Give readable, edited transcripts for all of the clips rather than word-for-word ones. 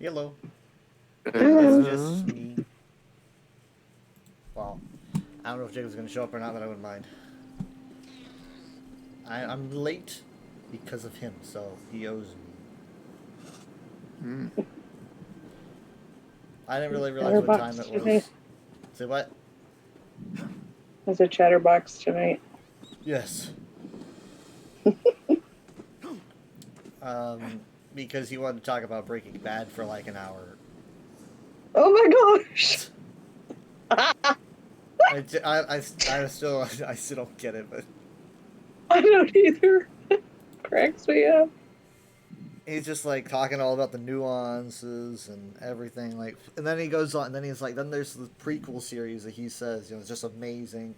Hello. It's just me. Well, I don't know if Jacob's gonna show up or not, but I wouldn't mind. I'm late because of him, so he owes me. I didn't really realize what time it was. Say what? There's a chatterbox tonight. Yes. Because he wanted to talk about Breaking Bad for like an hour. Oh my gosh! I still don't get it, but I don't either. Cracks me up. he's just like talking all about the nuances and everything, like, and then he goes on, and then he's like, then there's the prequel series that he says, it's just amazing.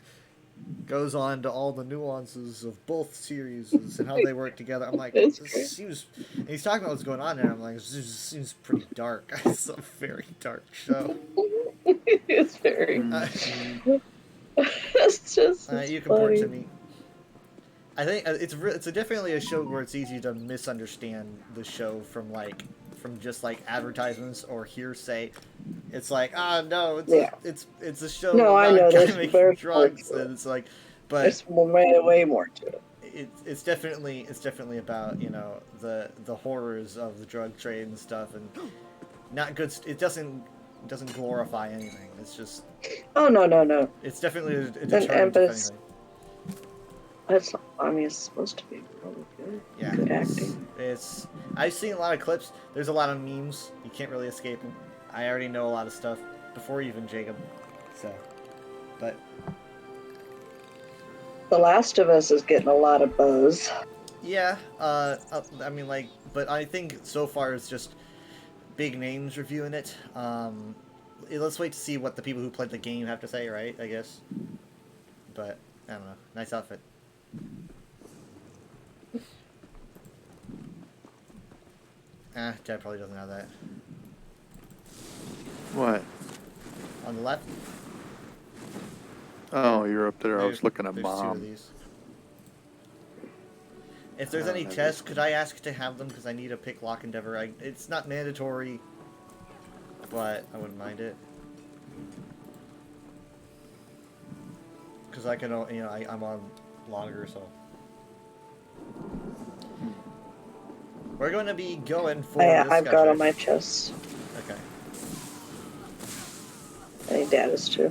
Goes on to all the nuances of both series and how they work together. I'm like, this seems. And he's talking about what's going on there. I'm like, this seems pretty dark. It's a very dark show. It's very. It's just. You can port to me. I think it's definitely a show where it's easy to misunderstand the show from just like advertisements or hearsay. It's like, no, it's a show about a guy making drugs, and it's like, but there's way more to it. It's definitely about the horrors of the drug trade and stuff, and not good. It doesn't glorify anything. It's just no. It's definitely a deterrent, if anything. It's supposed to be really good. Yeah, good acting. I've seen a lot of clips. There's a lot of memes. You can't really escape them. I already know a lot of stuff before even Jacob. So, but The Last of Us is getting a lot of buzz. Yeah, but I think so far it's just big names reviewing it. Let's wait to see what the people who played the game have to say, right? I guess. But I don't know. Nice outfit. Dad probably doesn't have that. What? On the left? Oh, you're up there. I was looking at Mom. Two of these. If there's any tests, could I ask to have them? Because I need to pick Lock Endeavor. It's not mandatory, but I wouldn't mind it. Because I can, I'm on longer, so. We're going to be going for this I've got on my chest. Okay. I think Dad is too.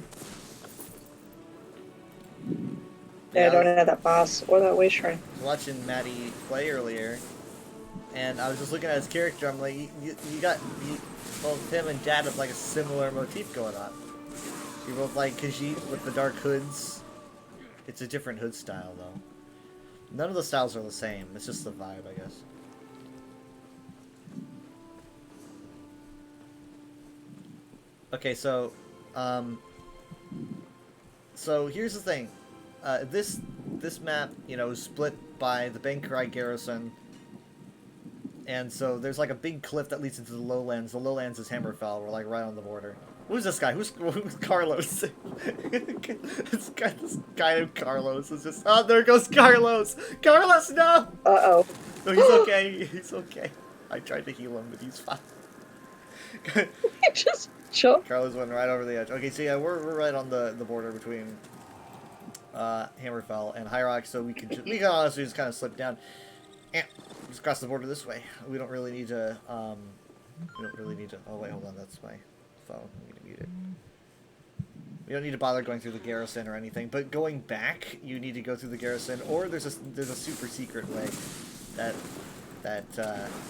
Yeah, I don't have that boss or that way shrine. I was watching Maddie play earlier, and I was just looking at his character. I'm like, both him and Dad have like a similar motif going on. You both like Khajiit with the dark hoods. It's a different hood style though. None of the styles are the same. It's just the vibe, I guess. Okay, so here's the thing. This map, is split by the Bankarai Garrison, and so there's like a big cliff that leads into the lowlands. The lowlands is Hammerfell. We're like right on the border. Who's this guy? Who's Carlos? this guy named Carlos is just. Oh, there goes Carlos! Carlos, no! Uh-oh. No, he's okay. He's okay. I tried to heal him, but he's fine. He just Sure. Carlos went right over the edge. Okay, so yeah, we're right on the border between Hammerfell and High Rock, so we can honestly just kind of slip down and just cross the border this way. We don't really need to. We don't really need to. Oh wait, hold on, that's my phone. I'm gonna mute it. We don't need to bother going through the garrison or anything, but going back, you need to go through the garrison, or there's a super secret way that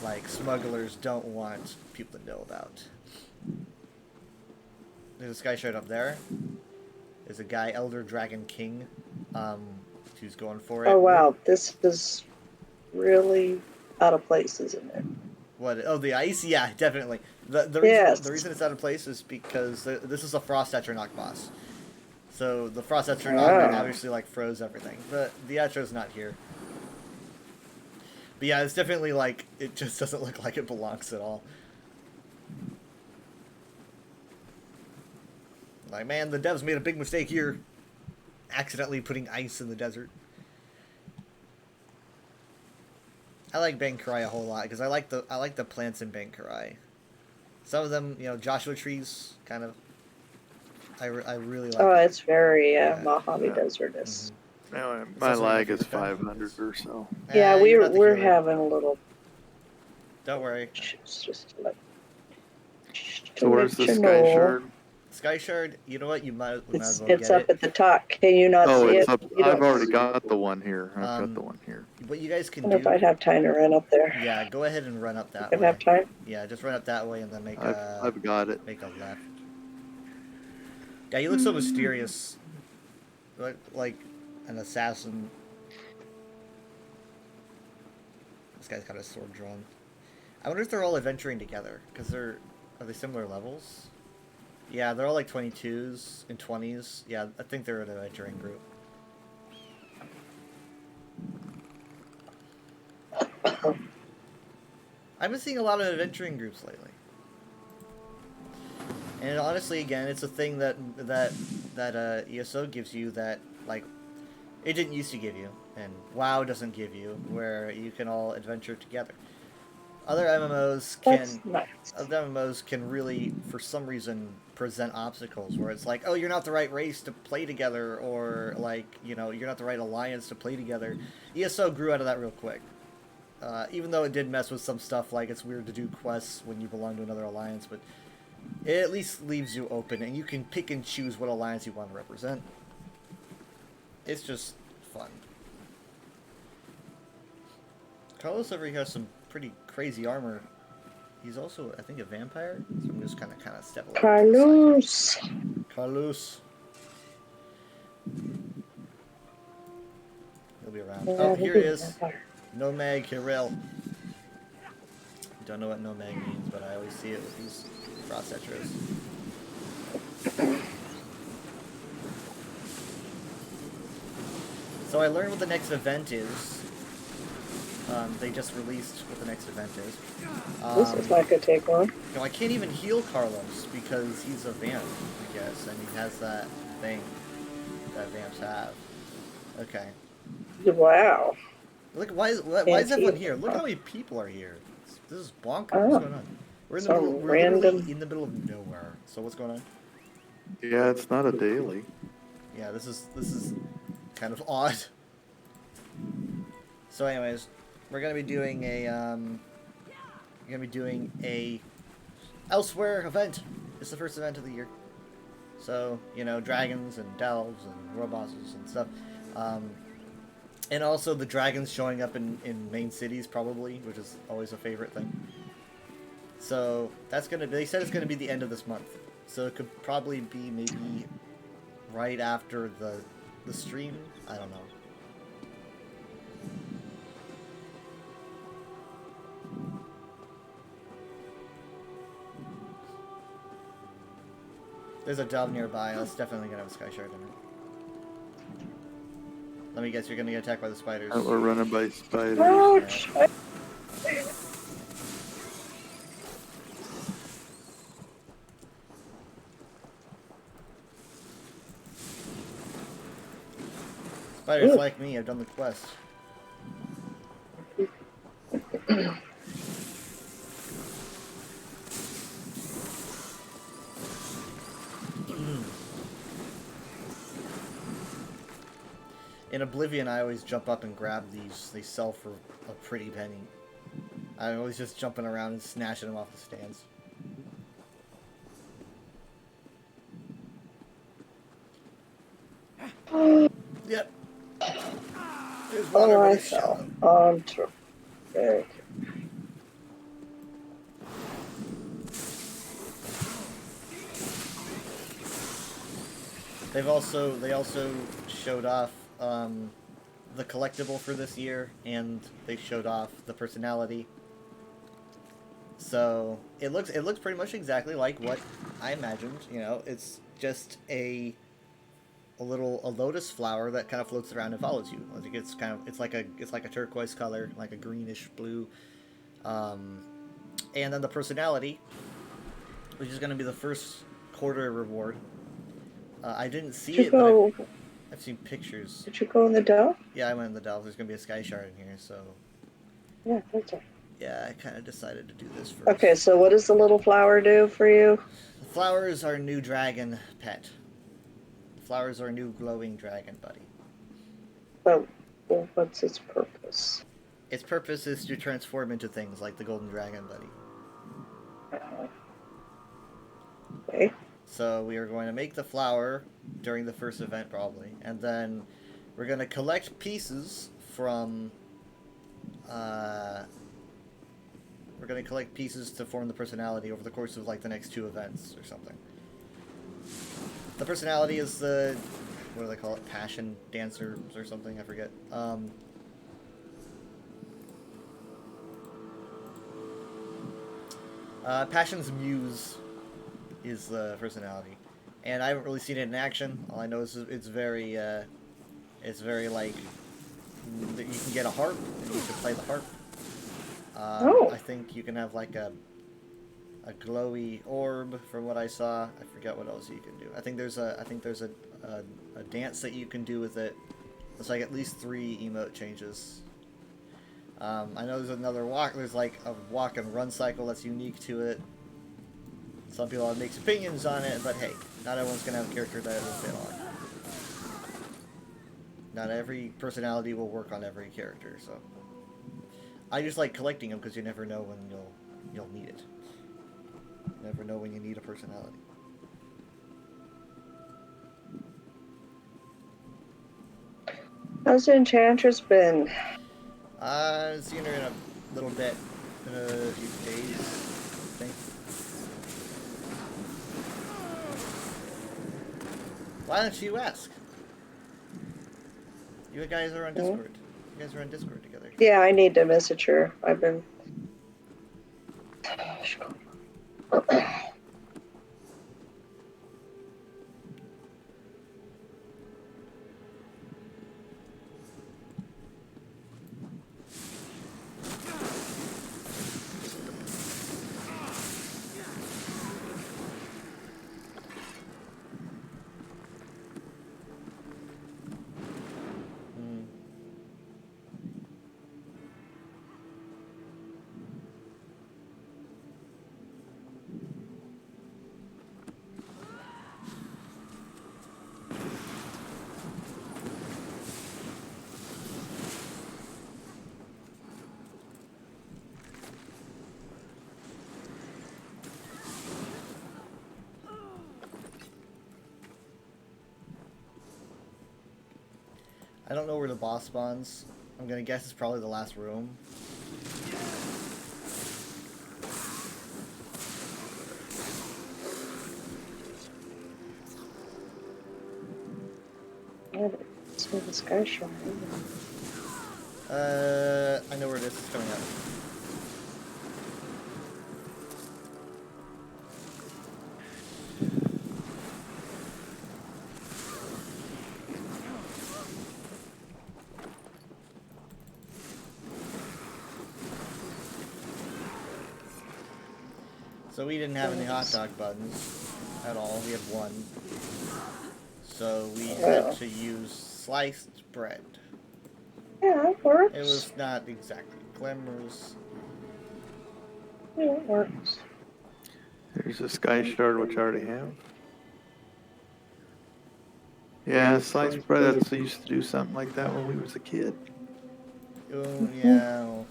like smugglers don't want people to know about. There's this guy showed up there. There's a guy, Elder Dragon King, who's going for it. Oh wow, this is really out of place, isn't it? What? Oh, the ice? Yeah, definitely. The reason it's out of place is because this is a Frost Eternach boss. So the Frost Eternach obviously like froze everything. The Etro's not here. But yeah, it's definitely like it just doesn't look like it belongs at all. Like, man, the devs made a big mistake here, accidentally putting ice in the desert. I like Bankarai a whole lot because I like the plants in Bankarai. Some of them, you know, Joshua trees, kind of. I really like. Oh, it's very Yeah. Mojave Desert-ish. Now my lag is 500 or so. Yeah, you're not the we're hero. having a little. Don't worry. It's just like. So where's the to let you Sky know. Shard? Sky Shard, you know what? You might as well It's get up it. at the top. Can you not Oh, see it's it? up. You I've don't already see got the one here. I've got Um, the one here. What you guys I can wonder if I'd do? have time to run up there. Yeah, go ahead and run up that If I way. have time. Yeah, just run up that way and then make I've got it. make a left. Yeah, you look so mysterious, like an assassin. This guy's got a sword drawn. I wonder if they're all adventuring together because are they similar levels? Yeah, they're all like 22s and 20s. Yeah, I think they're an adventuring group. I've been seeing a lot of adventuring groups lately. And honestly, again, it's a thing that ESO gives you that, like, it didn't used to give you, and WoW doesn't give you, where you can all adventure together. Other MMOs That's can, nice. other MMOs can really, for some reason, present obstacles where it's like, oh, you're not the right race to play together, or like, you know, you're not the right alliance to play together. ESO grew out of that real quick. Even though it did mess with some stuff, like it's weird to do quests when you belong to another alliance, but it at least leaves you open, and you can pick and choose what alliance you want to represent. It's just fun. Carlos over here has some pretty crazy armor. He's also, I think, a vampire, so I'm just kind of step away. Carlos. Carlos. He'll be around. Yeah, Oh, he'll here be he is. vampire. Nomag Hirel. Don't know what Nomag means, but I always see it with these Frost Etros. So I learned what the next event is. They just released what the next event is. This is not gonna take long. No, I can't even heal Carlos because he's a vamp, I guess, and he has that thing that vamps have. Okay. Wow. Look, why is everyone here? Look how many people are here. This is bonkers. Oh. What's going on? We're in the Some middle. We're random- literally in the middle of nowhere. So what's going on? Yeah, it's not a daily. Yeah, this is kind of odd. So, anyways, we're gonna be doing a elsewhere event. It's the first event of the year. So, you know, dragons and delves and world bosses and stuff. And also the dragons showing up in main cities probably, which is always a favorite thing. So that's gonna be, they said it's gonna be the end of this month. So it could probably be maybe right after the stream. I don't know. There's a dove nearby. That's definitely gonna have a sky shard in it. Let me guess, you're gonna get attacked by the spiders. We're running by spiders. Ouch. Spiders Ooh. like me. I've done the quest. In Oblivion, I always jump up and grab these. They sell for a pretty penny. I'm always just jumping around and snatching them off the stands. Yep. There's water, Oh, but I it's shallow. fell onto. Okay. They also showed off the collectible for this year, and they showed off the personality. So it looks pretty much exactly like what I imagined. You know, it's just a lotus flower that kind of floats around and follows you. I think it's like a turquoise color, like a greenish blue. And then the personality, which is going to be the first quarter reward. I didn't see Did you it, but go? I've seen pictures. Did you go in the Dell? Yeah, I went in the Delve. There's going to be a sky shard in here, so Yeah, that's it. yeah, I kind of decided to do this first. Okay, so what does the little flower do for you? The flowers are new dragon pet. The flowers are new glowing dragon buddy. Well, what's its purpose? Its purpose is to transform into things like the golden dragon buddy. Okay. So we are going to make the flower during the first event probably, and then we're going to collect pieces from we're going to collect pieces to form the personality over the course of like the next 2 events or something. The personality is the, what do they call it, passion dancer or something, I forget. Passion's muse is the personality, and I haven't really seen it in action. All I know is it's very like you can get a harp and you can play the harp. Oh. I think you can have like a glowy orb from what I saw. I forget what else you can do. I think there's a dance that you can do with it. It's like at least 3 emote changes. I know there's another walk. There's like a walk and run cycle that's unique to it. Some people have mixed opinions on it, but hey, not everyone's gonna have a character that will fit on. Not every personality will work on every character, so I just like collecting them because you never know when you'll need it. You never know when you need a personality. How's Enchantress been? Seeing her in a little bit, in a few days, I think. Why don't you ask? You guys are on Discord. You guys are on Discord together. Yeah, I need to message her. I've been. I don't know where the boss spawns. I'm gonna guess it's probably the last room. Yeah, it's where the sky shine. I know where it is. It's coming up. So we didn't have any hot dog buttons at all. We had one. So we had to use sliced bread. Yeah, it works. It was not exactly glamorous. Yeah, it works. There's a sky shard, which I already have. Yeah, sliced bread. That's, I used to do something like that when we was a kid. Oh yeah.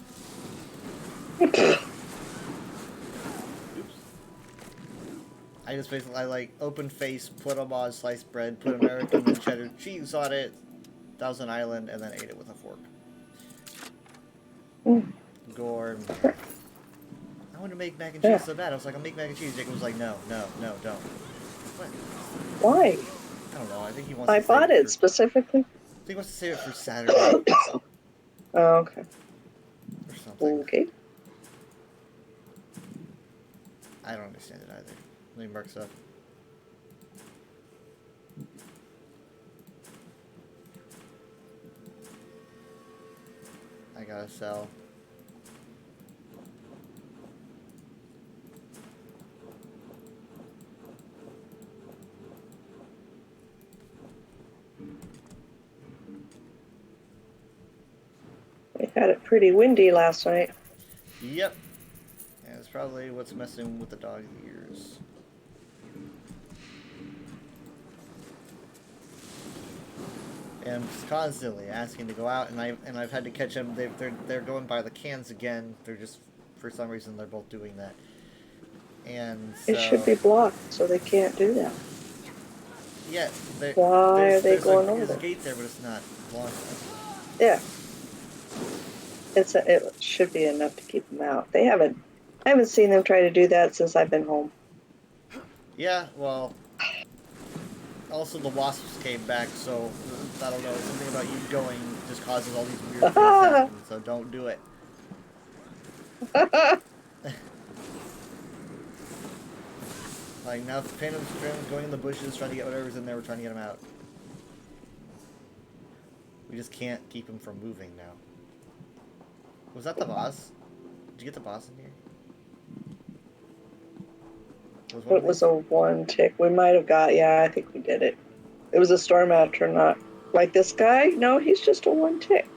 Oops. I just basically like open face, put them on sliced bread, put American and cheddar cheese on it, Thousand Island, and then ate it with a fork. Gourmet. I want to make mac and cheese so bad. I was like, I'll make mac and cheese. Jacob was like, no, no, no, don't. What? Why? I don't know. I think he wants I to save bought it it for, specifically. I think he wants to save it for Saturday Oh, okay. or something. Okay. I don't understand it either. Let me mark this up. I gotta sell. We had it pretty windy last night. Yep. And it's probably what's messing with the dog's ears. And I'm just constantly asking to go out, and I've had to catch them. They're going by the cans again. They're just, for some reason, they're both doing that. And so, It should be blocked, so they can't do that. yeah. Why are they going over There's a there? gate there, but it's not long enough. Yeah. It should be enough to keep them out. I haven't seen them try to do that since I've been home. Yeah, well, also the wasps came back, so I don't know, something about you going just causes all these weird things to happen, so don't do it. Like, now Phantom's going in the bushes, trying to get whatever's in there, we're trying to get him out. We just can't keep him from moving now. Was that the boss? Did you get the boss in here? It was a one tick. We might have got, yeah, I think we did it. It was a storm after, not like this guy. No, he's just a one tick.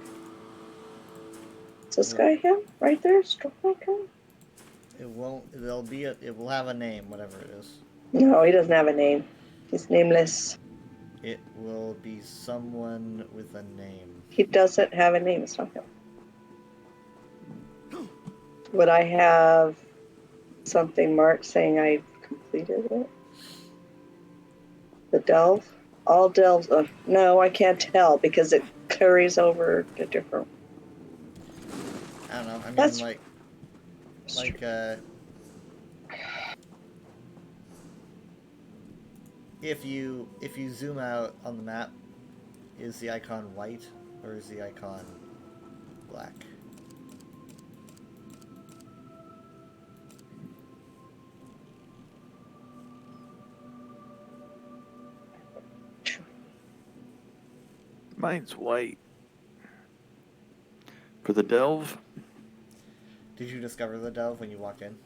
Is this guy him? Right there? Storm guy? It won't, it will have a name, whatever it is. No, he doesn't have a name. He's nameless. It will be someone with a name. He doesn't have a name. It's not him. Would I have something marked saying I completed it? The delve? All delves. No, I can't tell because it carries over to different. I don't know. I mean, That's if you zoom out on the map, is the icon white or is the icon black? Mine's white. For the delve? Did you discover the delve when you walked in?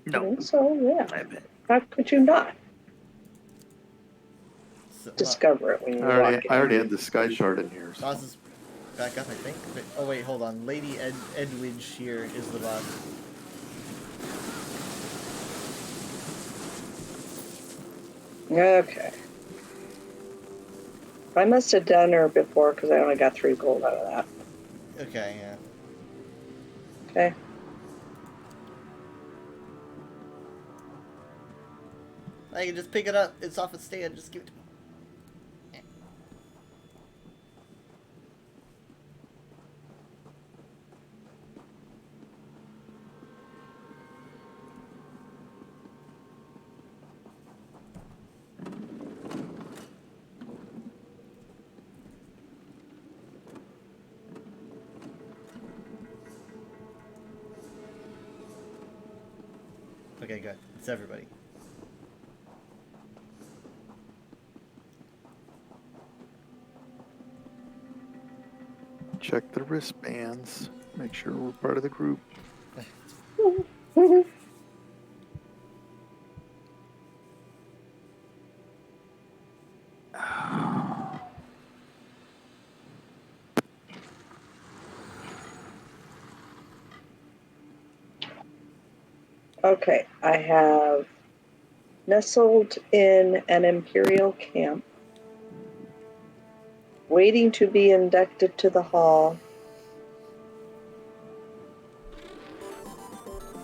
I No. think so, yeah. I bet. How could you not So, discover it when you walk in? I already had the sky shard in here. So. boss is back up, I think. Oh wait, hold on. Lady Edwidge here is the boss. Okay. I must have done her before because I only got 3 gold out of that. Okay, yeah. Okay. I can just pick it up. It's off its stand. Just give it to me. Okay, good. It's everybody. Check the wristbands. Make sure we're part of the group. Okay, I have nestled in an Imperial camp. Waiting to be inducted to the hall.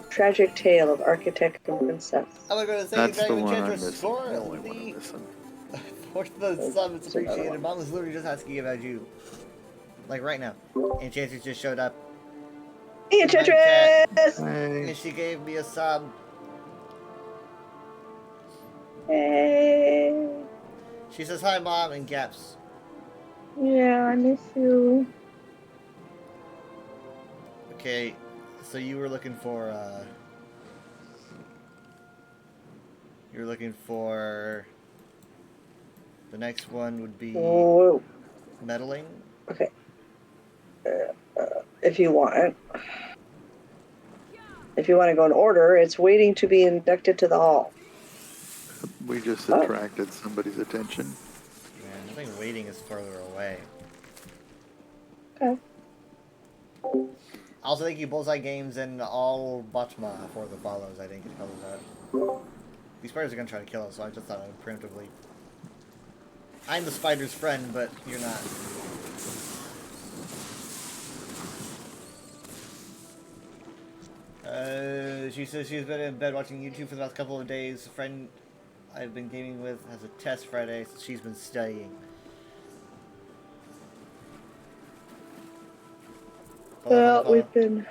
Tragic tale of architect and princess. I'm going to say That's the Dragon one I'm Enchantress missing. score The only one I'm missing. for the sub. It's appreciated. Mom was literally just asking about you. Like right now. Enchantress just showed up. Hey, in my chat, Enchantress! Hey. And she gave me a sub. Hey. She says hi, Mom, in caps. Yeah, I miss you. Okay, so you were looking for, you're looking for... The next one would be... Whoa. Meddling? Okay. If you want. If you want to go in order, it's waiting to be inducted to the hall. We just attracted somebody's attention. Man, I think waiting is further away. Okay. Also, thank you, Bullseye Games and all Botma for the follows. I think it covers that. These spiders are gonna try to kill us, so I just thought I would preemptively. I'm the spider's friend, but you're not. She says she's been in bed watching YouTube for the last couple of days. A friend I've been gaming with has a test Friday, so she's been studying. Well, we've been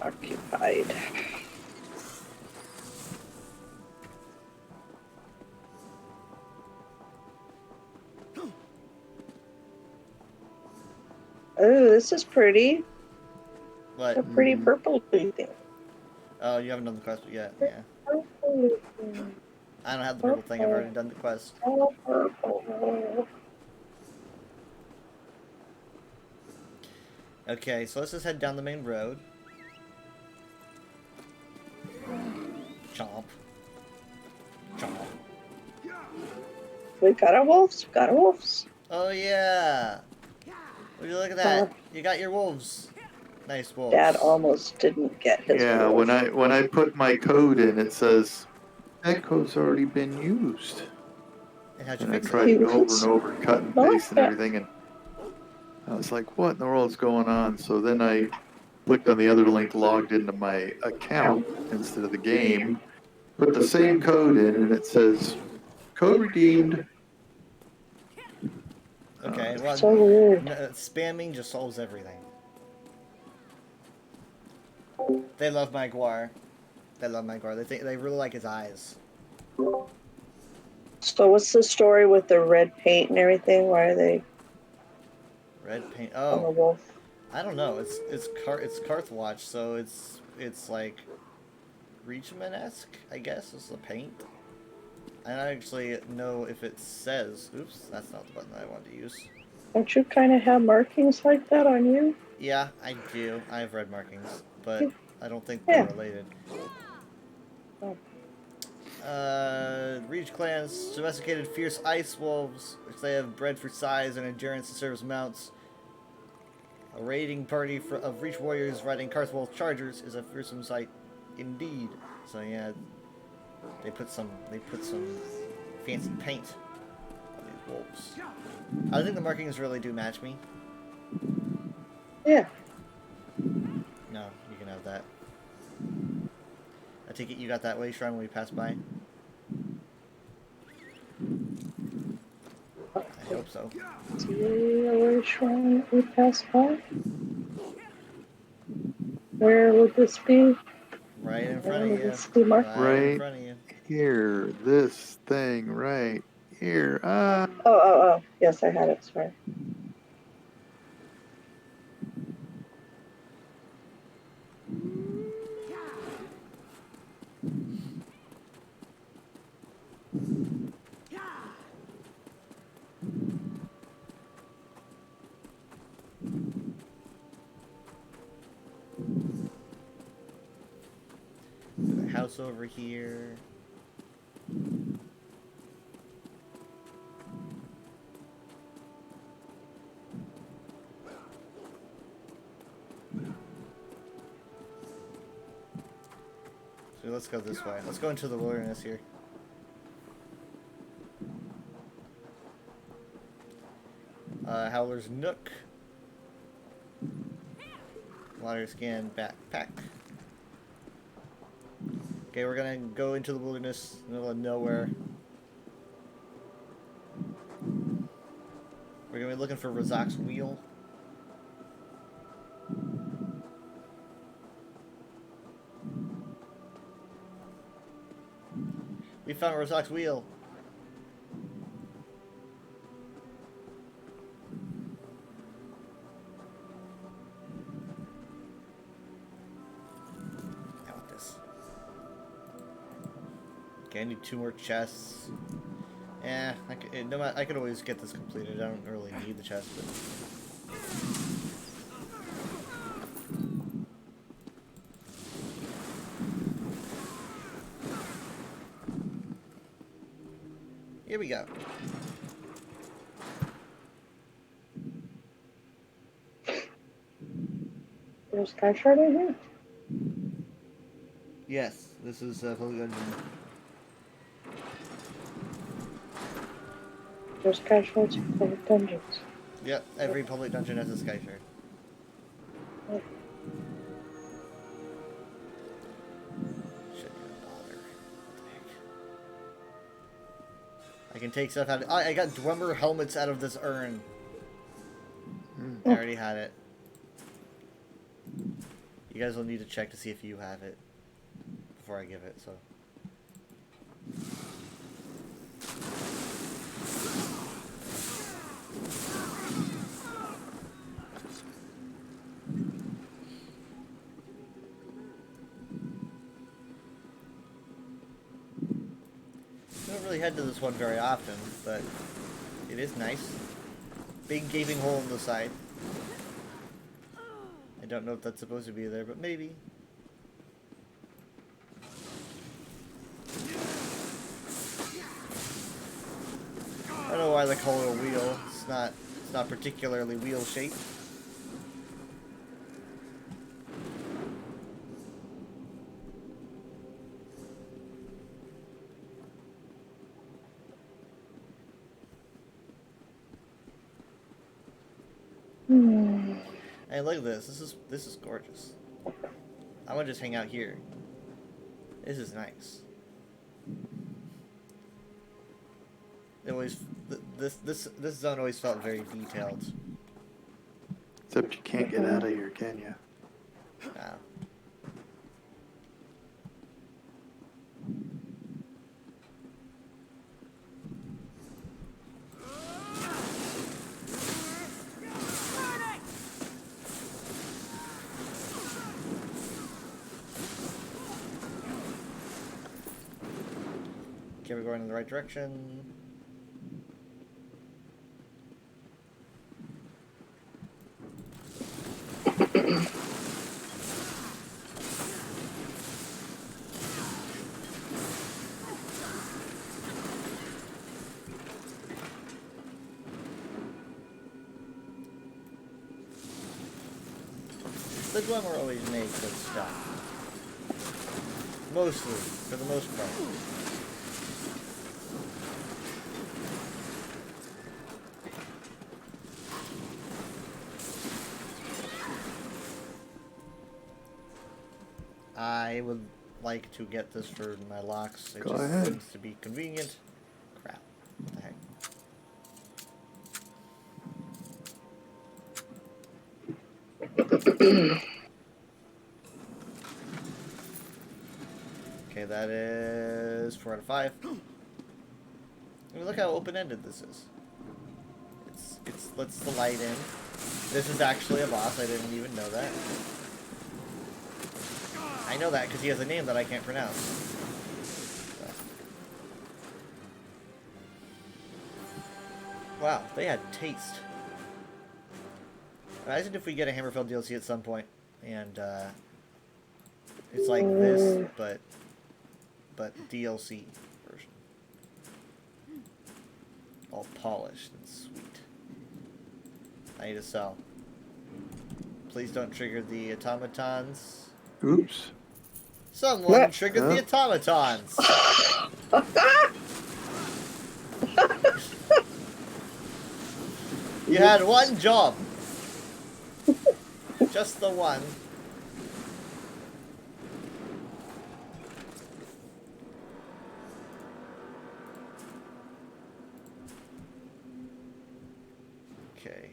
occupied. Oh, this is pretty. What? A pretty purple thing. Oh, you haven't done the quest yet. Yeah. I don't have the purple thing. I've already done the quest. Okay, so let's just head down the main road. Chomp. Chomp. We got our wolves. We got our wolves. Oh yeah. Would you look at that? You got your wolves. Nice wolves. Dad almost didn't get his. Yeah, wolf. when I put my code in, it says that code's already been used. And how'd you And I fix it? tried it over and over, cut and paste and Yeah. everything, and I was like, what in the world's going on? So then I clicked on the other link, logged into my account instead of the game, put the same code in, and it says, code redeemed. Okay, well, So weird. spamming just solves everything. They love Maguire. They love Maguire. They really like his eyes. So what's the story with the red paint and everything? Why are they Red paint. on the Oh, wolf? I don't know. It's Karthwatch, so it's like Reachman-esque, I guess, is the paint. I don't actually know if it says. Oops, that's not the button that I wanted to use. Don't you kind of have markings like that on you? Yeah, I do. I have red markings, but I don't think they're related. Reach clans domesticated fierce ice wolves, which they have bred for size and endurance to serve as mounts. A raiding party of Reach warriors riding Karthwolf chargers is a fearsome sight, indeed. So yeah, they put some fancy paint on these wolves. I think the markings really do match me. Yeah. No, you can have that. I take it you got that way, Shrine, when we passed by? I hope so. See which one we passed by? Where would this be? Right in front of you. Right in front of you. here, this thing right here. Oh. Yes, I had it. Sorry. There's a house over here. So let's go this way. Let's go into the wilderness here. Howler's Nook. Water scan backpack. Okay, we're gonna go into the wilderness, middle of nowhere. We're gonna be looking for Razak's wheel. We found Razak's wheel. I want this. Okay, I need 2 more chests. Yeah, I could always get this completed. I don't really need the chest, but... Here we go. There's Sky Shard in here? Yes, this is Public Dungeon. There's Sky Shards in Public Dungeons. Yep, every public dungeon has a Sky Shard. Yeah. Shouldn't even bother. What the heck? I can take stuff out of... I got Dwemer helmets out of this urn. I already had it. You guys will need to check to see if you have it before I give it, so... I don't really head to this one very often, but it is nice. Big gaping hole in the side. I don't know if that's supposed to be there, but maybe. I don't know why they call it a wheel. It's not particularly wheel shaped. Hey, look at this. This is gorgeous. I want to just hang out here. This is nice. It always this zone always felt very detailed. Except you can't get out of here, can you? Wow. Okay, we're going in the right direction. The Dwemer always make good stuff. Mostly, for the most part. I would like to get this for my locks. It Go just ahead. seems to be convenient. Crap. What the heck? Okay, that is 4 out of 5. I mean, look how open-ended this is. It's lets the light in. This is actually a boss. I didn't even know that. I know that because he has a name that I can't pronounce. So. Wow, they had taste. Imagine if we get a Hammerfell DLC at some point, and it's like this, but DLC version, all polished and sweet. I need to sell. Please don't trigger the automatons. Oops. Someone triggered the automatons. You had one job. Just the one. Okay.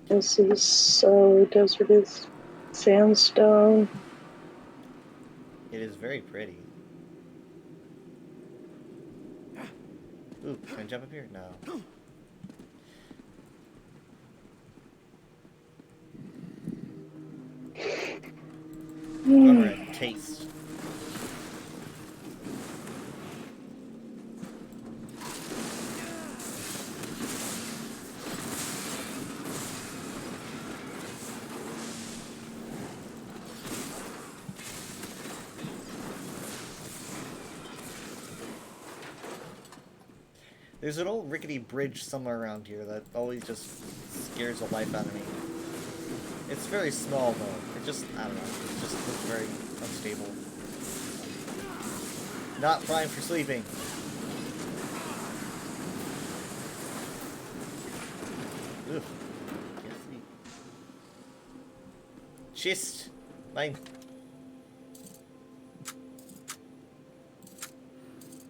This is so desert is sandstone. It is very pretty. Ooh, can I jump up here? No. Go for a taste. There's an old rickety bridge somewhere around here that always just scares the life out of me. It's very small though. It just, I don't know, it just looks very unstable. Not prime for sleeping. Ugh. Can't sleep. Chest. Mine.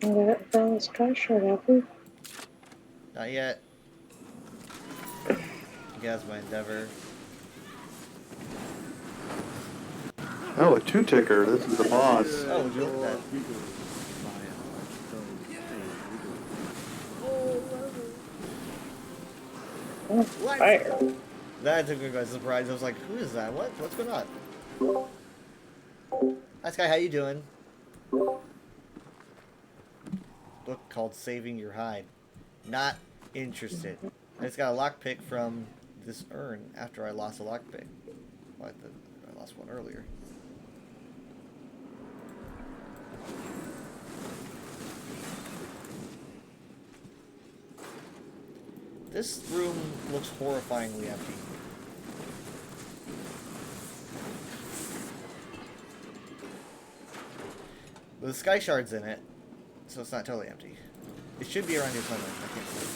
I haven't found this sky shard, have we? Not yet. That's my endeavor. Oh, a 2-ticker. This is the boss. Oh, look at that. Oh, fire. That took me by surprise. I was like, who is that? What? What's going on? Hi, Sky. How you doing? Book called Saving Your Hide. Not interested. I just got a lockpick from this urn after I lost a lockpick. Well, I lost one earlier. This room looks horrifyingly empty. The sky shard's in it, so it's not totally empty. It should be around your somewhere. I can't see.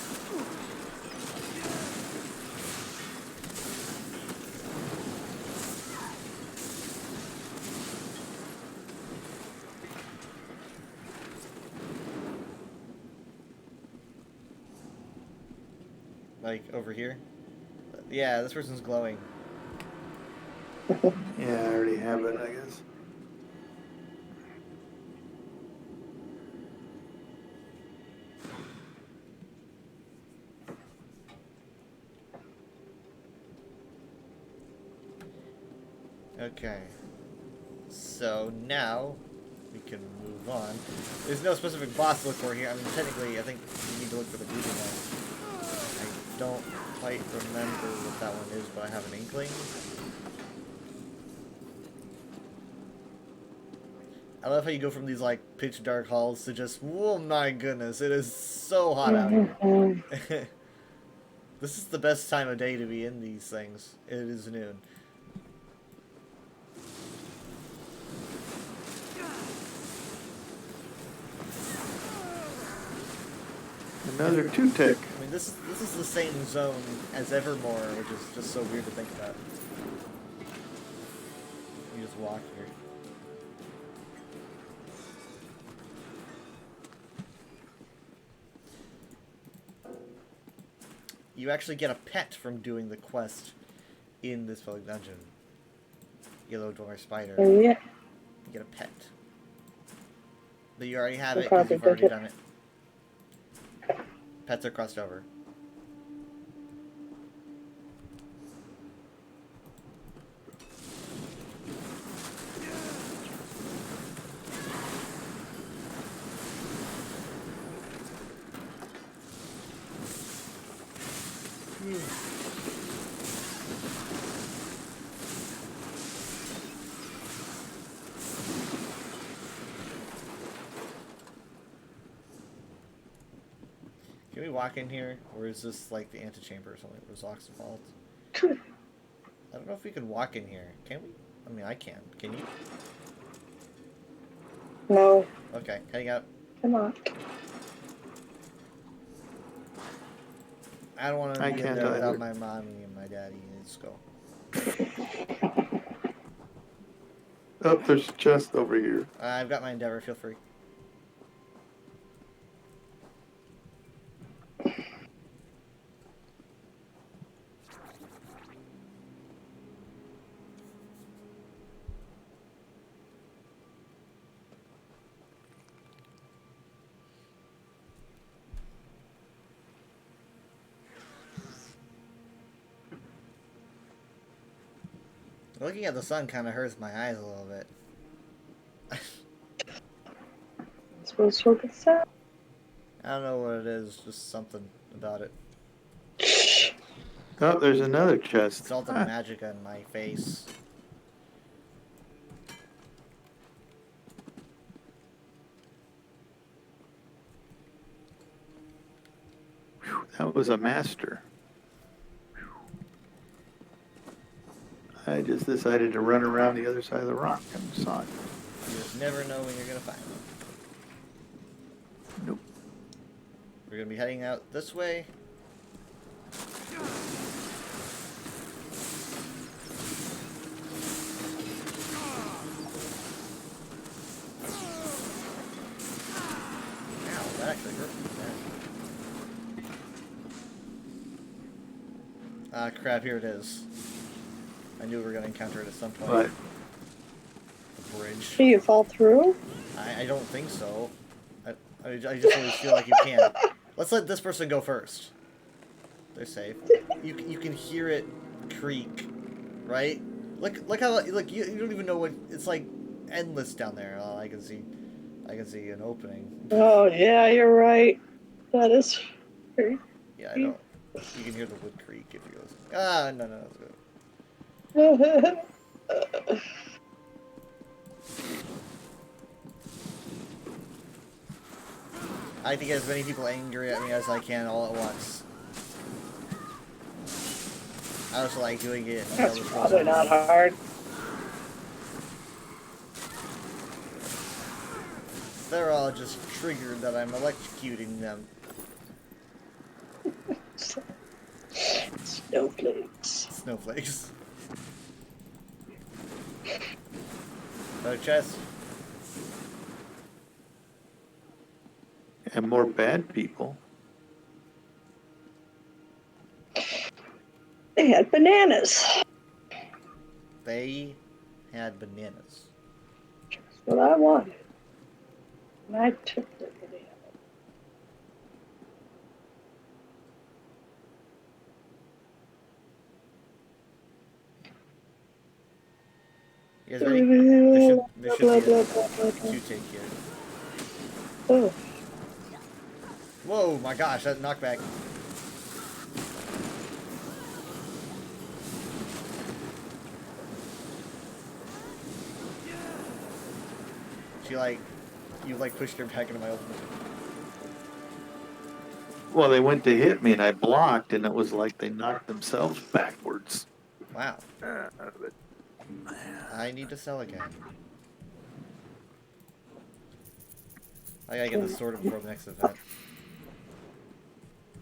Like over here? Yeah, this person's glowing. Yeah, I already have it, I guess. Okay. So now we can move on. There's no specific boss to look for here. I mean, technically, I think you need to look for the grouping one. I don't quite remember what that one is, but I have an inkling. I love how you go from these like pitch dark halls to just, oh my goodness, it is so hot out here. This is the best time of day to be in these things. It is noon. Another 2-tick. I mean, this is the same zone as Evermore, which is just so weird to think about. You just walk here. You actually get a pet from doing the quest in this public dungeon. Yellow dwarf spider. Oh, yeah. You get a pet. But you already have We'll it because probably you've already take it. done it. Pets are crossed over. Can we walk in here? Or is this like the antechamber or something? Or Zox's vault? I don't know if we can walk in here. Can we? I mean, I can. Can you? No, Okay, heading out. come on. I don't want to I be in can't there without either. my mommy and my daddy. Let's go. Oh, there's a chest over here. I've got my Endeavor. Feel free. Looking at the sun kind of hurts my eyes a little bit. It's supposed to look sad. I don't know what it is. Just something about it. Oh, there's another chest. It's all the magic in my face. Whew, that was a master. I just decided to run around the other side of the rock and saw it. You just never know when you're gonna find them. Nope. We're gonna be heading out this way. Ow, that actually hurt me. Ah, crap, here it is. I knew we were gonna encounter it at some point. But The bridge. Do you fall through? I don't think so. I just always feel like you can. Let's let this person go first. They're safe. You can hear it creak, right? Look how you don't even know what it's like. Endless down there. Oh, I can see an opening. Oh, yeah, you're right. That is very Yeah, I know. You can hear the wood creak if you listen. Ah, no, that's good. I like to get as many people angry at me as I can all at once. I also like doing it. That's probably not hard. They're all just triggered that I'm electrocuting them. Snowflakes. Snowflakes. No chest. and more bad people. They had bananas. They had bananas. That's what I wanted. And I took the banana. You guys ready? There should be a blah, two take here. Oh, Whoa, my gosh, that knockback. You pushed her back into my ultimate. Well, they went to hit me and I blocked, and it was like they knocked themselves backwards. Wow. I need to sell again. I gotta get the sword before the next event.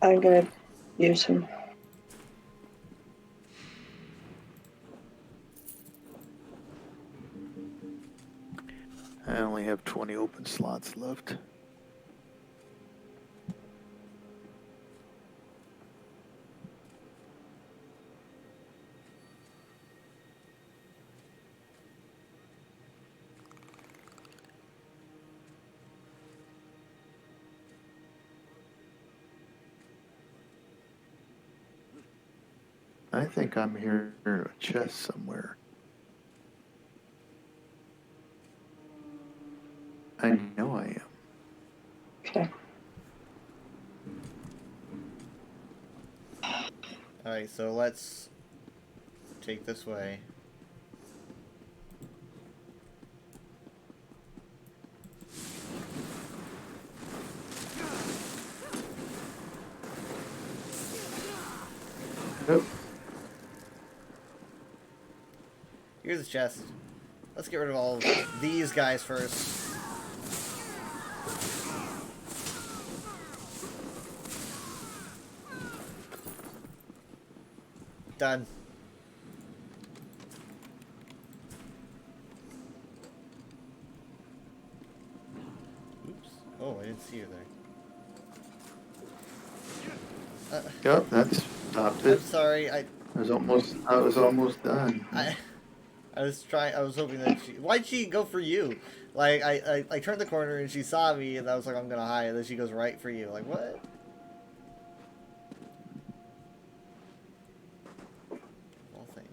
I'm gonna use him. I only have 20 open slots left. I think I'm here in a chest somewhere. I know I am. Okay. Alright, so let's take this way. Nope. Here's the chest. Let's get rid of all of these guys first. Done. Oops. Oh, I didn't see you there. Yep, that's stopped I'm it. sorry. I was almost done. I was hoping that why'd she go for you? Like, I turned the corner and she saw me and I was like, I'm gonna hide. And then she goes right for you. Like, what? All things.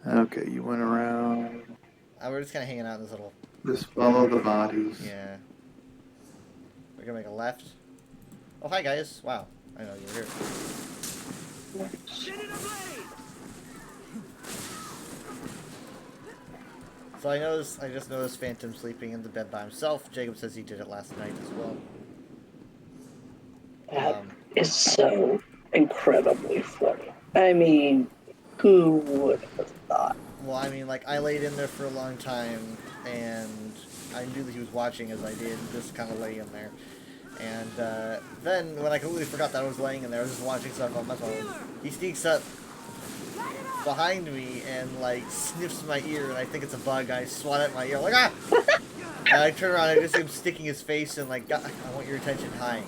Okay, you went around. We're just kind of hanging out in this little... Just follow the bodies. Yeah. We're gonna make a left. Oh, hi, guys. Wow. I know you were here. So I just noticed Phantom sleeping in the bed by himself. Jacob says he did it last night as well. That is so incredibly funny. I mean, who would have thought? Well, I mean, like, I laid in there for a long time, and I knew that he was watching as I did, just kind of lay in there. And then, when I completely forgot that I was laying in there, I was just watching stuff on my phone. He sneaks up behind me and, like, sniffs my ear, and I think it's a bug. I swat at my ear, like, ah! And I turn around, and I just see him sticking his face and, like, I want your attention, hi.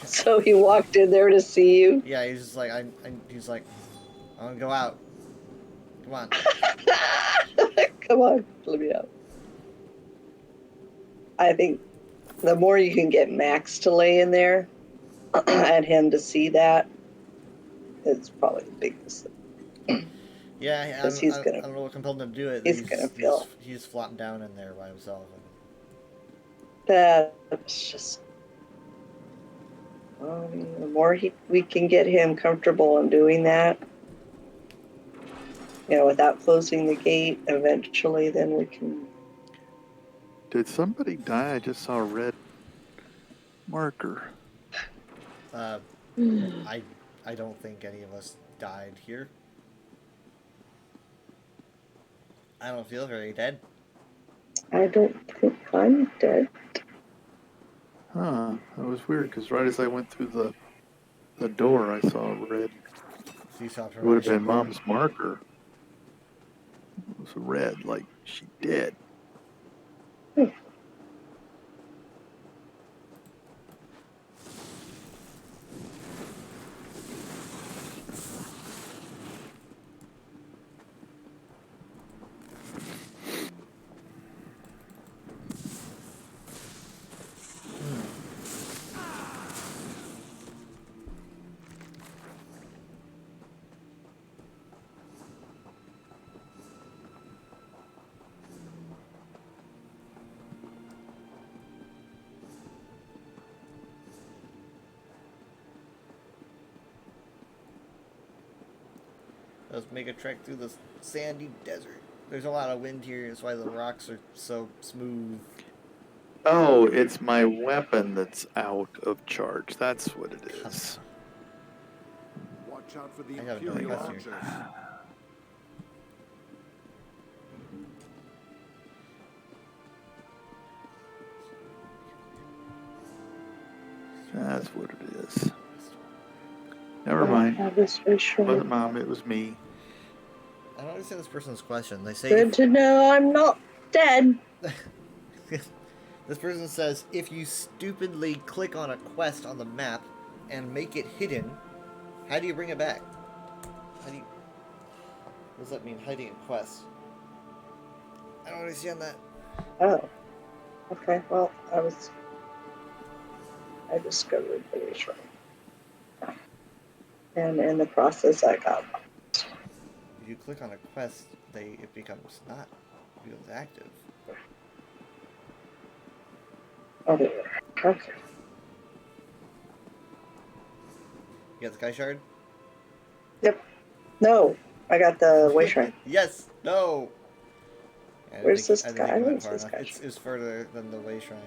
So he walked in there to see you? Yeah, he's just like, he's like, I'm gonna go out. Come on. Come on, let me out. I think the more you can get Max to lay in there and him to see that, it's probably the biggest thing. Yeah, I don't know what compelled him to do it. He's gonna feel. He's flopping down in there by himself. That's just. The more we can get him comfortable in doing that, without closing the gate, eventually, then we can. Did somebody die? I just saw a red marker. I don't think any of us died here. I don't feel very dead. I don't think I'm dead. Huh, that was weird, because right as I went through the door, I saw a red. It would have been Mom's marker. It was red, like she did. Let's make a trek through the sandy desert. There's a lot of wind here, that's why the rocks are so smooth. Oh, it's my weapon that's out of charge. That's what it is. Watch out for the I got Imperial another archers. That's what it is. Never mind. Wasn't Mom, it was me. I don't understand this person's question. They say... Good to know I'm not dead. This person says, if you stupidly click on a quest on the map and make it hidden, how do you bring it back? How do you... What does that mean, hiding a quest? I don't understand that. Oh. Okay, well, I discovered the way right. And in the process, I got lost. If you click on a quest, it becomes not. It becomes active. Oh, there we are. Okay. You got the Sky Shard? Yep. No, I got the way shrine. Yes! No! Where's this guy? It's further than the way shrine.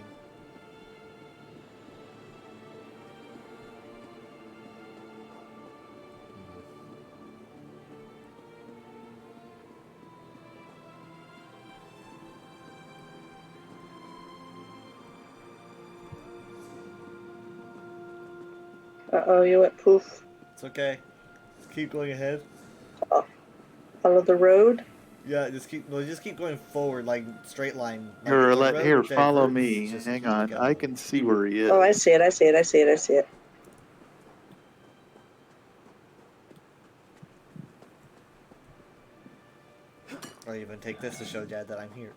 Uh-oh, you went poof. It's okay. Just keep going ahead. Follow the road. Yeah, just keep going forward, like straight line. Like Here, if the road follow diverts, me. just Hang keep on. going. I can see where he is. Oh, I see it. I see it. I see it. I see it. I'll even take this to show Dad that I'm here.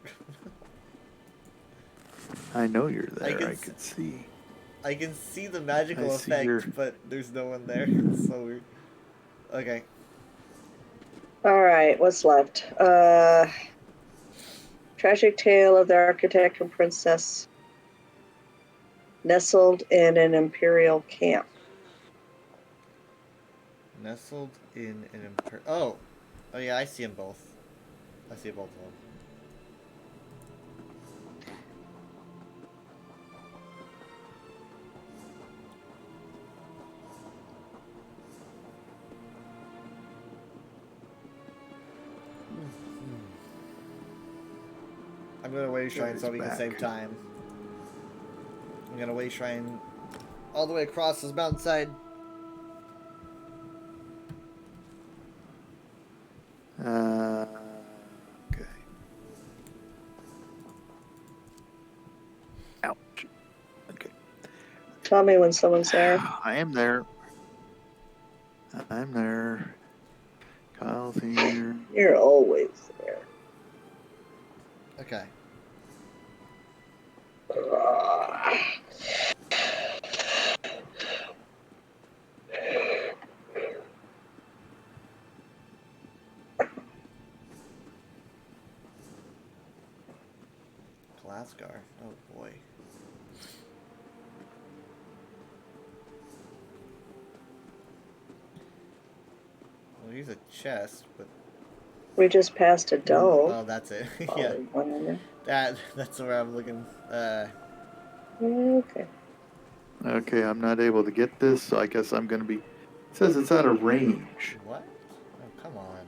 I know you're there. I I can can see. I can see the magical I see effect, your- but there's no one there. It's so weird. Okay. All right, what's left? Tragic tale of the architect and princess nestled in an imperial camp. Nestled in an Oh yeah, I see them both. I see both of them. I'm gonna wave shrine so we can save time. I'm gonna wave shrine all the way across this mountainside. Okay. Ouch. Okay. Tell me when someone's there. I am there. I'm there. Kyle's here. You're always there. Okay. Glasgar. Oh boy. Well, he's a chest, but We just passed a doe. oh, that's it. Yeah, One in that's where I'm looking. there. Okay. Okay, I'm not able to get this, so I guess I'm gonna be. It says it's out of range. What? Oh, come on.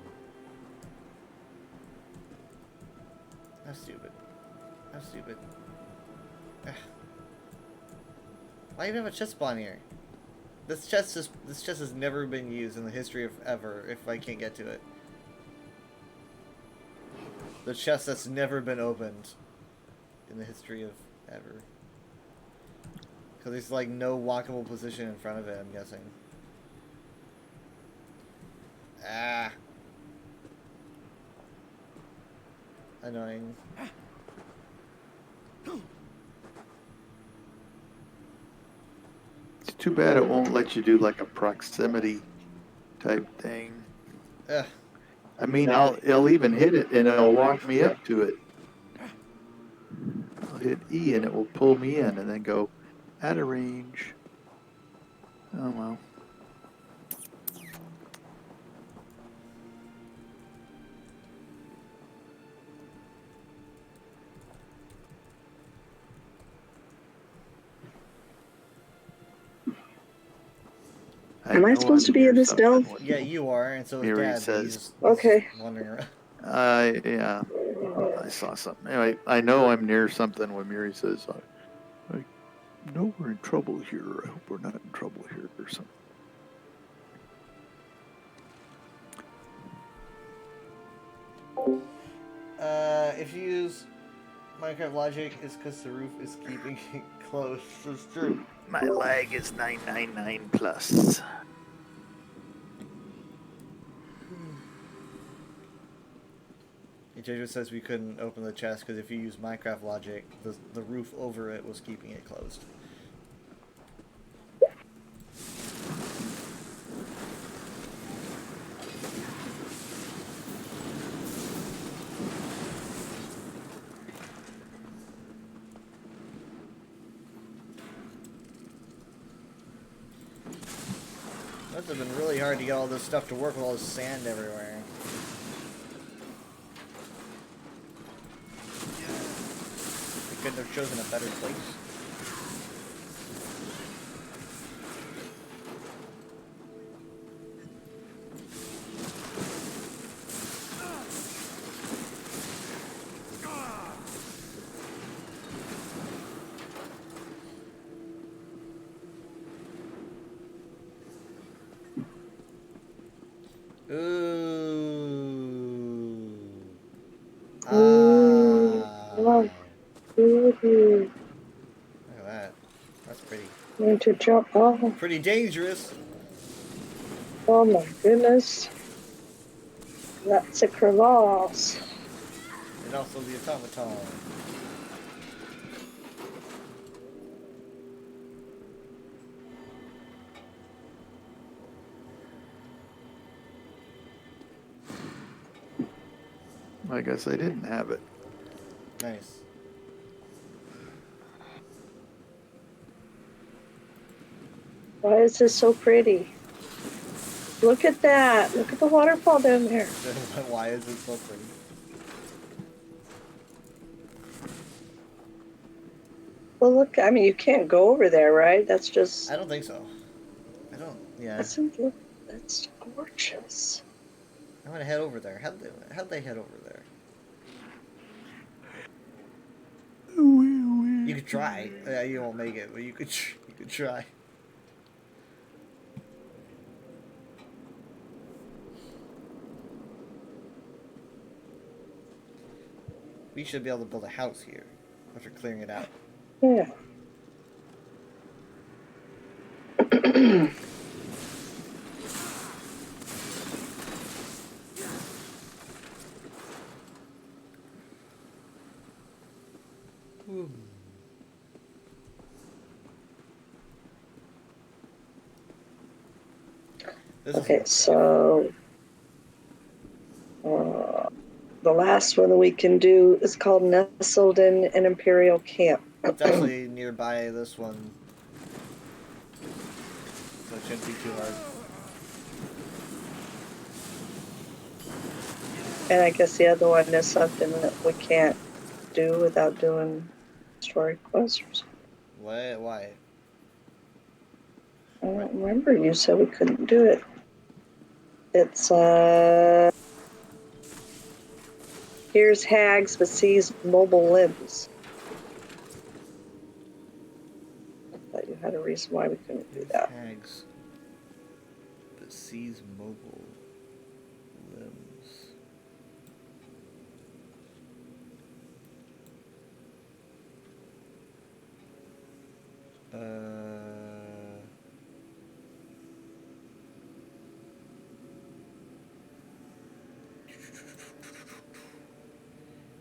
That's stupid. That's stupid. Ugh. Why even have a chest spawn here? This chest has never been used in the history of ever. If I can't get to it, the chest that's never been opened in the history of ever. Because there's like no walkable position in front of it. I'm guessing. Ah. Annoying. It's too bad it won't let you do like a proximity type thing. Ugh. I mean, it'll even hit it and it'll walk me up to it. I'll hit E and it will pull me in and then go out of range. Oh well. Am I supposed to be in this delve? Yeah, you are, and so is Miri Dad. But says. he's just Okay. wandering around. Yeah, I saw something. Anyway, I know I'm near something when Miri says, I know we're in trouble here. I hope we're not in trouble here or something. If you use Minecraft logic, it's because the roof is keeping it closed. It's true. My lag is 999 plus. JoJo says we couldn't open the chest because if you use Minecraft logic, the roof over it was keeping it closed. Must have been really hard to get all this stuff to work with all this sand everywhere. We couldn't have chosen a better place. on. Look Look at that. That's pretty. going to jump off. Pretty dangerous. Oh my goodness. That's a crevasse. And also the automaton. I guess I didn't have it. Nice. Why is this so pretty? Look at that. Look at the waterfall down there. Why is it so pretty? Well, look, I mean, you can't go over there, right? That's just. I don't think so. I don't. Yeah. That's gorgeous. I'm gonna head over there. How'd they head over there? You could try. You won't make it, but you could try. We should be able to build a house here after clearing it out. Yeah. Okay, so the last one that we can do is called Nestled in an Imperial Camp. It's actually nearby this one, so it shouldn't be too hard. And I guess the other one is something that we can't do without doing story quests or something. What? Why? I don't remember. You said we couldn't do it. It's here's hags but sees mobile limbs. I thought you had a reason why we couldn't do that. Hags, but sees mobile limbs.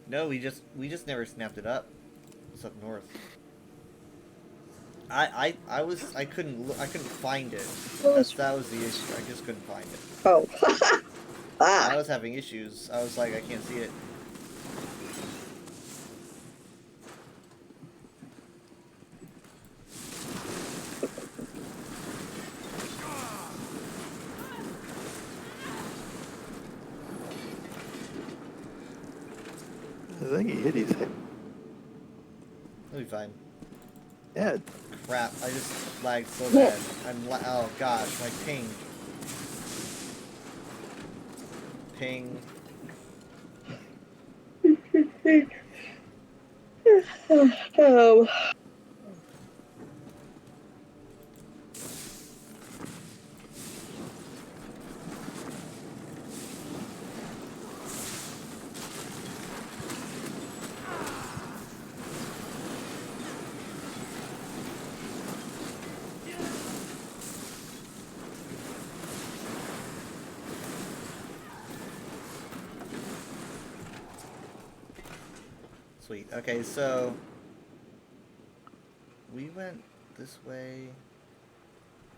No, we just never snapped it up. It's up north. I couldn't find it. That was the issue. I just couldn't find it. Oh. I was having issues. I was like, I can't see it. I think he hit his head. It'll be fine. Yeah. Crap, I just lagged so bad. Oh gosh, my ping. Ping. Oh. Sweet. Okay, so we went this way.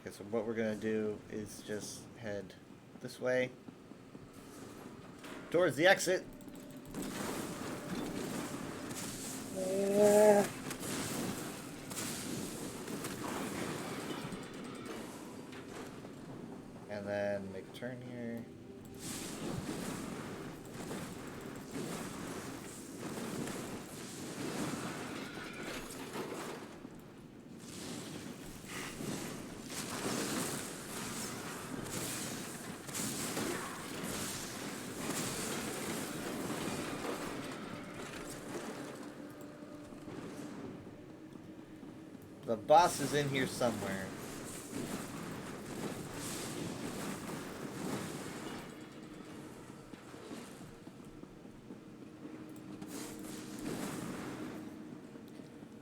Okay, so what we're gonna do is just head this way towards the exit. Yeah. And then make a turn here. The boss is in here somewhere.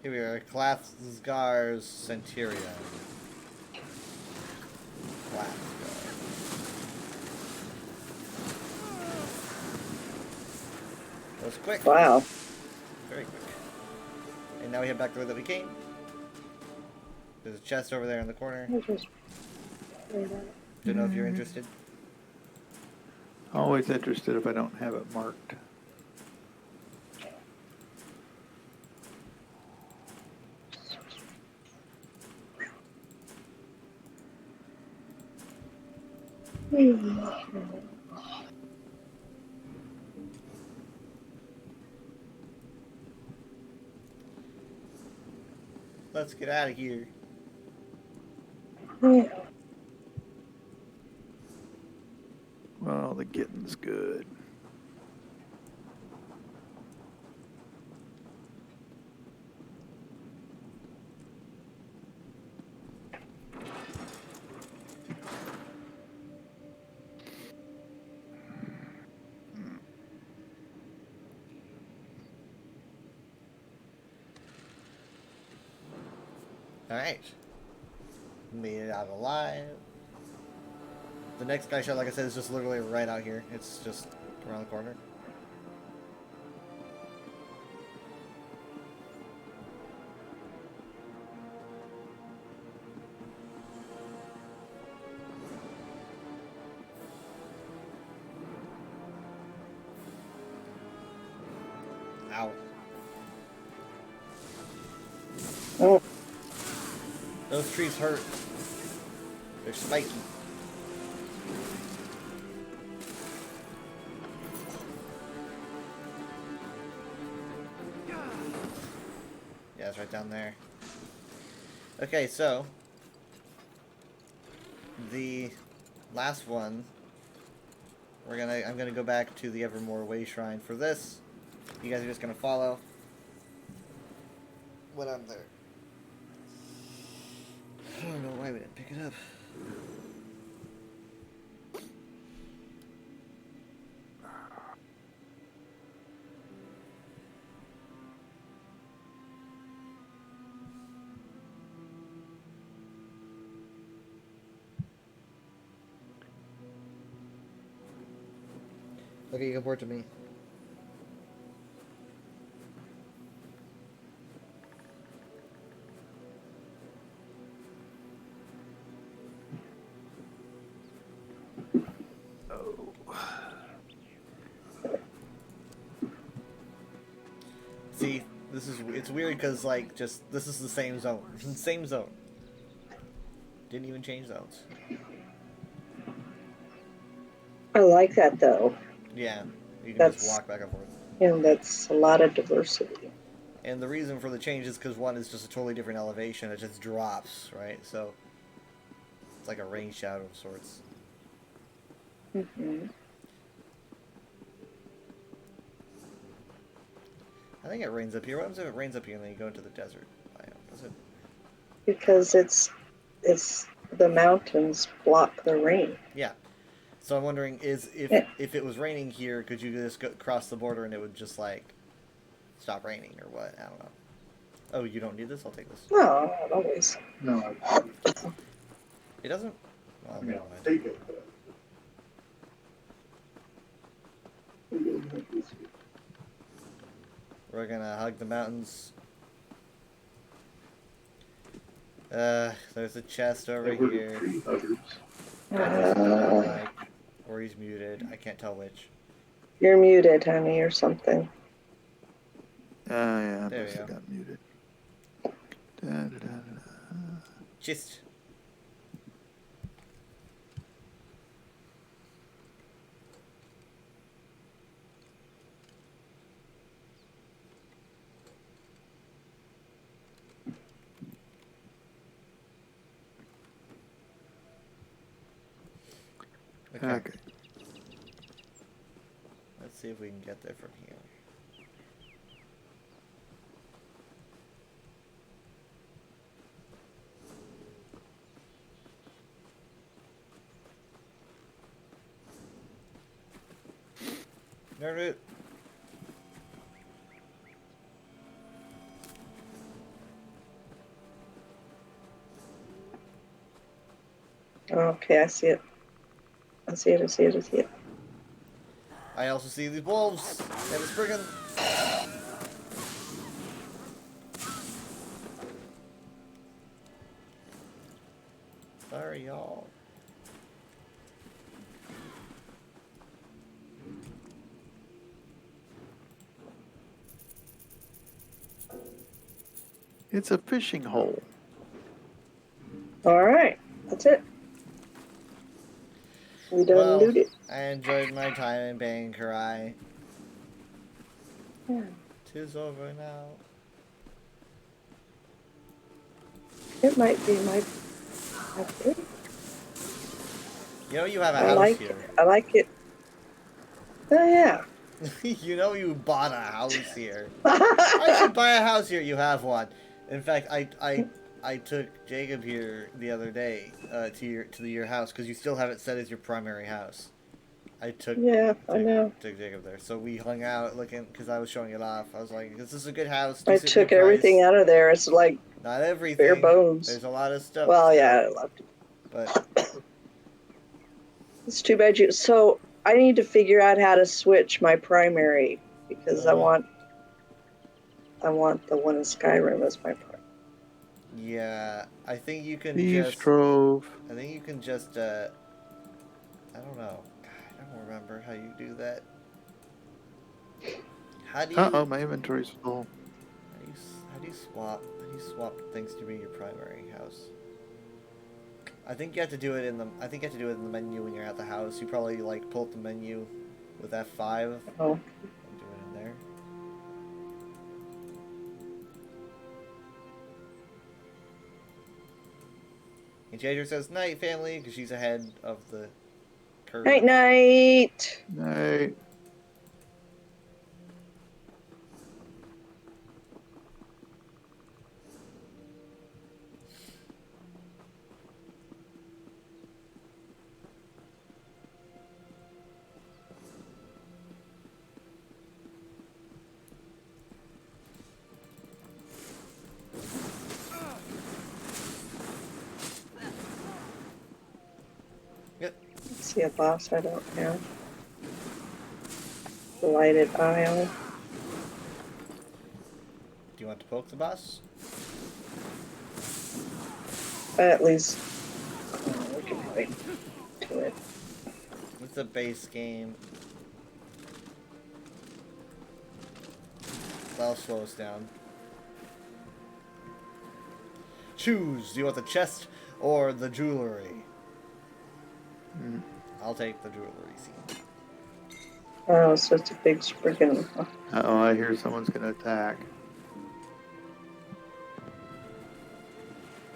Here we are, Klathsgar's Centurion. Klathsgar. That was quick. Wow. Very quick. And now we head back the way that we came. There's a chest over there in the corner. Don't know if you're interested. Always interested if I don't have it marked. Let's get out of here. Well, the getting's good. Alright. Made it out alive. The next guy shot, like I said, is just literally right out here. It's just around the corner. Ow. Oh, Those trees hurt. They're spiky. Yeah, it's right down there. Okay, so the last one, I'm gonna go back to the Evermore Way Shrine for this. You guys are just gonna follow when I'm there. I don't know why we didn't pick it up. Okay, you can report to me. See, it's weird because like this is the same zone. Same zone. Didn't even change zones. I like that though. Yeah, you can That's- just walk back and forth. And that's a lot of diversity. And the reason for the change is because one is just a totally different elevation. It just drops, right? So it's like a rain shadow of sorts. Hmm. I think it rains up here. What happens if it rains up here and then you go into the desert biome? Does it? Because it's the mountains block the rain. Yeah. So I'm wondering, Yeah. if it was raining here, could you just go cross the border and it would just like stop raining or what? I don't know. Oh, you don't need this? I'll take this. No, not always. No, It doesn't. Well, never mind. take it. We're gonna hug the mountains. There's a chest over here. Or he's muted. I can't tell which. You're muted, honey, or something. Yeah, There we must have go. got muted. Da-da-da-da-da. Chest. Okay. Okay. Let's see if we can get there from here. Nerd it. Okay, I see it. I see it. I see it. I see it. I also see these wolves, and it's friggin'. Sorry, y'all. It's a fishing hole. All right, that's it. We done Well, looted. I enjoyed my time in Bangkarai. Yeah. 'Tis over now. It might be my favorite. You know you have a I house like here. it. I like it. Oh yeah. You know you bought a house here. I should buy a house here. You have one. In fact, I took Jacob here the other day to your house because you still have it set as your primary house. I took Yeah, I know. took Jacob there, so we hung out looking because I was showing it off. I was like, "This is a good house. I Decent took good everything price. out of there. It's like Not bare everything. bones. There's a lot of stuff. Well, still, yeah, I left it. but It's too bad you. So I need to figure out how to switch my primary because I want the one in Skyrim as my primary. yeah, I think you can Thieves just. Trove. I think you can just. I don't know. God, I don't remember how you do that. How do you? Uh-oh, my inventory's full. How do you swap? How do you swap things to be your primary house? I think you have to do it in the. I think you have to do it in the menu when you're at the house. You probably like pull up the menu with F5 Oh, and do it in there. And Jader says night, family, because she's ahead of the curve. night night. Night. Yep. See a boss I don't know. The lighted aisle. Do you want to poke the boss? At least we can probably do it. It's a base game. That'll slow us down. Choose. Do you want the chest or the jewelry? I'll take the jewelry scene. Oh, so it's a big friggin'. Uh-oh, I hear someone's gonna attack.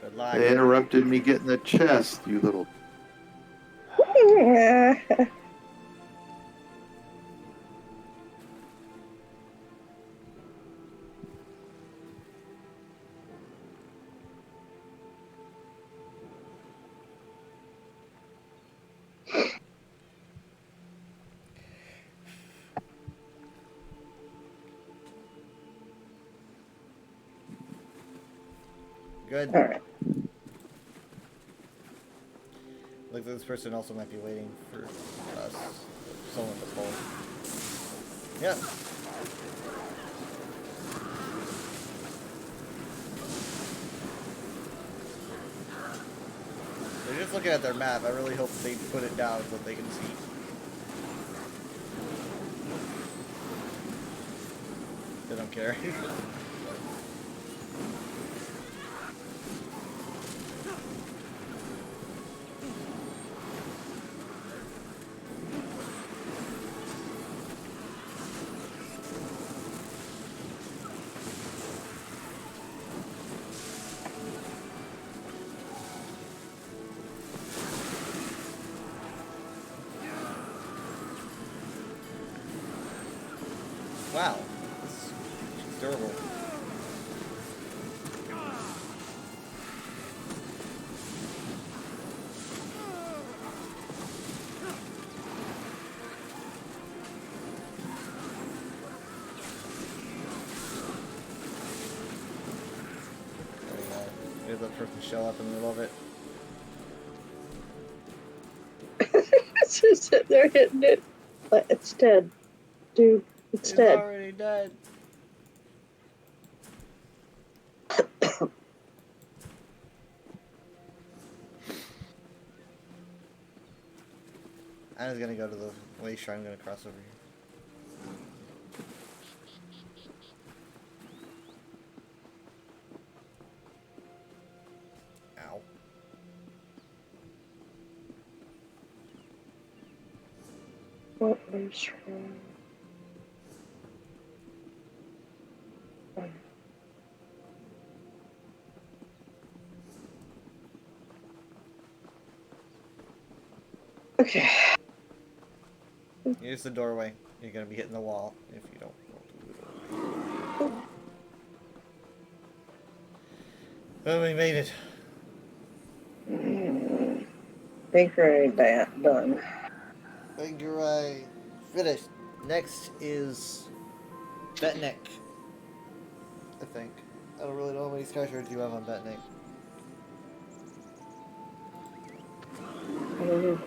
Good luck. They interrupted me getting the chest, you little... Good. All right. Look, this person also might be waiting for us. Someone to pull. Yeah. They're just looking at their map. I really hope they put it down so that they can see. They don't care. Wow. She's durable. There we go. Maybe that person show up in the middle of it. just sitting there hitting it. But it's dead. Dude, it's It's dead. already dead. I was gonna go to the waste shrine. I'm gonna cross over here. Ow. What was wrong? Okay. Here's the doorway. You're gonna be hitting the wall if you don't. Well, we made it. Think right that done. Thank you, right. Finished. Next is Betnik. I think. I don't really know how many sky shards you have on Betnik. I don't know.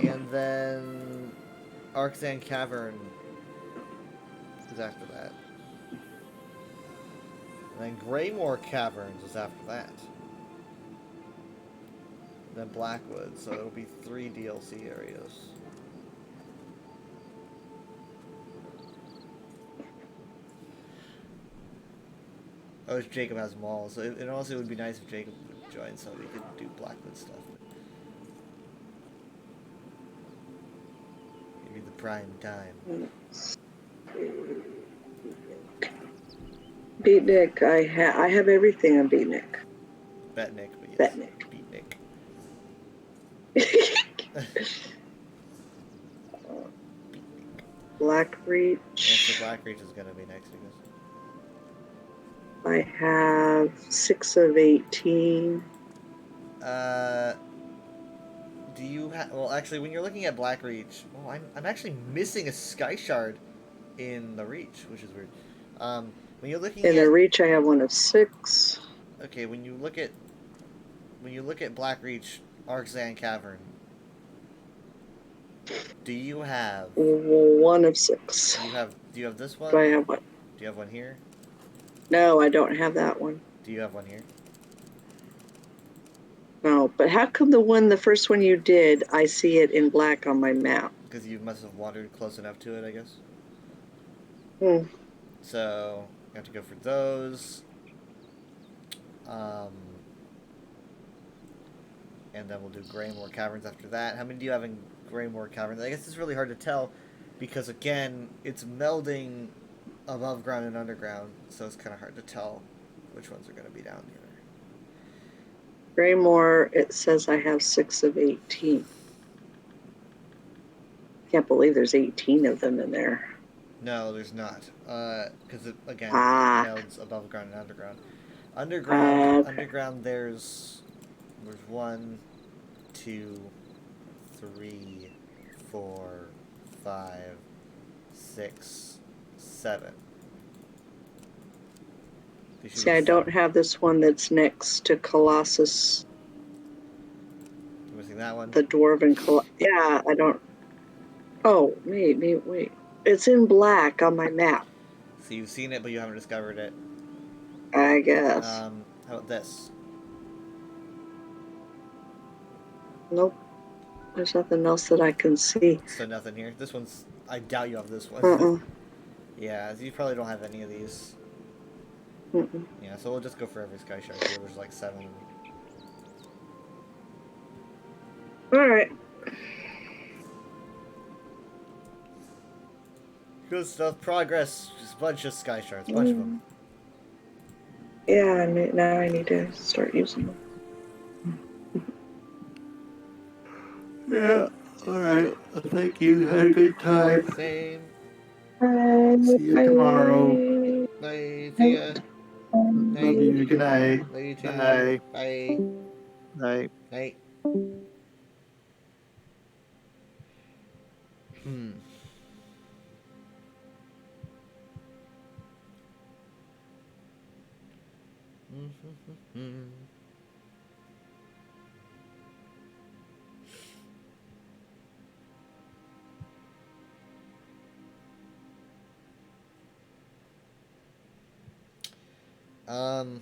And then Arxan Cavern is after that. And then Greymore Caverns is after that. Then Blackwood, so it'll be 3 DLC areas. I wish Jacob has them all, so it also would be nice if Jacob would join so we could do Blackwood stuff. Maybe the prime time. Beatnik, I have everything on Beatnik. Betnik, but yes. Betnik. Beatnik. Blackreach. Yes, the Blackreach is gonna be next, I guess. I have 6 of 18. Do you have? Well, actually, when you're looking at Blackreach, oh, I'm actually missing a Sky Shard in the Reach, which is weird. When you're looking In at the Reach, I have 1 of 6. okay, when you look at Blackreach, Arxan Cavern, do you have? 1 of 6. Do you have this one? Do I have one? Do you have one here? No, I don't have that one. Do you have one here? No, but how come the first one you did, I see it in black on my map? Because you must have wandered close enough to it, I guess. Hmm. So you have to go for those. And then we'll do Greymore Caverns after that. How many do you have in Greymore Caverns? I guess it's really hard to tell because, again, it's melding above ground and underground, so it's kind of hard to tell which ones are going to be down here. Greymore, it says I have 6 of 18. Can't believe there's 18 of them in there. No, there's not. Because, again, Ah. it melds above ground and underground. Underground, Okay. underground there's 1, 2, 3, 4, 5, 6, 7. See, I don't have this one that's next to Colossus, You missing that one? the Dwarven Colossus. Yeah, I don't. Oh, wait. It's in black on my map. So you've seen it, but you haven't discovered it. I guess. How about this? Nope. There's nothing else that I can see. So nothing here. This one's. I doubt you have this one. Uh-uh. Yeah, you probably don't have any of these. Mm-mm. Yeah, so we'll just go for every Sky Shark here. There's like 7. All right. Good stuff. Progress. Just a bunch of Sky Shards. A bunch of them. Yeah, now I need to start using them. Yeah. All right. Well, thank you. Had a good time. Same. See you tomorrow. Bye. See ya. Love you. Good night. Love you too. Bye. Bye. Night. Night. Um.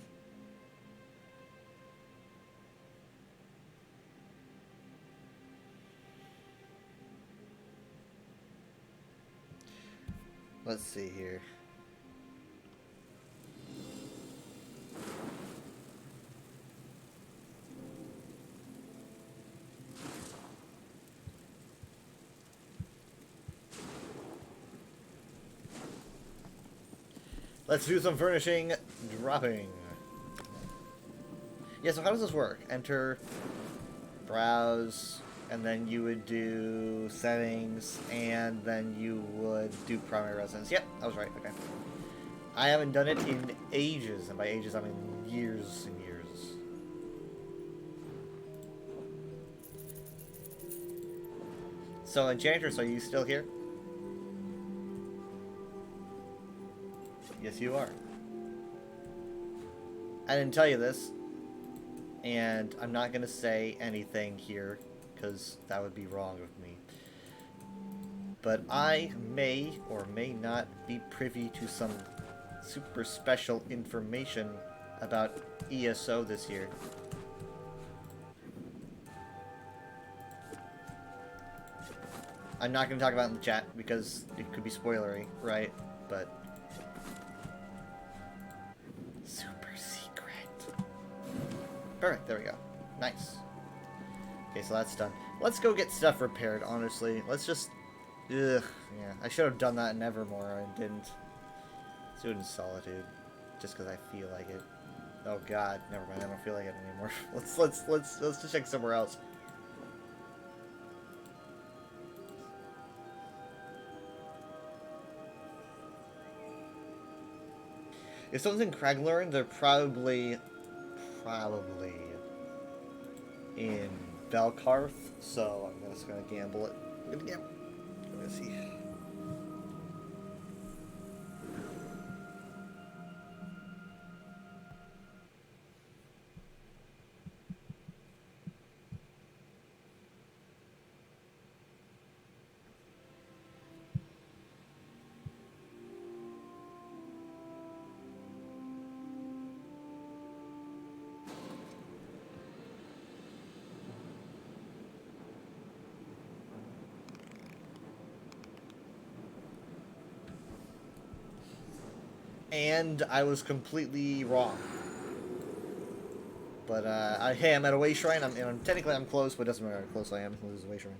Let's see here. Let's do some furnishing dropping. Yeah, so how does this work? Enter, browse, and then you would do settings, and then you would do primary residence. Yep, I was right, okay. I haven't done it in ages, and by ages I mean years and years. So, Enchantress, are you still here? Yes, you are. I didn't tell you this, and I'm not going to say anything here, because that would be wrong of me. But I may or may not be privy to some super special information about ESO this year. I'm not going to talk about it in the chat, because it could be spoilery, right? But super secret. Perfect, there we go. Nice. Okay, so that's done. Let's go get stuff repaired, honestly. Let's just... Ugh, yeah. I should have done that in Evermore, and didn't. Let's do it in Solitude. Just because I feel like it. Oh god, never mind, I don't feel like it anymore. Let's just check somewhere else. If someone's in Craglorn, they're probably in Belkarth, so I'm just gonna gamble it. I'm gonna see. And I was completely wrong. But hey, I'm at a way shrine. Technically I'm close, but it doesn't matter how close I am. This is a way shrine.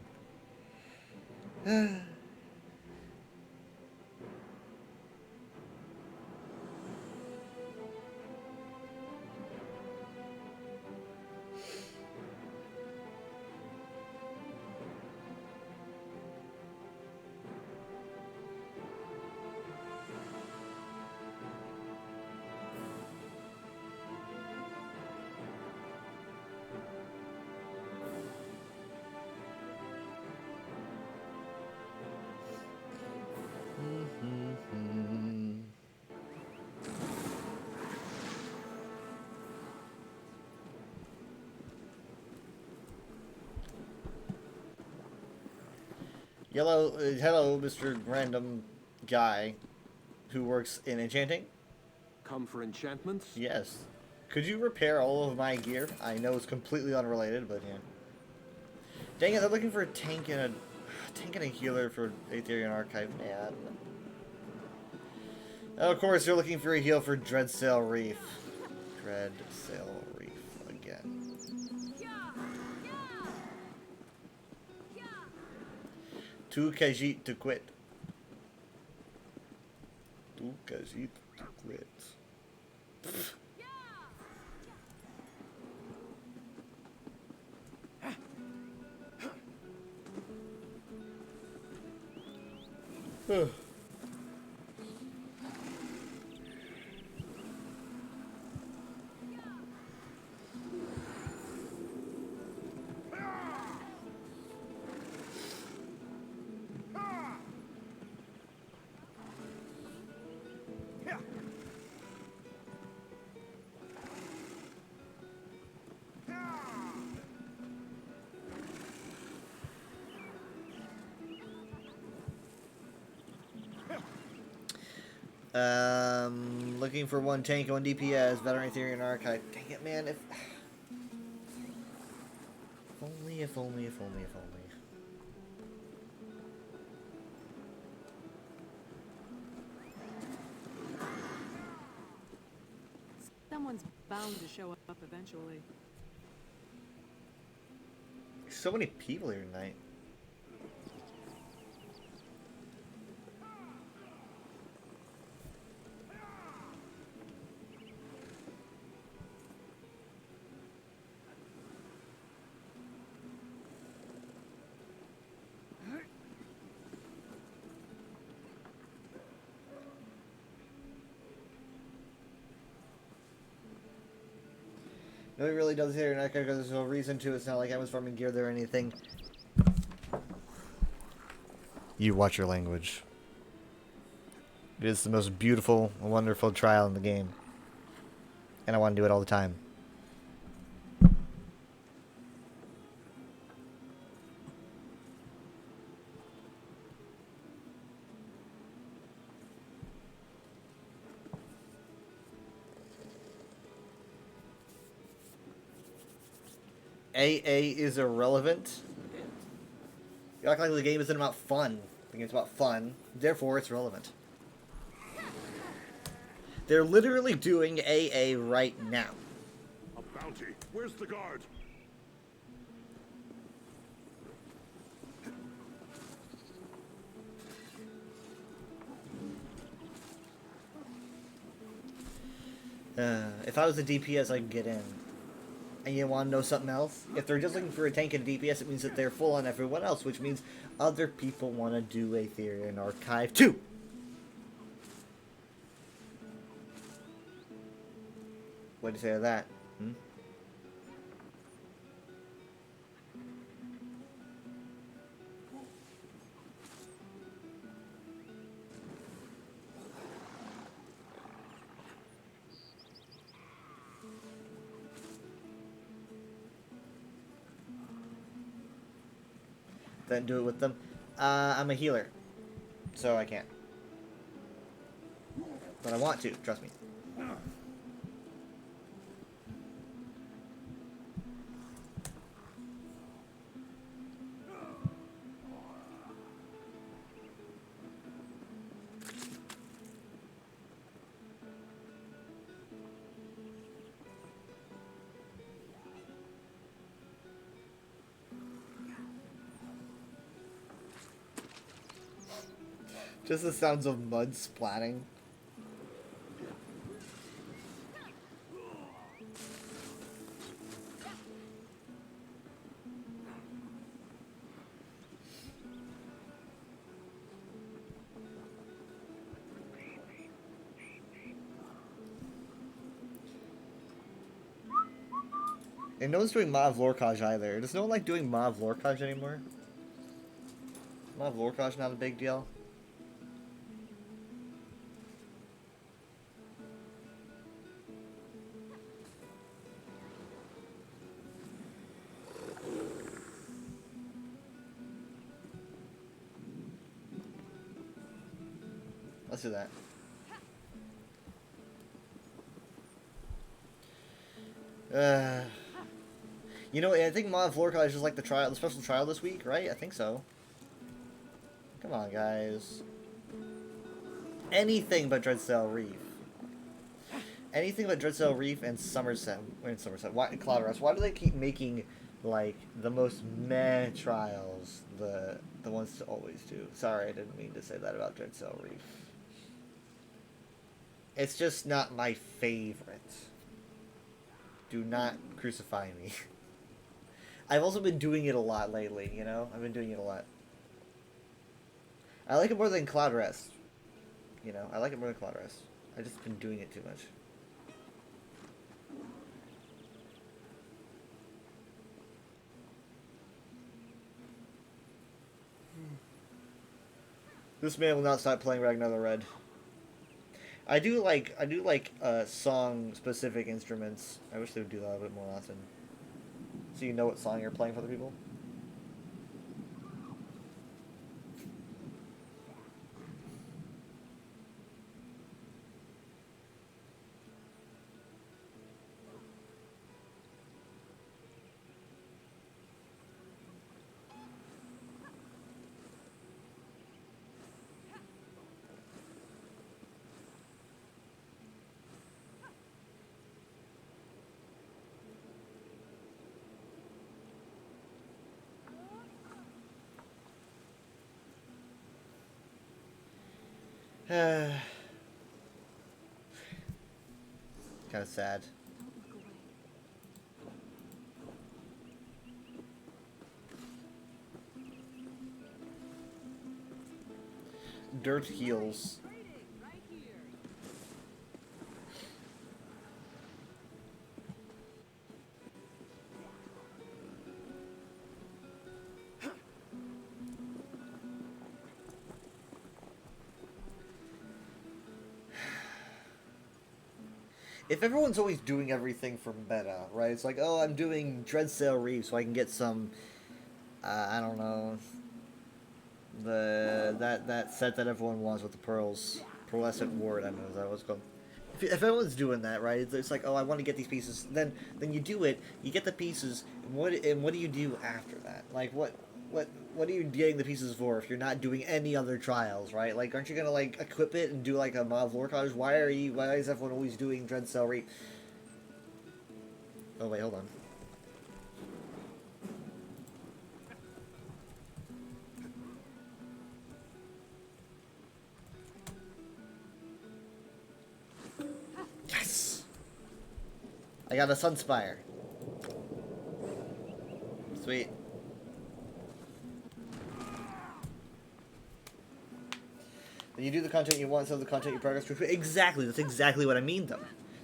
Hello, Mr. Random Guy who works in enchanting. Come for enchantments? Yes. Could you repair all of my gear? I know it's completely unrelated, but yeah. Dang it, they're looking for a tank and a healer for Aetherian Archive, man. Oh, of course, you're looking for a heal for Dreadsail Reef. Dreadsail Reef again. Tu Khajiit to quit. Tu Khajiit to quit. Looking for one tank and one DPS, veteran theory and archive. Dang it, man! If only, if only, if only, if only. Someone's bound to show up eventually. There's so many people here tonight. No, it really does here, and because there's no reason to. It's not like I was farming gear there or anything. You watch your language. It is the most beautiful, wonderful trial in the game. And I want to do it all the time. AA is irrelevant. You act like the game isn't about fun. The game's about fun. Therefore, it's relevant. They're literally doing AA right now. A bounty. Where's the guard? If I was a DPS, I could get in. And you want to know something else? If they're just looking for a tank and DPS, it means that they're full on everyone else, which means other people want to do a theory and archive too. What do you say to that? Hmm? Then do it with them. I'm a healer, so I can't. But I want to, trust me. Just the sounds of mud splatting. And no one's doing Mav Lorcage either. Does no one like doing Mav Lorcage anymore? Mav Lorcage not a big deal. Let's do that. You know, I think Mod of Lorcage is like the trial, the special trial this week, right? I think so. Come on, guys. Anything but Dreadsail Reef. Anything but Dreadsail Reef and Somerset. Wait, Somerset. Why, Cloud Rush. Why do they keep making like the most meh trials the ones to always do? Sorry, I didn't mean to say that about Dreadsail Reef. It's just not my favorite. Do not crucify me. I've also been doing it a lot lately, you know? I've been doing it a lot. I like it more than Cloud Rest. You know, I like it more than Cloud Rest. I've just been doing it too much. This man will not stop playing Ragnar the Red. I do like song specific instruments. I wish they would do that a bit more often. So you know what song you're playing for the people? Kind of sad. Don't look away. Dirt heals. Right here. If everyone's always doing everything for meta, right? It's like, oh, I'm doing Dreadsail Reef so I can get some, I don't know, that set that everyone wants with the pearls, pearlescent ward. I don't know is that what it's called. If everyone's doing that, right? It's like, oh, I want to get these pieces. Then you do it. You get the pieces. And what do you do after that? Like what are you getting the pieces for if you're not doing any other trials, right? Like, aren't you gonna like equip it and do like a mob lore cottage? Why is everyone always doing Dreadsail Reef? Oh wait, hold on. Yes! I got a Sunspire. Sweet. Then you do the content you want, so the content you progress through. Exactly, that's exactly what I mean, though.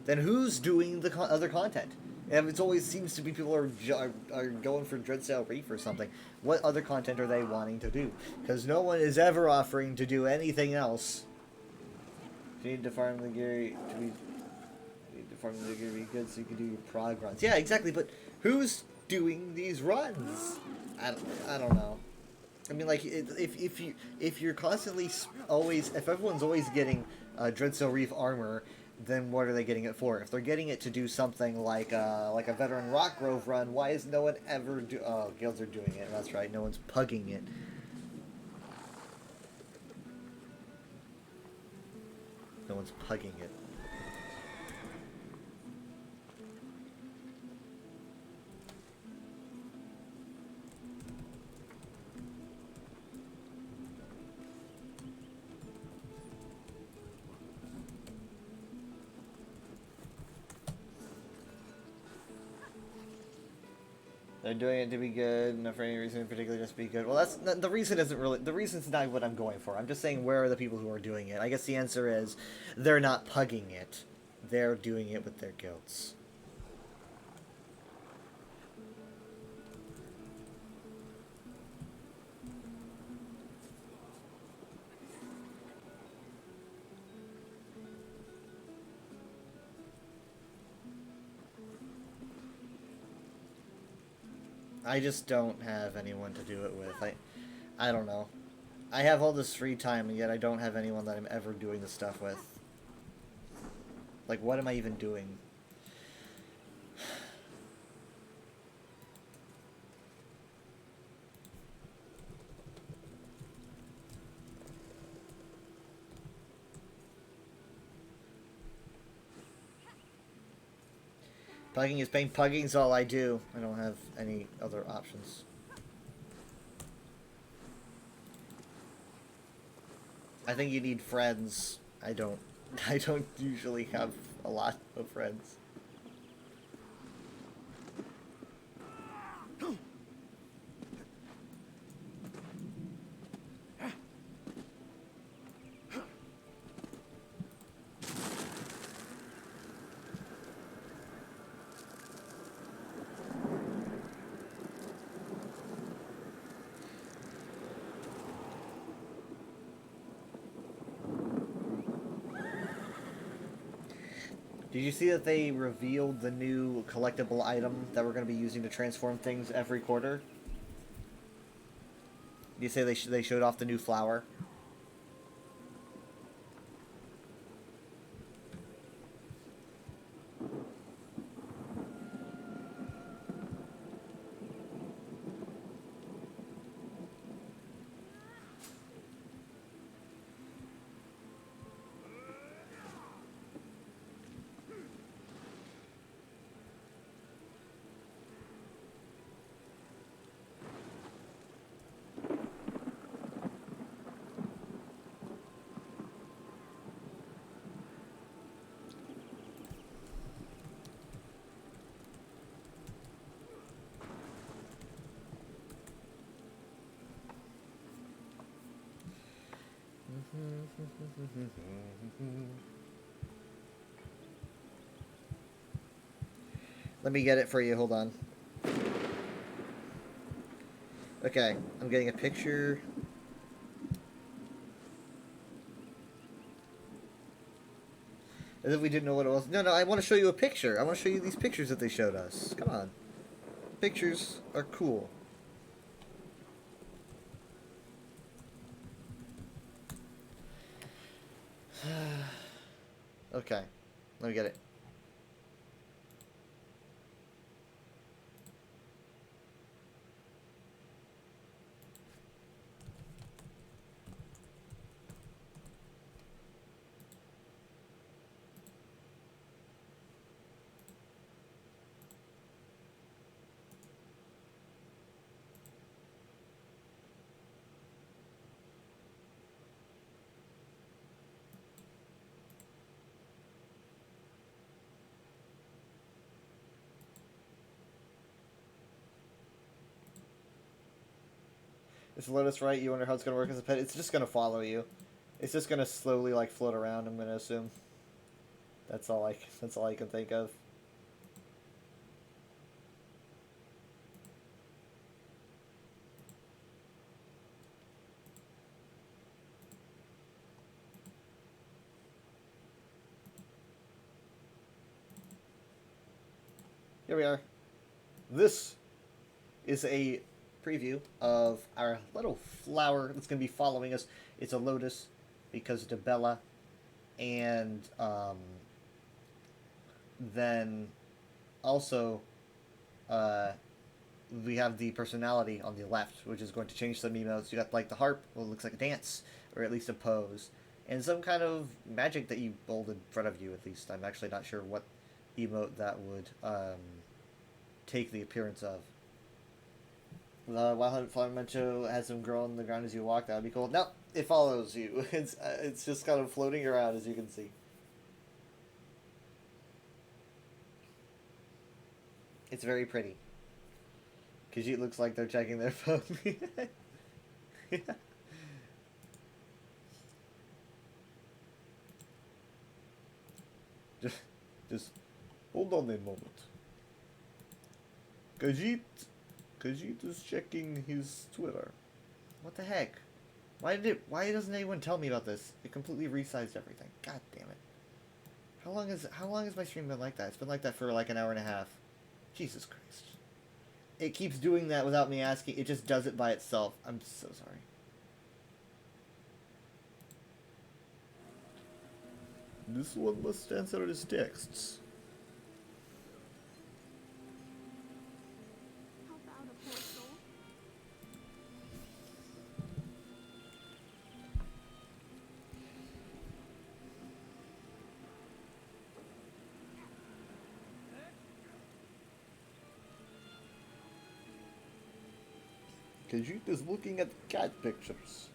Then who's doing the other content? And it always seems to be people are going for Dreadsail Reef or something. What other content are they wanting to do? Because no one is ever offering to do anything else. You need to farm the gear to be. You need to farm the gear to be good, so you can do your prog runs. Yeah, exactly. But who's doing these runs? I don't know. I mean, like, if you're constantly if everyone's always getting Dreadsail Reef armor, then what are they getting it for? If they're getting it to do something like a veteran Rockgrove run, why is no one ever do? Oh, guilds are doing it. That's right. No one's pugging it. No one's pugging it. They're doing it to be good, not for any reason in particular, just be good. Well, that's the reason. Isn't really the reason's not what I'm going for. I'm just saying, where are the people who are doing it? I guess the answer is they're not pugging it. They're doing it with their guilds. I just don't have anyone to do it with. I don't know. I have all this free time, and yet I don't have anyone that I'm ever doing the stuff with. Like, what am I even doing? Pugging is pain. Pugging's all I do. I don't have any other options. I think you need friends. I don't usually have a lot of friends. Did you see that they revealed the new collectible item that we're going to be using to transform things every quarter? Did you say they showed off the new flower? Let me get it for you. Hold on. Okay, I'm getting a picture. As if we didn't know what it was. No, I want to show you a picture. I want to show you these pictures that they showed us. Come on. Pictures are cool. Okay, let me get it. Is Lotus right? You wonder how it's gonna work as a pet? It's just gonna follow you. It's just gonna slowly like float around. I'm gonna assume. That's all I can think of. Here we are. This is a preview of our little flower that's going to be following us. It's a lotus because it's a Bella, and then also we have the personality on the left, which is going to change some emotes. You got like the harp, well, it looks like a dance, or at least a pose, and some kind of magic that you hold in front of you. At least I'm actually not sure what emote that would take the appearance of. Wild Flamenco has them grow on the ground as you walk. That would be cool. No, it follows you. It's just kind of floating around, as you can see. It's very pretty. Khajiit looks like they're checking their phone. Yeah. Just hold on a moment. Khajiit is checking his Twitter. What the heck? Why doesn't anyone tell me about this? It completely resized everything. God damn it. How long has my stream been like that? It's been like that for like an hour and a half. Jesus Christ. It keeps doing that without me asking. It just does it by itself. I'm so sorry. This one must answer his texts. Help out a poor soul. Khajiit is looking at cat pictures.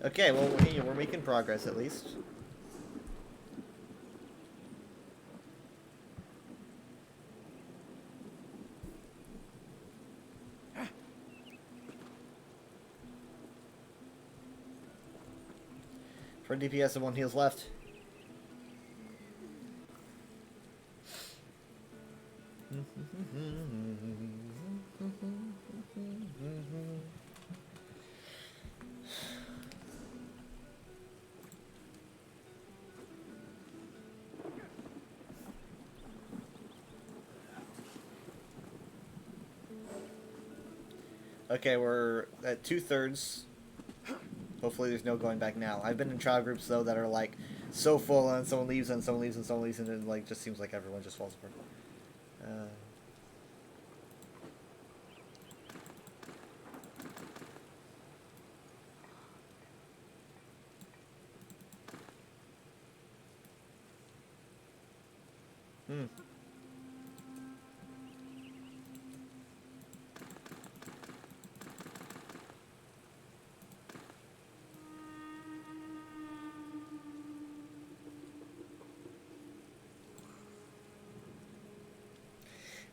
Okay, well, we're making progress at least. For DPS and 1 heals left. Okay, we're at 2/3. Hopefully there's no going back now. I've been in trial groups, though, that are, like, so full, and someone leaves, and someone leaves, and someone leaves, and it, like, just seems like everyone just falls apart. Hmm.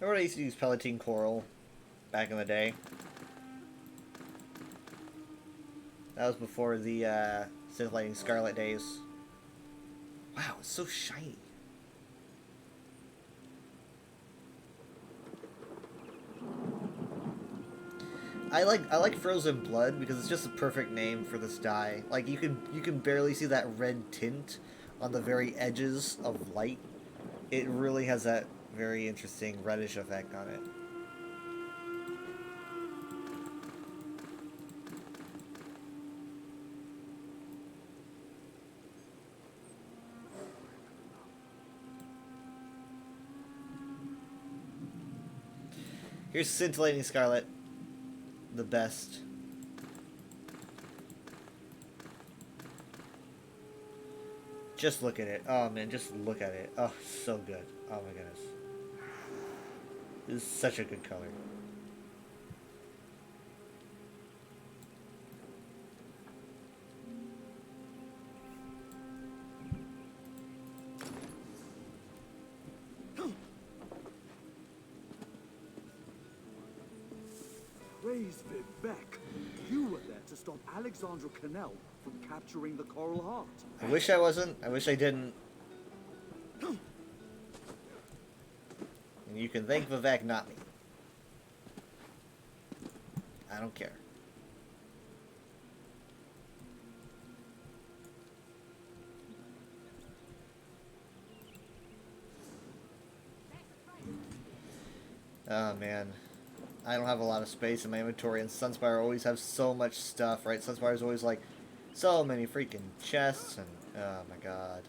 Remember when I used to use Palatine Coral back in the day? That was before the Scintillating Scarlet days. Wow, it's so shiny. I like Frozen Blood because it's just a perfect name for this dye. Like you can barely see that red tint on the very edges of light. It really has that very interesting reddish effect on it. Here's Scintillating Scarlet. The best. Just look at it. Oh man, just look at it. Oh, so good. Oh my goodness. This is such a good color. Praise Vivek. You were there to stop Alexandra Cannell from capturing the Coral Heart. I wish I wasn't. I wish I didn't. And you can thank Vivek, not me. I don't care. Oh man. I don't have a lot of space in my inventory, and Sunspire always have so much stuff, right? Sunspire's always like so many freaking chests, and oh my god.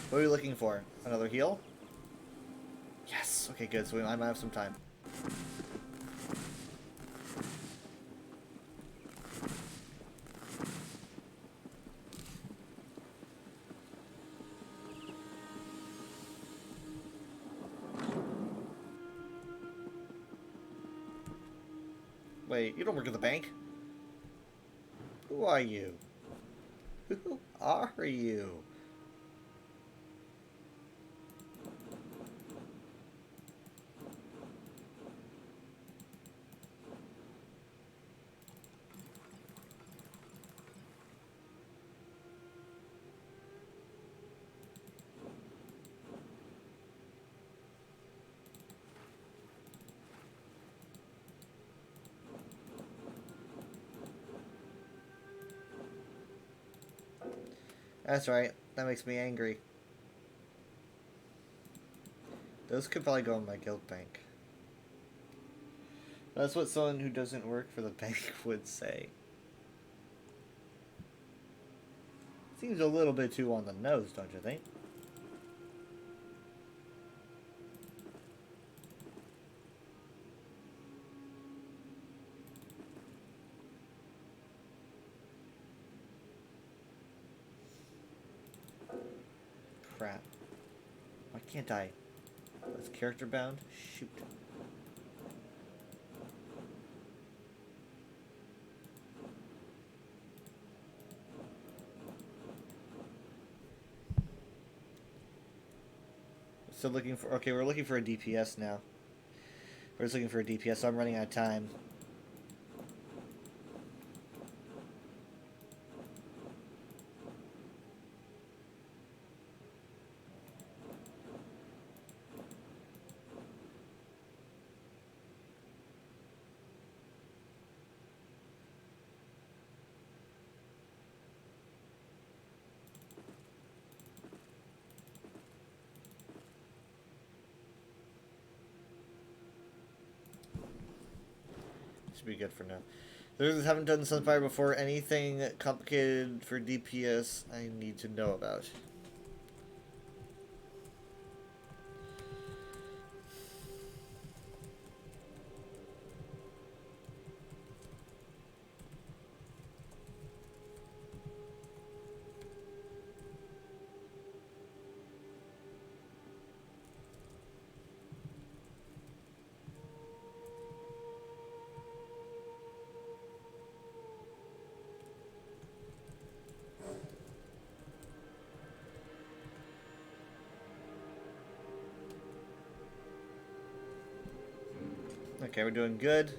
What are we looking for? Another heal? Yes! Okay, good. So I might have some time. Wait, you don't work at the bank? Who are you? Who are you? That's right. That makes me angry. Those could probably go in my guild bank. That's what someone who doesn't work for the bank would say. Seems a little bit too on the nose, don't you think? Crap. Why can't I? That's character bound? Shoot. So looking for, okay, we're looking for a DPS now. We're just looking for a DPS, so I'm running out of time. Should be good for now. Those haven't done Sunfire before. Anything complicated for DPS I need to know about? Okay, we're doing good.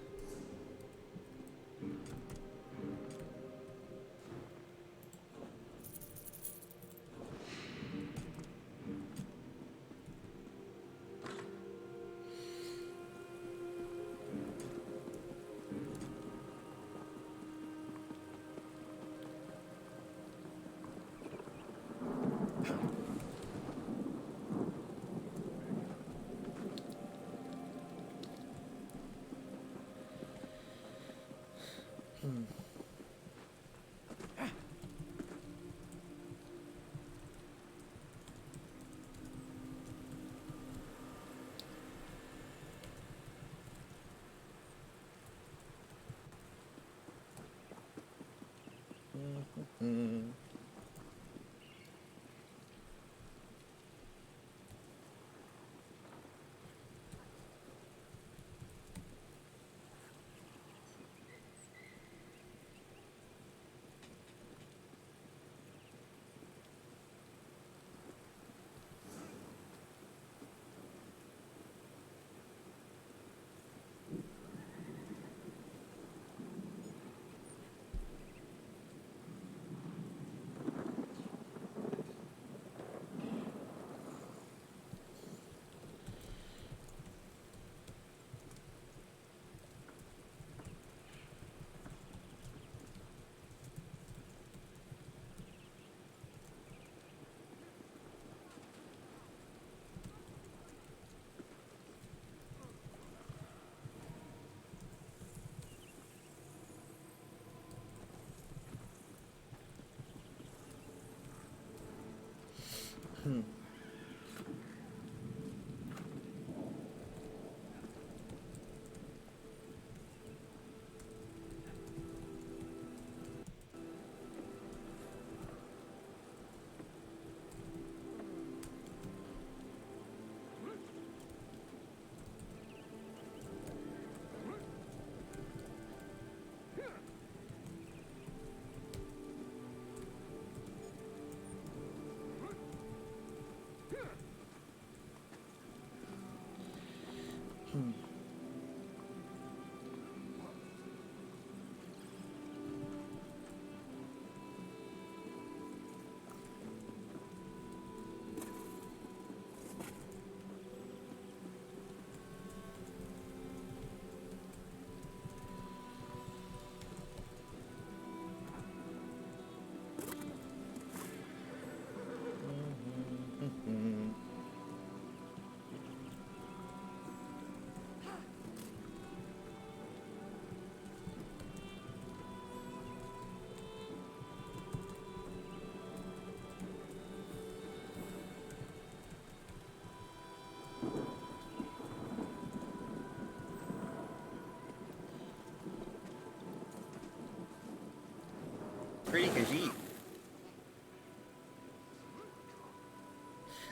Pretty Khajiit.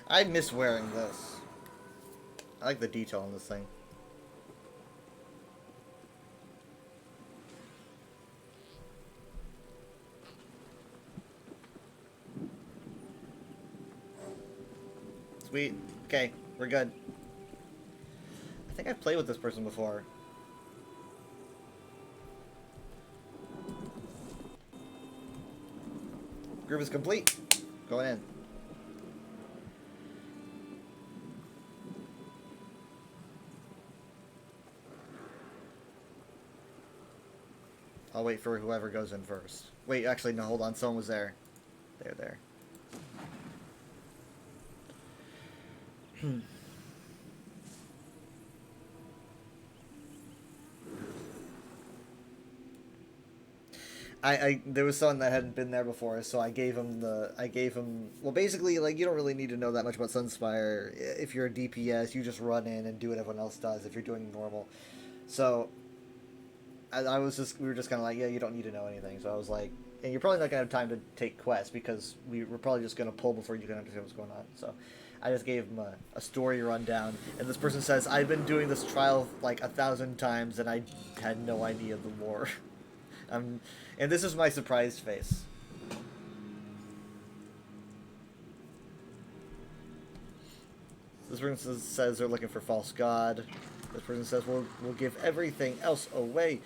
I miss wearing this. I like the detail on this thing. Sweet. Okay, we're good. I think I've played with this person before. Group is complete. Going in. I'll wait for whoever goes in first. Wait, actually, no, hold on. Someone was there. There. I there was someone that hadn't been there before, so I gave him well, basically, like, you don't really need to know that much about Sunspire. If you're a DPS, you just run in and do what everyone else does if you're doing normal. So we were just kind of like, yeah, you don't need to know anything. So I was like, and you're probably not gonna have time to take quests because we're probably just gonna pull before you can understand what's going on. So I just gave him a story rundown, and this person says, I've been doing this trial like 1,000 times and I had no idea the lore. And this is my surprised face. This person says they're looking for false god. This person says we'll give everything else away.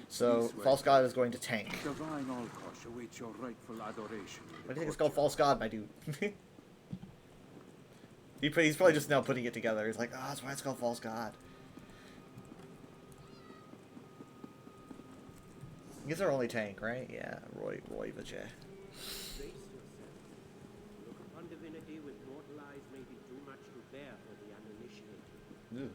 So false god is going to tank. Divine Alkosh awaits your rightful adoration. Why do you think it's called false god, my dude? He's probably just now putting it together. He's like, oh, that's why it's called false god. He's our only tank, right? Yeah, Roy Vijay. Brace yourself. Look upon divinity with mortal eyes may be too much to bear for the uninitiated.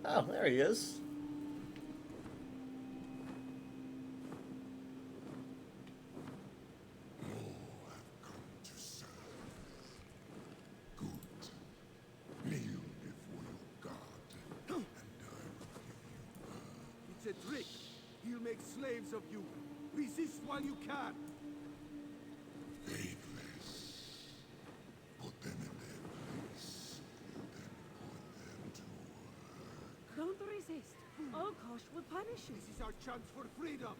Oh, there he is. It's a trick. He'll make slaves of you. Resist while you can. Faithless. Put them in their place, then put them to work. Don't resist. Olkosh will punish you. This is our chance for freedom.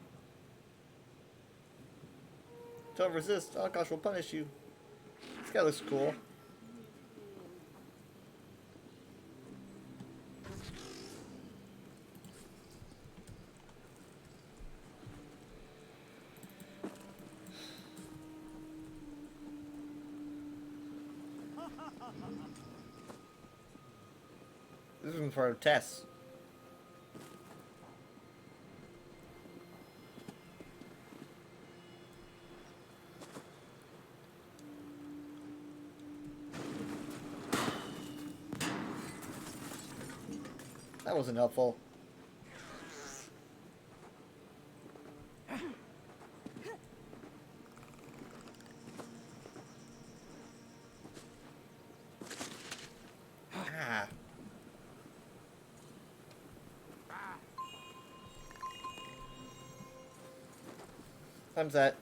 Don't resist. Oh gosh, we'll punish you. This guy looks cool. This is for Tess. That wasn't helpful. Ah. Time's that.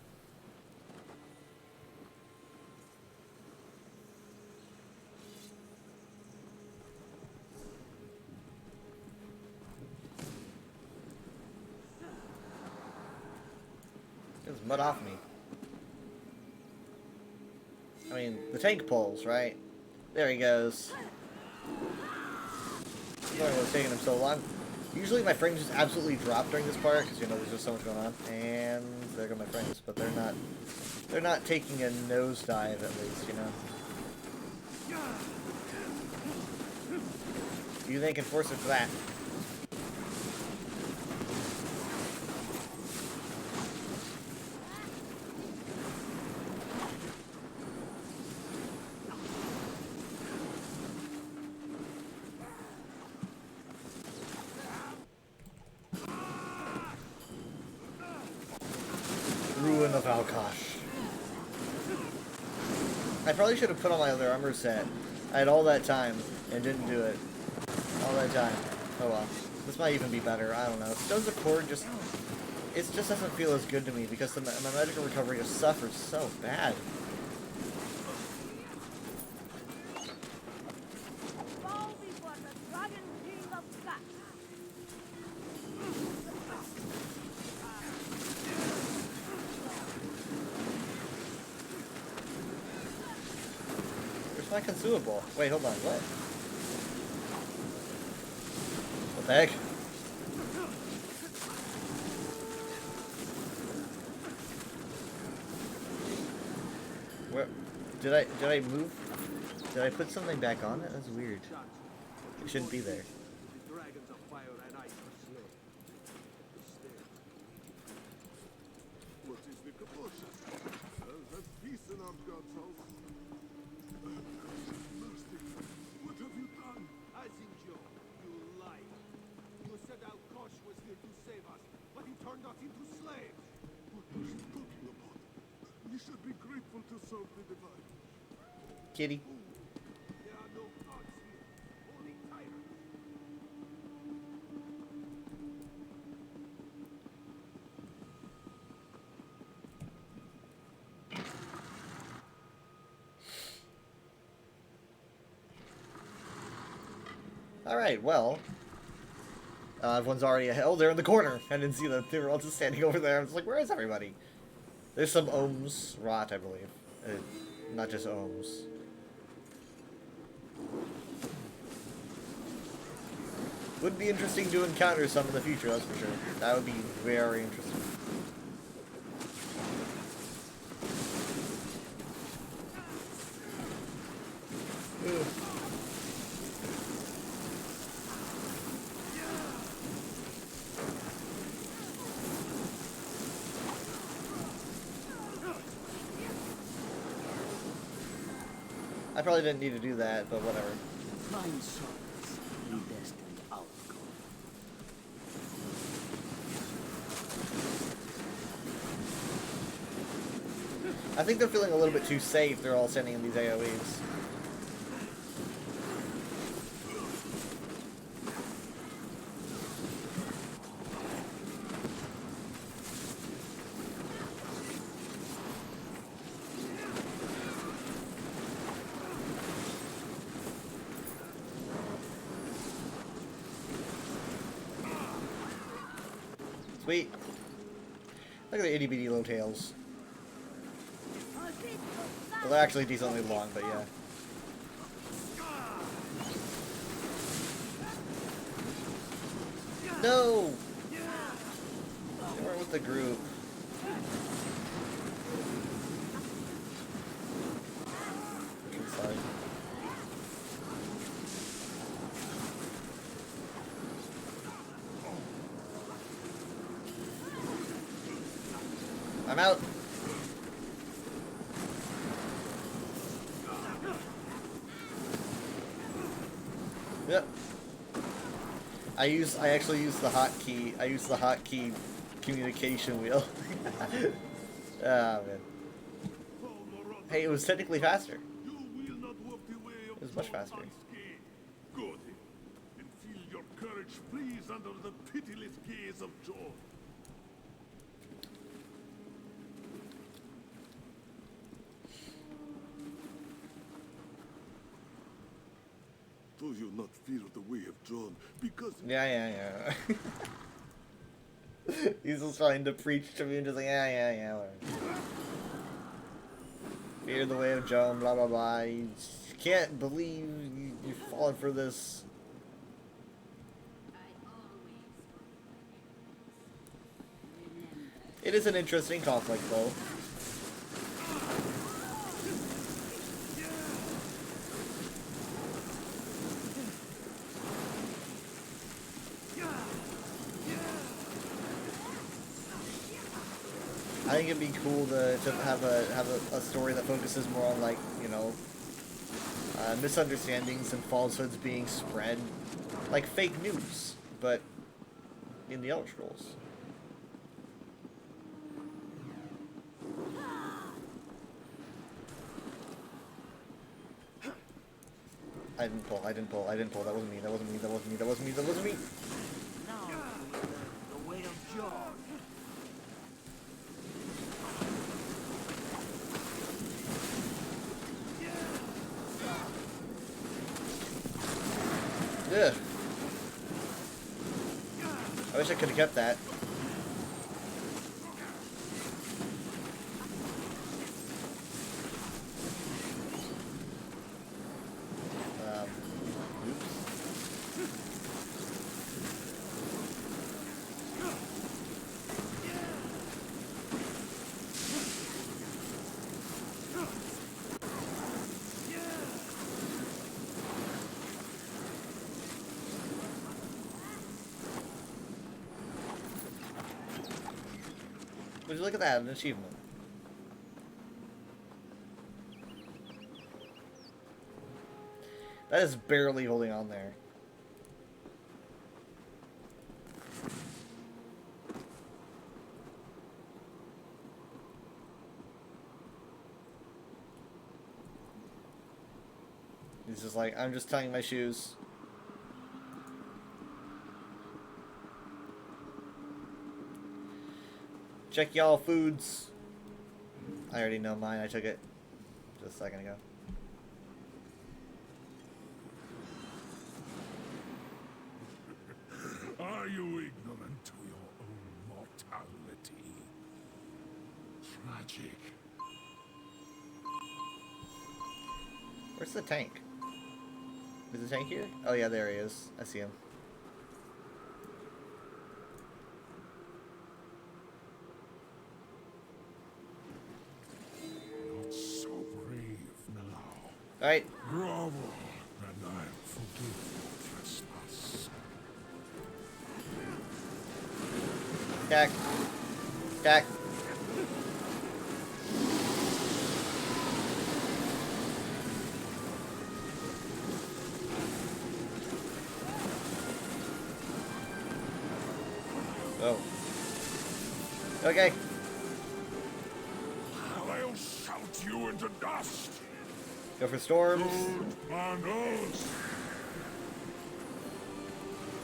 Gets mud off me. I mean, the tank pulls, right? There he goes. I don't know what's taking him so long. Usually my frames just absolutely drop during this part because, you know, there's just so much going on. And there go my frames, but they're not taking a nosedive at least, you know. You think enforce it for that? Ruin of Alkosh. I probably should have put on my other armor set. I had all that time and didn't do it. All that time. Oh well. This might even be better. I don't know. Stones of Cord just... It just doesn't feel as good to me because my magical recovery just suffers so bad. Bow before the Dragon King of Scott. Where's my consumable? Wait, hold on. What? What the heck? Where did I move? Did I put something back on it? That's weird. It shouldn't be there. The dragons of fire and ice are slain. Stay. What is the commotion? There's peace in our God's house. Mercy. What have you done? Asinjo, you lie. into slaves. What is she talking about? You should be grateful to serve the divine. Kitty. There are no gods here, only tyrants. Alright, well. Everyone's already ahead. Oh, they're in the corner. I didn't see them. They were all just standing over there. I was like, where is everybody? There's some ohms rot, I believe. Not just ohms. Would be interesting to encounter some in the future, that's for sure. That would be very interesting. Ugh. I probably didn't need to do that, but whatever. Fine souls, predestined outcome. I think they're feeling a little bit too safe. They're all sending in these AoEs. Sweet. Look at the itty bitty little tails. Well, they're actually decently long, but yeah. No! They weren't with the group. Sorry. I'm out. Yep. I actually use the hotkey. I use the hotkey communication wheel. Ah, man. Hey, it was technically faster. It was much faster. Go then, and feel your courage freeze under the pitiless gaze of John. Do you not fear the way of John? Because Yeah. He's just trying to preach to me and just like, yeah. Whatever. Fear the way of Joan, blah blah blah. You can't believe you've fallen for this. It is an interesting conflict, though. I think it'd be cool to have a story that focuses more on, like, you know, misunderstandings and falsehoods being spread, like fake news, but in the Elder Scrolls. I didn't pull. That wasn't me. Now, the way of John. Ugh. I wish I could have kept that. Oops. Would you look at that, an achievement. That is barely holding on there. He's just like, I'm just tying my shoes. Check y'all foods. I already know mine. I took it just a second ago. Are you ignorant to your own mortality? Tragic. Where's the tank? Is the tank here? Oh yeah, there he is. I see him. Not so brave now. Alright. Grovel, and I'll forgive your trespass. Attack. Attack. Oh. Okay. I'll shout you into dust. Go for storms. And us.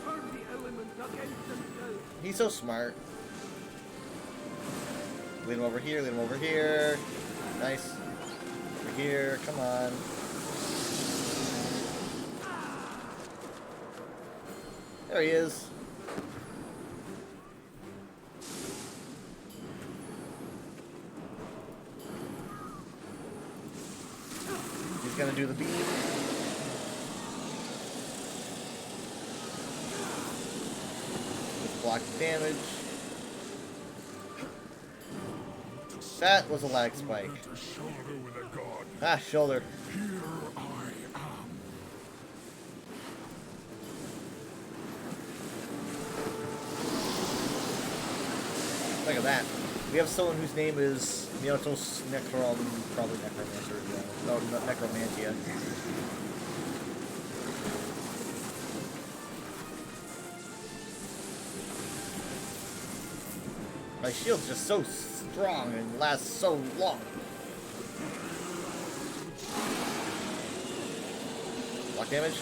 Turn the elements against themselves. He's so smart. Lead him over here, lead him over here. Nice. Over here, come on. There he is. He's gonna do the beam. Just block the damage. That was a lag spike. A shoulder with a god. Ah, shoulder. Here I am. Look at that. We have someone whose name is Miotos probably Necromancer. No, not Necromantia. My shield's just so strong and lasts so long. Block damage.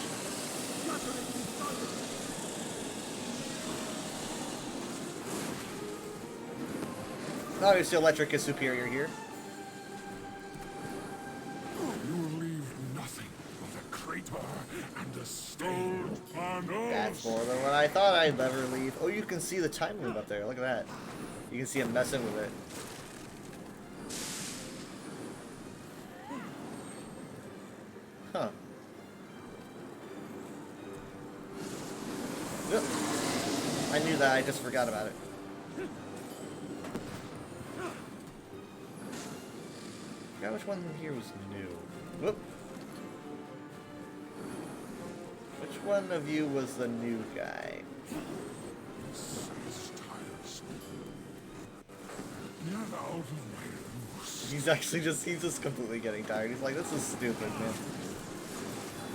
Obviously, electric is superior here. You leave nothing but a crater and a stain. That's more than what I thought I'd ever leave. Oh, you can see the time loop up there. Look at that. You can see him messing with it. Huh. Yep. I knew that. I just forgot about it. I forgot which one here was new. Whoop. Which one of you was the new guy? This is tiresome. Get out of my roost. He's just completely getting tired. He's like, this is stupid, man.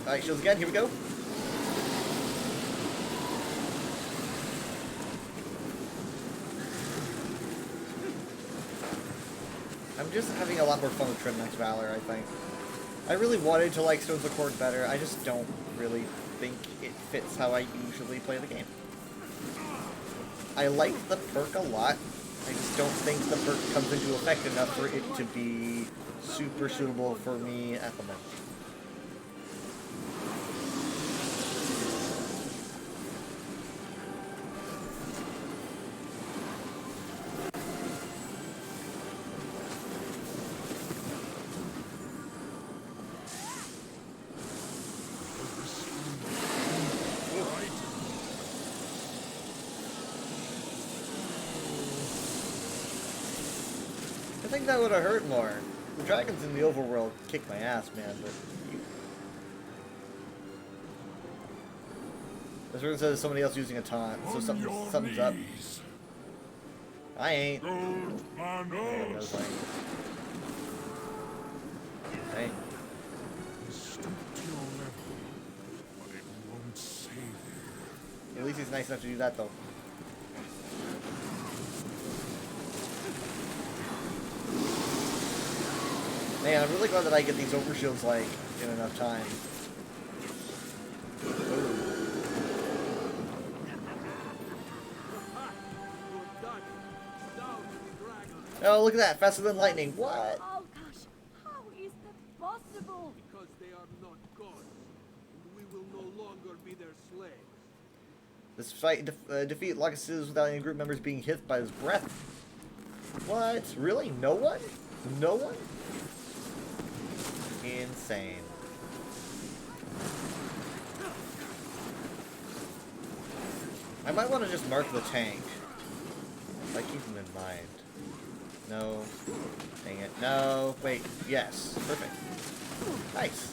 Alright, shields again, here we go. I'm just having a lot more fun with Tremendous Valor, I think. I really wanted to like Stones of Chord better, I just don't really think it fits how I usually play the game. I like the perk a lot, I just don't think the perk comes into effect enough for it to be super suitable for me at the moment. I think that would have hurt more. The dragons in the overworld kick my ass, man, but you... This one says somebody else using a taunt, so something's up. I ain't. Hey. At least he's nice enough to do that, though. Man, I'm really glad that I get these overshields, like, in enough time. Oh, look at that! Faster than lightning. What? Oh gosh, how is that possible? Because they are not gods, and we will no longer be their slaves. This fight defeat Locus's without any group members being hit by his breath. What? Really? No one? No one? Insane. I might want to just mark the tank. If I keep him in mind. No. Dang it. No. Wait. Yes. Perfect. Nice.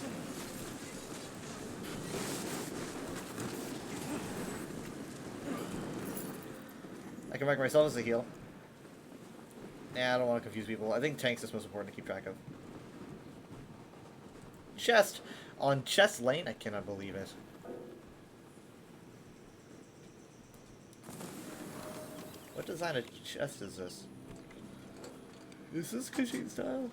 I can mark myself as a heal. Nah, I don't want to confuse people. I think tanks is most important to keep track of. Chest! On chest lane? I cannot believe it. What design of chest is this? Is this Kashyyyk style?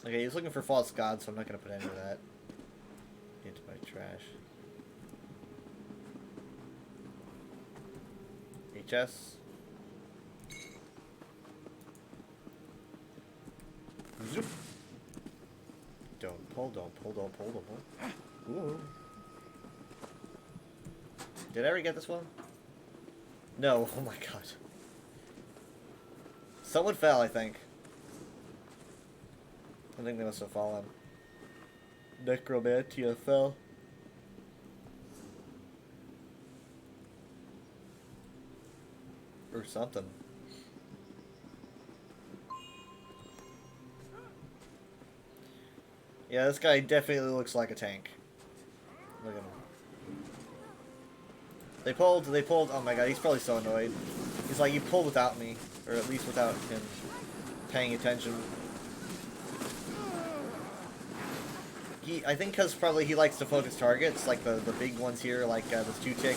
Okay, he's looking for false gods, so I'm not gonna put any of that into my trash. HS. Zoop. Don't pull, don't pull, don't pull, don't pull. Ooh. Did I ever get this one? No, oh my god. Someone fell, I think. I think they must have fallen. Necromantia fell. Or something. Yeah, this guy definitely looks like a tank. Look at him. They pulled, oh my god, he's probably so annoyed. He's like, you pulled without me. Or at least without him paying attention. I think because probably he likes to focus targets, like the big ones here, like this 2-tick.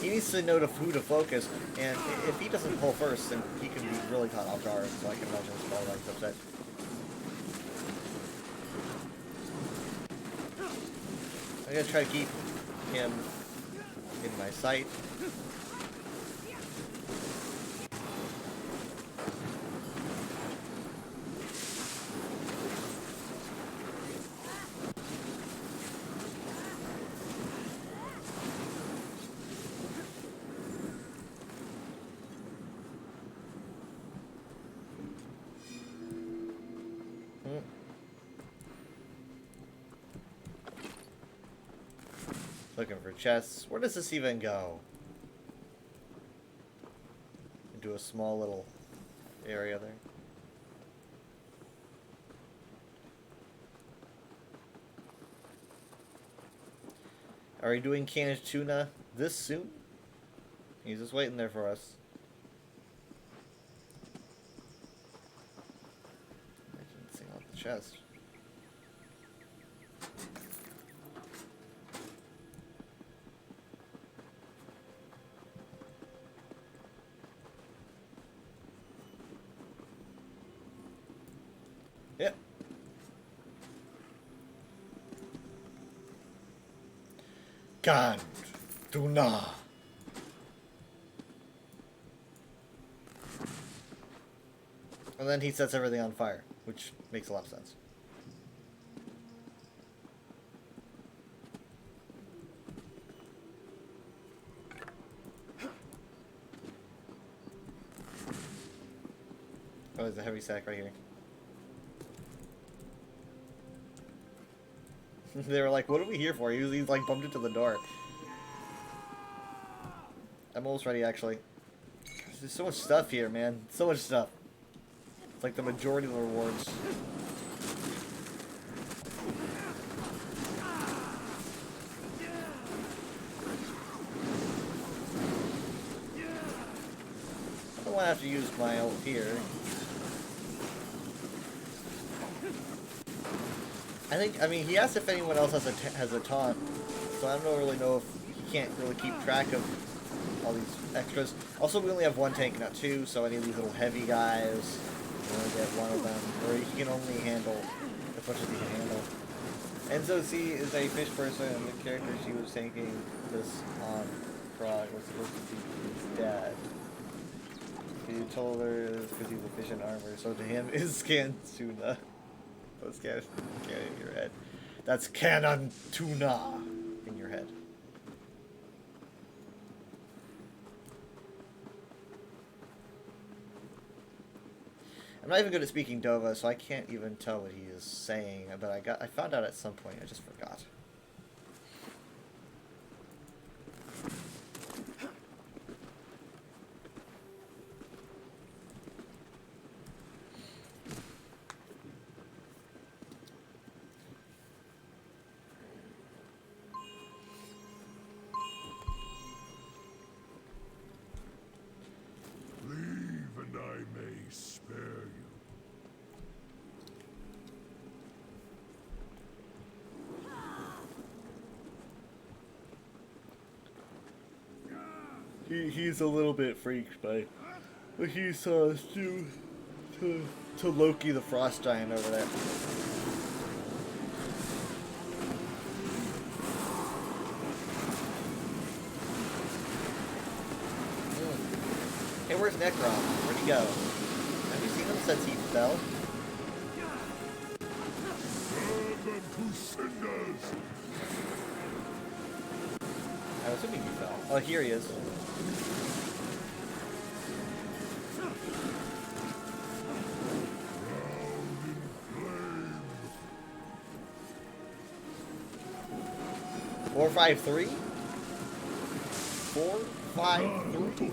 He needs to know who to focus, and if he doesn't pull first, then he can be really caught off guard, so I can imagine he's probably like upset. I'm gonna try to keep him in my sight. Looking for chests. Where does this even go? Into a small little area there. Are we doing canned tuna this soon? He's just waiting there for us. I can sing out the chest. Yep. Canned tuna. And then he sets everything on fire, which makes a lot of sense. Oh, there's a heavy sack right here. They were like, what are we here for? He's like bumped into the door. I'm almost ready, actually. There's so much stuff here, man. So much stuff. It's like the majority of the rewards. I don't want to have to use my ult here. I mean, he asked if anyone else has a taunt, so I don't really know if he can't really keep track of all these extras. Also, we only have one tank, not two, so any of these little heavy guys, you only get one of them, or you can only handle as much as you can handle. Enzo C is a fish person, and the character she was taking this on Prague was supposed to be his dad. He told her because he's a fish in armor, so to him is canned tuna. That's cannon in your head. That's cannon tuna in your head. I'm not even good at speaking Dova, so I can't even tell what he is saying. But I found out at some point. I just forgot. Leave and I may spare you. He's a little bit freaked by what he saw us do to Loki the Frost Giant over there. Hey, where's Necron? Where'd he go? Have you seen him since he fell? Burn them to cinders! I was assuming he fell. Oh, here he is. Flame. 453? 453?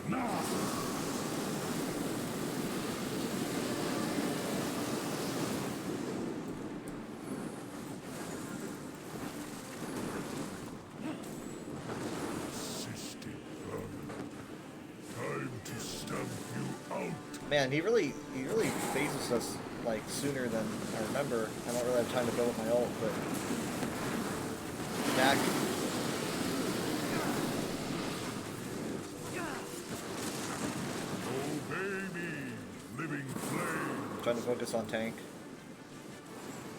Time to stamp you out. Man, he really phases us like sooner than I remember. I don't really have time to build up my ult, but back. Obey me, living flame. Trying to focus on tank.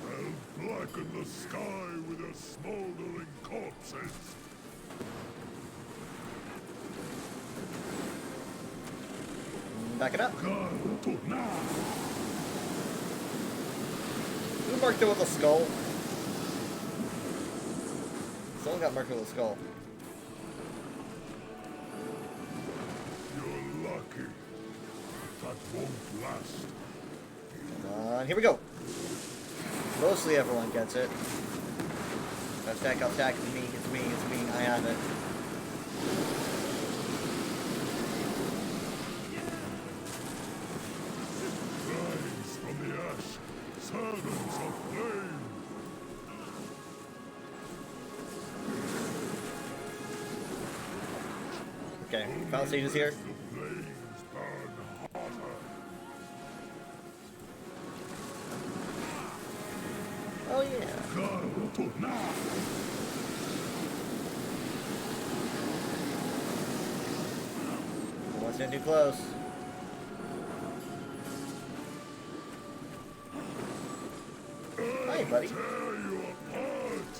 I'll blacken the sky with your smoldering corpses. Back it up. God, to now. Who marked it with a skull? Someone got marked with a skull. You're lucky. That won't last. Come on, here we go. Mostly everyone gets it. I'll stack, it's me, I have it. Rise from the ash, servants of flame. Okay, final stage is here. The flames burn hotter. Oh yeah. God, to now. What's getting too close? Hi, buddy. Tear you apart.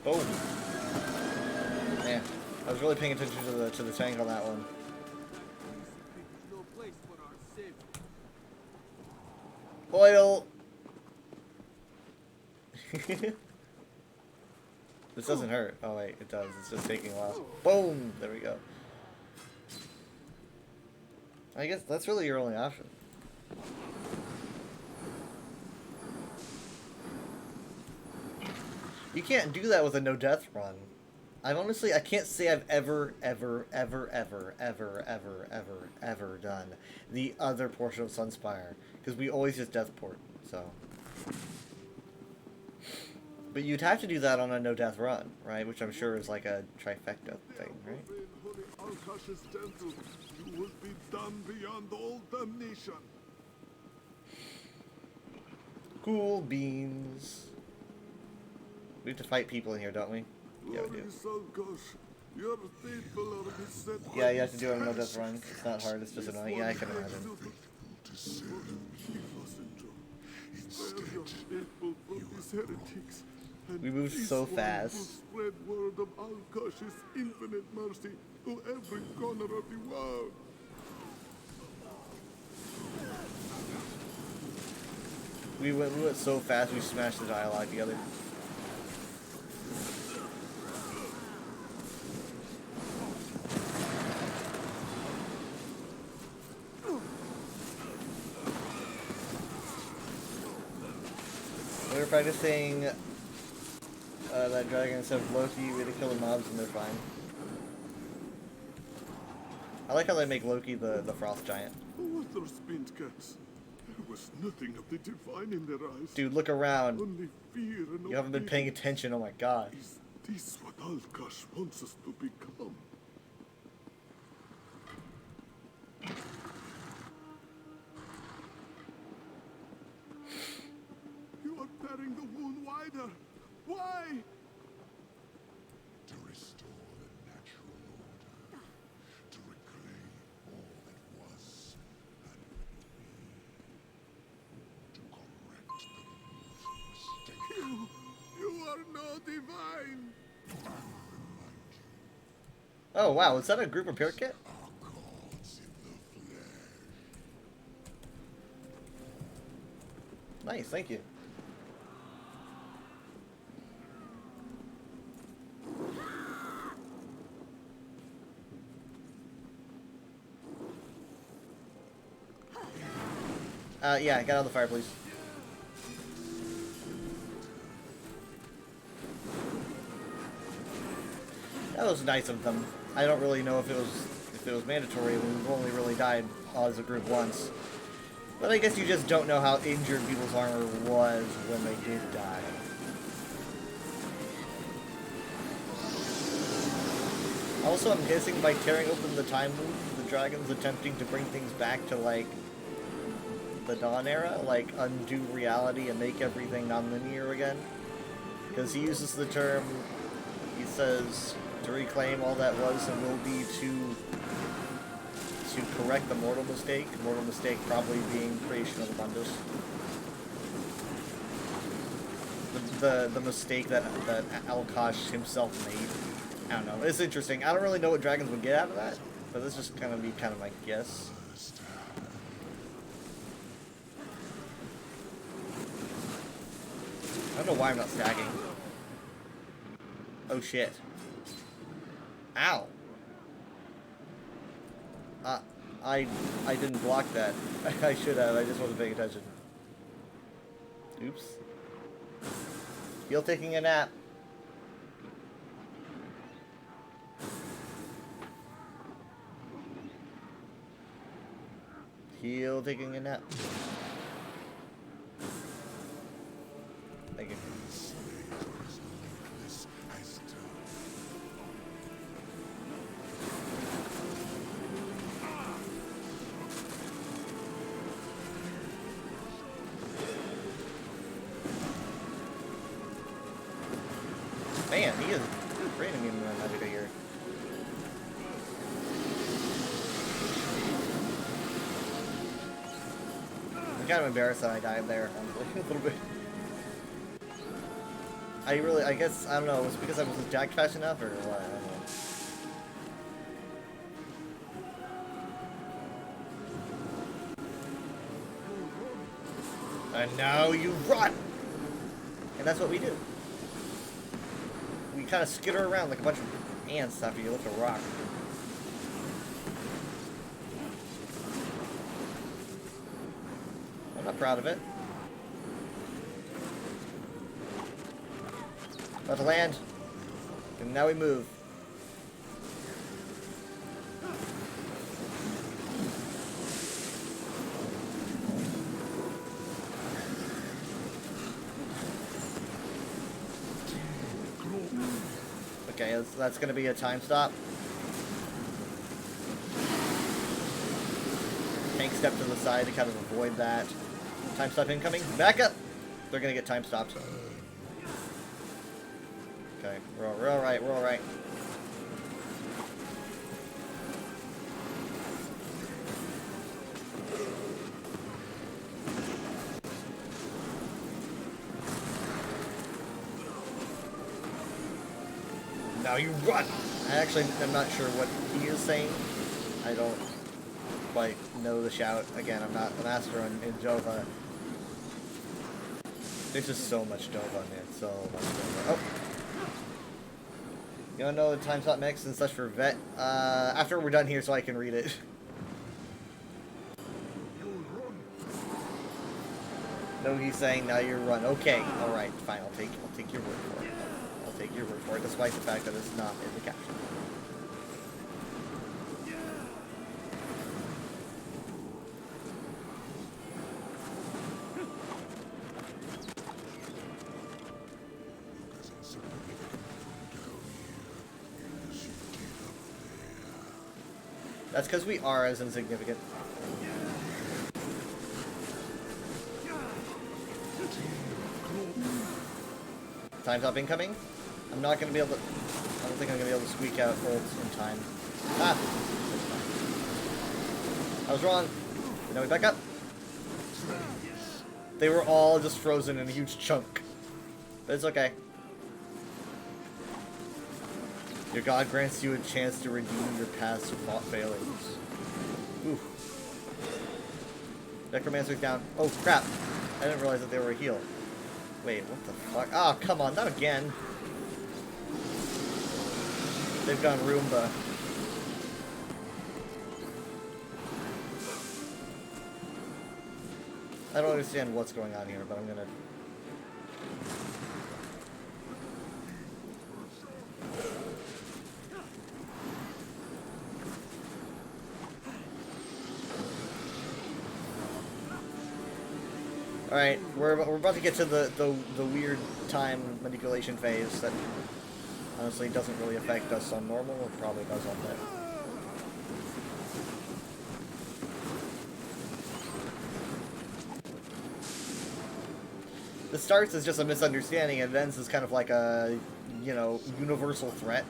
Boom. Man, I was really paying attention to the tank on that one. There's no place for our sin. Oil. This doesn't hurt. Oh wait, it does. It's just taking a while. Boom. There we go. I guess that's really your only option. You can't do that with a no death run. I can't say I've ever done the other portion of Sunspire, because we always just death port, so. But But you'd have to do that on a no-death run, right? Which I'm sure is like a trifecta thing, right? In Holy Alkash's temple, you will be done beyond all damnation. Cool beans. We have to fight people in here, don't we? Yeah, we do. Glorious Alkash, your faithful are beset by Yeah, you have to these do it on no-death heretics. run. It's not hard, it's just annoying. Yeah, I can imagine. Spare your faithful from these heretics, and We moved this so one fast. will spread word of Alkash's infinite mercy to every corner of the world. We went so fast, we smashed the dialogue together. We were practicing that dragon instead of Loki. We had to kill the mobs and they're fine. I like how they make Loki the frost giant. What those spint cats? There was nothing of the divine in their eyes. Dude, look around. Only fear and You haven't been paying obedience. attention, oh my god. Is this what Alkash wants us to become? You are tearing the wound wider. Why? To restore the natural order, to reclaim all that was and will be, to correct the mistake. You are no divine. Oh wow, is that a group repair kit? Our gods in the flesh. Nice, thank you. Yeah, get out of the fire, please. That was nice of them. I don't really know if it was mandatory. We've only really died as a group once. But I guess you just don't know how injured people's armor was when they did die. Also, I'm guessing by tearing open the time loop, the dragon's attempting to bring things back to, like, the Dawn era, like, undo reality and make everything non-linear again. Because he uses the term, he says, to reclaim all that was and will be to correct the mortal mistake probably being creation of Abundus. The mistake that Alkash himself made. I don't know. It's interesting. I don't really know what dragons would get out of that, but this is kind of be kind of my guess. I don't know why I'm not stacking. Oh shit. Ow. I didn't block that. I should have. I just wasn't paying attention. Oops. Heal taking a nap. Heal taking a nap. Thank you. Man, he is raining in my magic here. I'm kind of embarrassed that I died there, honestly, a little bit. I guess, I don't know, was it because I wasn't jacked fast enough, or what? I don't know. And now you run! And that's what we do. We kind of skitter around like a bunch of ants after you lift a rock. I'm not proud of it. About to land. And now we move. Okay, that's gonna be a time stop. Tank step to the side to kind of avoid that. Time stop incoming. Back up! They're gonna get time stopped. Okay, we're alright, we're alright. Now you run! I actually am not sure what he is saying. I don't quite know the shout. Again, I'm not a master in Jova. There's just so much Jova, man. So much Jova. Oh! You don't know the time slot mix and such for Vet? After we're done here so I can read it. No, he's saying now you run. Okay, alright, fine. I'll take your word for it. I'll take your word for it, despite the fact that it's not in the caption. That's because we are as insignificant. Time's up incoming. I'm not gonna be able to. I don't think I'm gonna be able to squeak out ults in time. Ah! I was wrong. But now we back up. They were all just frozen in a huge chunk. But it's okay. Your god grants you a chance to redeem your past failings. Oof. Necromancer's down. Oh crap! I didn't realize that they were a heal. Wait, what the fuck? Oh, come on, not again. They've gone Roomba. I don't understand what's going on here, but I'm gonna... Alright, we're about to get to the weird time manipulation phase that honestly doesn't really affect us on normal, it probably does on that. This starts as just a misunderstanding and ends as kind of like a, you know, universal threat.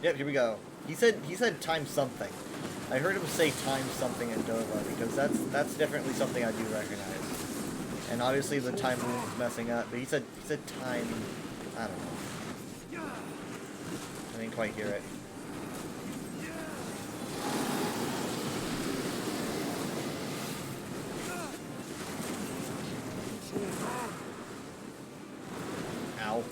Yep, here we go. He said time something. I heard him say time something in Dova because that's definitely something I do recognize. And obviously the time rule is messing up, but he said time. I don't know. I didn't quite hear it. Ow.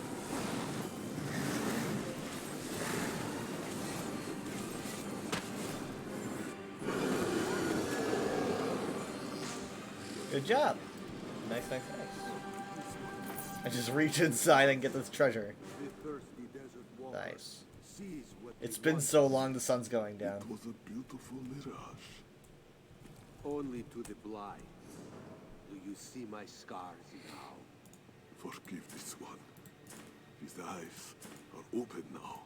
Good job. Nice, nice, nice. I just reach inside and get this treasure. Nice. It's been so long the sun's going down. It was a beautiful mirage. Only to the blind. Do you see my scars now? Forgive this one. His eyes are open now.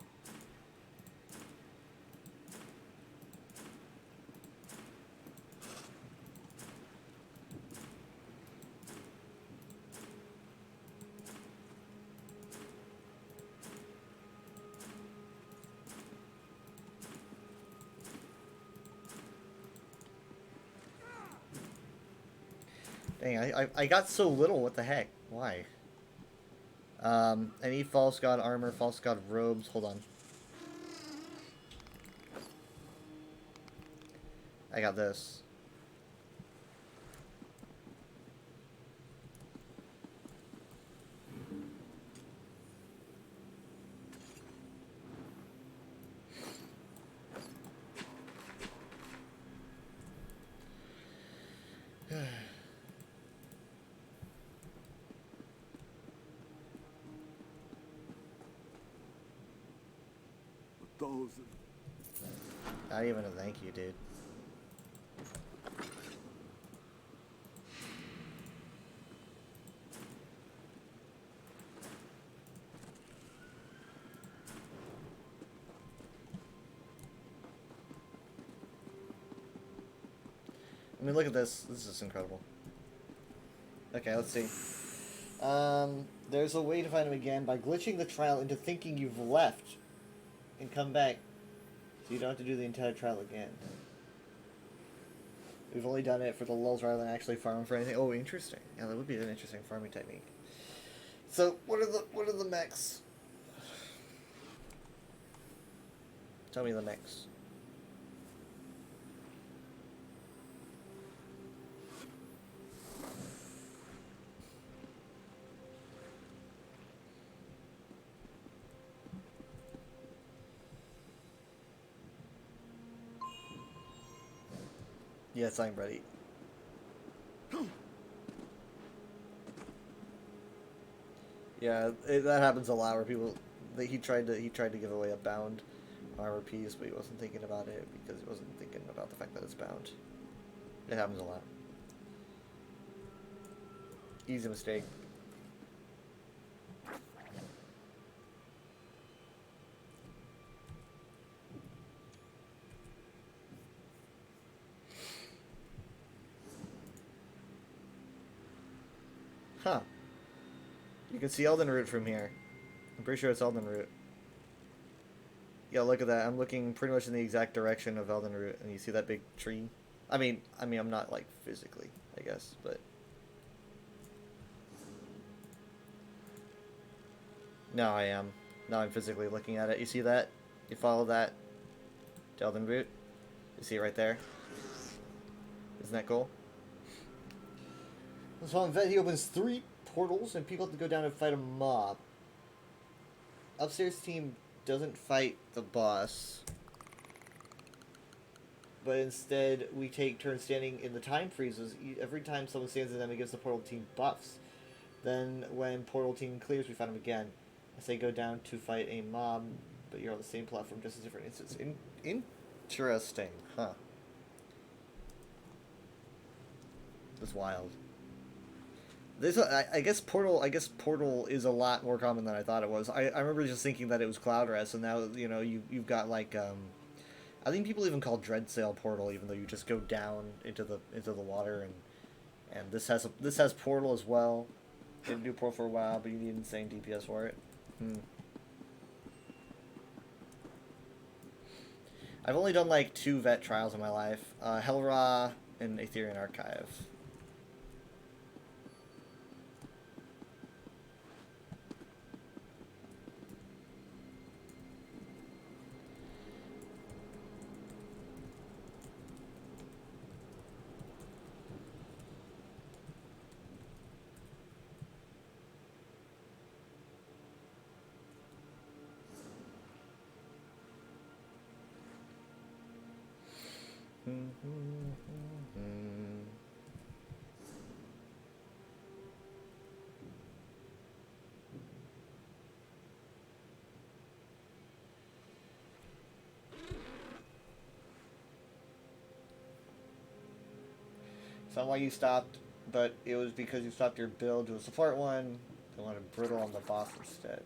Dang, I got so little, what the heck? Why? I need false god armor, false god robes, hold on. I got this. Not even a thank you, dude. I mean, look at this. This is incredible. Okay, let's see. There's a way to find him again by glitching the trial into thinking you've left and come back, so you don't have to do the entire trial again. We've only done it for the lulz rather than actually farm for anything. Oh, interesting. Yeah, that would be an interesting farming technique. So, what are the mechs? Tell me the mechs. Yes, I'm ready. Yeah, that happens a lot where people he tried to give away a bound armor piece, but he wasn't thinking about it because he wasn't thinking about the fact that it's bound. It happens a lot. Easy mistake. Huh. You can see Eldenroot from here. I'm pretty sure it's Eldenroot. Yeah, look at that. I'm looking pretty much in the exact direction of Eldenroot, and you see that big tree? I mean, I'm not, like, physically, I guess, but... No, I am. Now I'm physically looking at it. You see that? You follow that to Eldenroot? You see it right there? Isn't that cool? So on Vet, he opens 3 portals, and people have to go down and fight a mob. Upstairs team doesn't fight the boss, but instead we take turns standing in the time freezes. Every time someone stands in them, it gives the portal team buffs. Then when portal team clears, we fight them again. I say go down to fight a mob, but you're on the same platform, just a different instance. Interesting, huh? That's wild. This, I guess Portal is a lot more common than I thought it was. I remember just thinking that it was Cloudrest, and now, you know, you've got, like, I think people even call Dreadsail Portal, even though you just go down into the water, and this has Portal as well. Didn't do Portal for a while, but you need insane DPS for it. I've only done, like, 2 vet trials in my life. Hellra and Aetherian Archive. It's not why you stopped, but it was because you stopped your build to a support one. They wanted Brittle on the boss instead.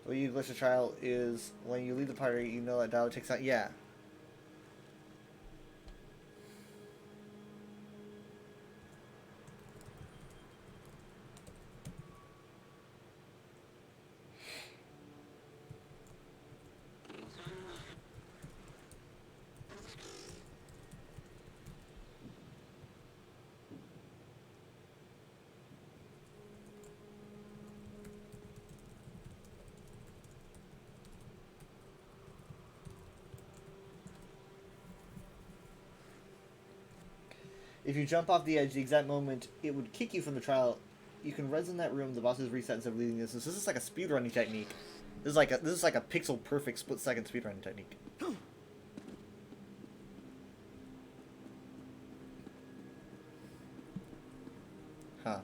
The way you glitch the trial is when you leave the party, you know that Dial takes out. Yeah. If you jump off the edge the exact moment it would kick you from the trial, you can res in that room. The bosses reset instead of leaving this. This is like a speedrunning technique. This is like a pixel perfect split second speedrunning technique. Huh.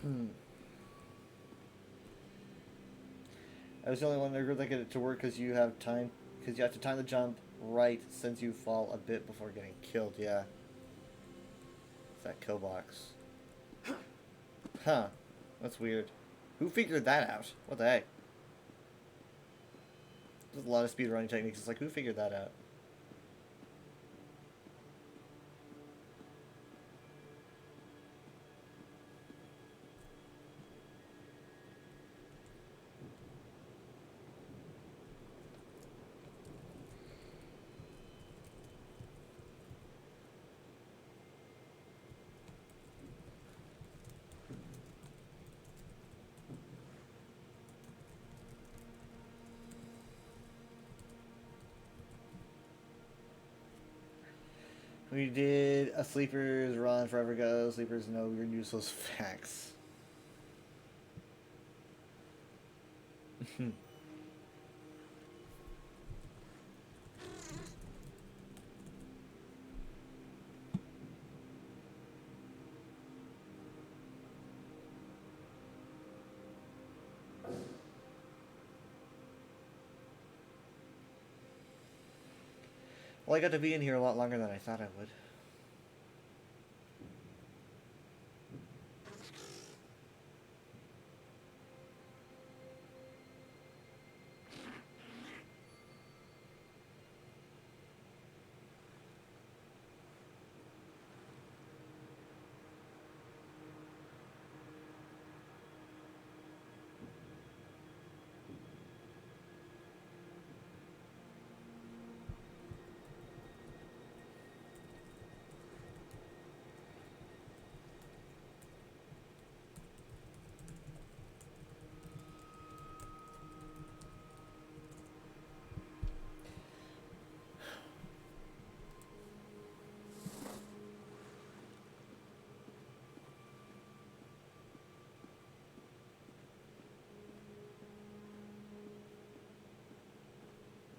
I was the only one that get it to work because you have to time the jump right since you fall a bit before getting killed. Yeah. It's that kill box. Huh. That's weird. Who figured that out? What the heck? There's a lot of speedrunning techniques. It's like, who figured that out? We did a Sleepers Run Forever Go. Sleepers know your useless facts. Well, I got to be in here a lot longer than I thought I would.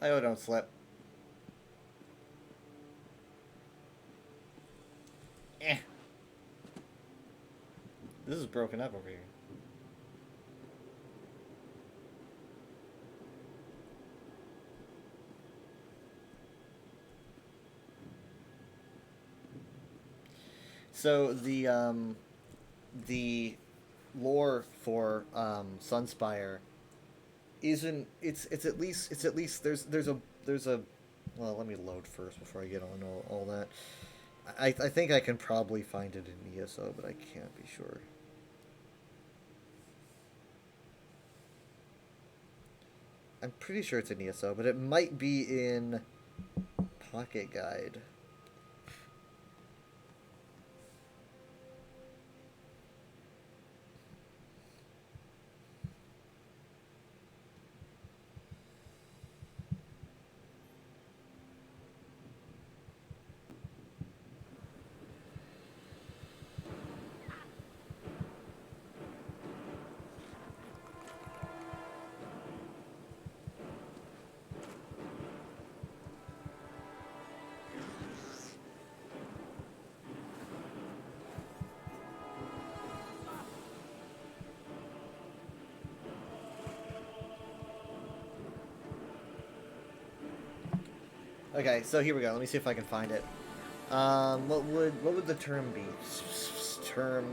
I don't slip. Eh. This is broken up over here. So the lore for Sunspire isn't it's at least there's a well, let me load first before I get on all that. I think I can probably find it in ESO, but I can't be sure. I'm pretty sure it's in ESO, but it might be in Pocket Guide. Okay, so here we go. Let me see if I can find it. What would the term be? Term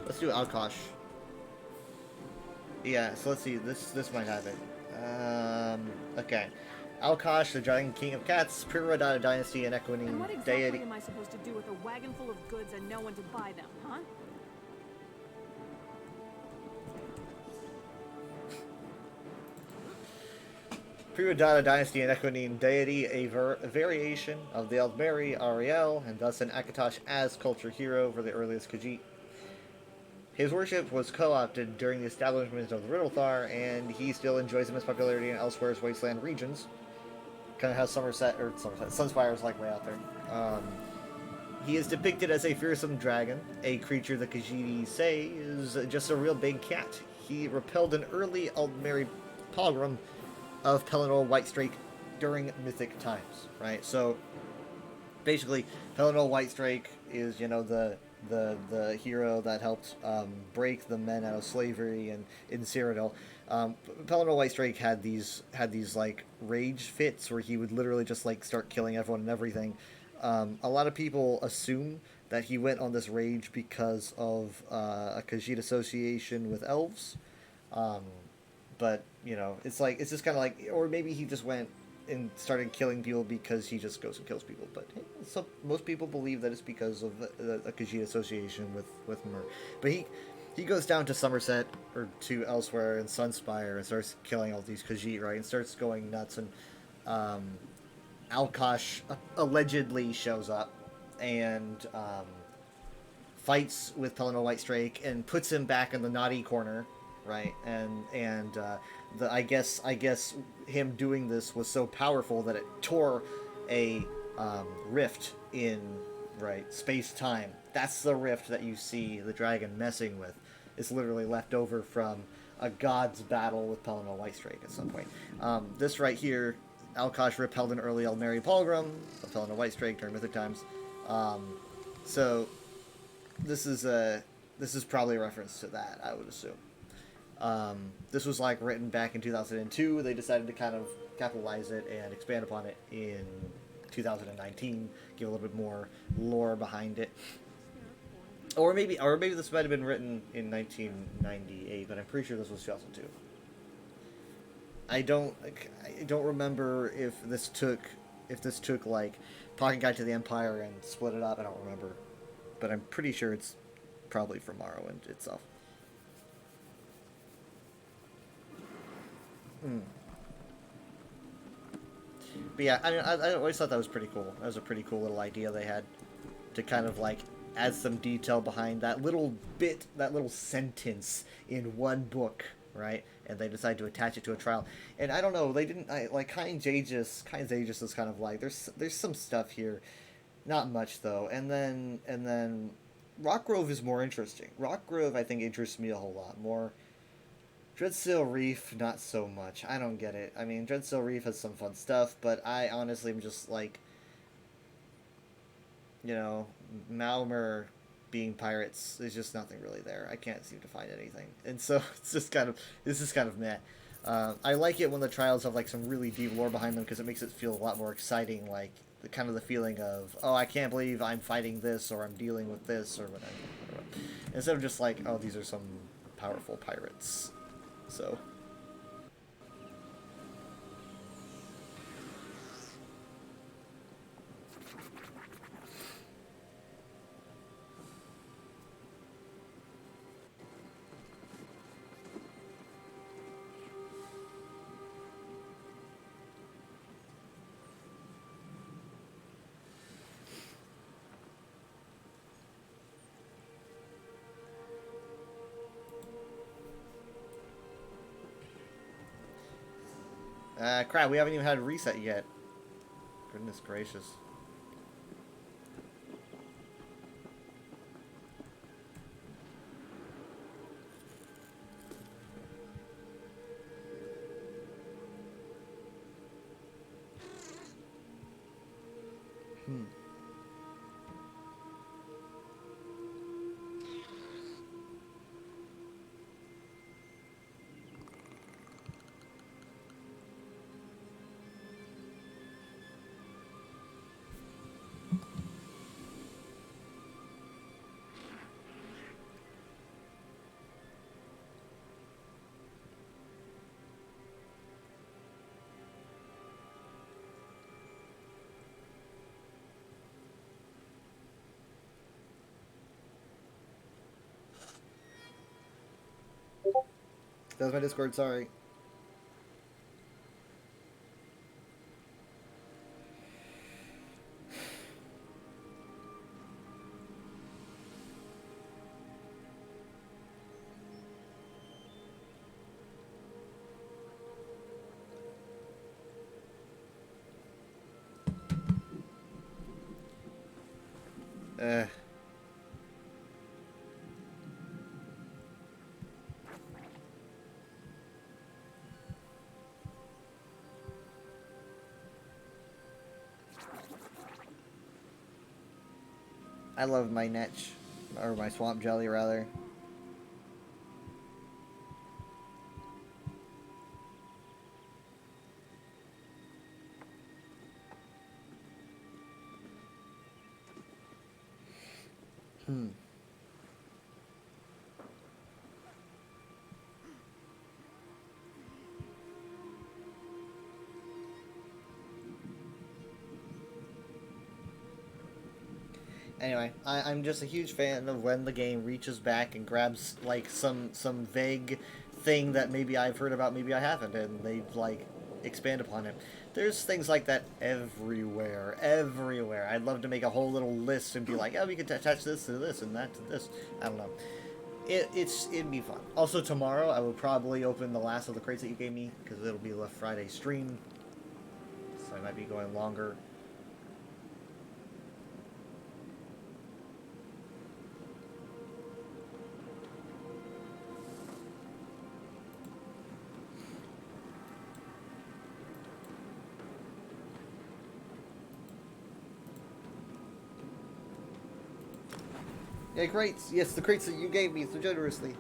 let's do Alkosh. Yeah, so let's see. This might have it. Okay. Alkosh, the Dragon King of Cats, Prirodata Dynasty, and Equine And what exactly Deity. am I supposed to do with a wagon full of goods and no one to buy them, huh? Prirodata Dynasty and Equine Deity, a variation of the Eldmeri Ariel, and thus an Akatosh as culture hero for the earliest Khajiit. His worship was co-opted during the establishment of the Riddlethar, and he still enjoys immense popularity in Elsewhere's wasteland regions. Kind of has Sunspire is like way out there. He is depicted as a fearsome dragon, a creature the Khajiit say is just a real big cat. He repelled an early Eldmeri pogrom of Pelennor Whitestrake during mythic times, right? So basically, Pelennor Whitestrake is, you know, the hero that helped break the men out of slavery and in Cyrodiil. Pelennor Whitestrake had these like rage fits where he would literally just like start killing everyone and everything. A lot of people assume that he went on this rage because of a Khajiit association with elves. But you know, it's just kind of like, or maybe he just went and started killing people because he just goes and kills people. But most people believe that it's because of a Khajiit association with Myr. But he goes down to Somerset or to elsewhere in Sunspire and starts killing all these Khajiit, right? And starts going nuts. And Alkosh allegedly shows up and fights with Pelennor Whitestrake and puts him back in the naughty corner, right? And I guess him doing this was so powerful that it tore a rift in space time. That's the rift that you see the dragon messing with. It's literally left over from a god's battle with Pelennor Whitestrake at some point. This right here, Alkosh repelled an early Eldmeri Palgrim of Pelennor Whitestrake during Mythic times. So this is probably a reference to that, I would assume. This was like written back in 2002. They decided to kind of capitalize it and expand upon it in 2019, give a little bit more lore behind it. Or maybe this might have been written in 1998, but I'm pretty sure this was 2002. I don't remember if this took like Pocket Guide to the Empire and split it up. I don't remember, but I'm pretty sure it's probably from Morrowind itself. But yeah, I mean, I always thought that was pretty cool. That was a pretty cool little idea they had to kind of like add some detail behind that little bit, that little sentence in one book, right? And they decided to attach it to a trial. And I don't know, they didn't like Kyne's Aegis is kind of like there's some stuff here, not much though. And then Rockgrove is more interesting. Rockgrove I think interests me a whole lot more. Dreadsail Reef, not so much. I don't get it. I mean, Dreadsail Reef has some fun stuff, but I honestly am just like, you know, Malmer being pirates, there's just nothing really there. I can't seem to find anything. And so this is kind of meh. I like it when the trials have like some really deep lore behind them because it makes it feel a lot more exciting, like the feeling of, oh, I can't believe I'm fighting this or I'm dealing with this or whatever. Instead of just like, oh, these are some powerful pirates. So crap, we haven't even had a reset yet. Goodness gracious. That was my Discord, sorry. I love my Netch, or my Swamp Jelly rather. Anyway, I'm just a huge fan of when the game reaches back and grabs like some vague thing that maybe I've heard about, maybe I haven't, and they like expand upon it. There's things like that everywhere, everywhere. I'd love to make a whole little list and be like, yeah, we could attach this to this and that to this. I don't know. It'd be fun. Also tomorrow I will probably open the last of the crates that you gave me because it'll be a Friday stream, so I might be going longer. Yeah, crates. Yes, the crates that you gave me so generously.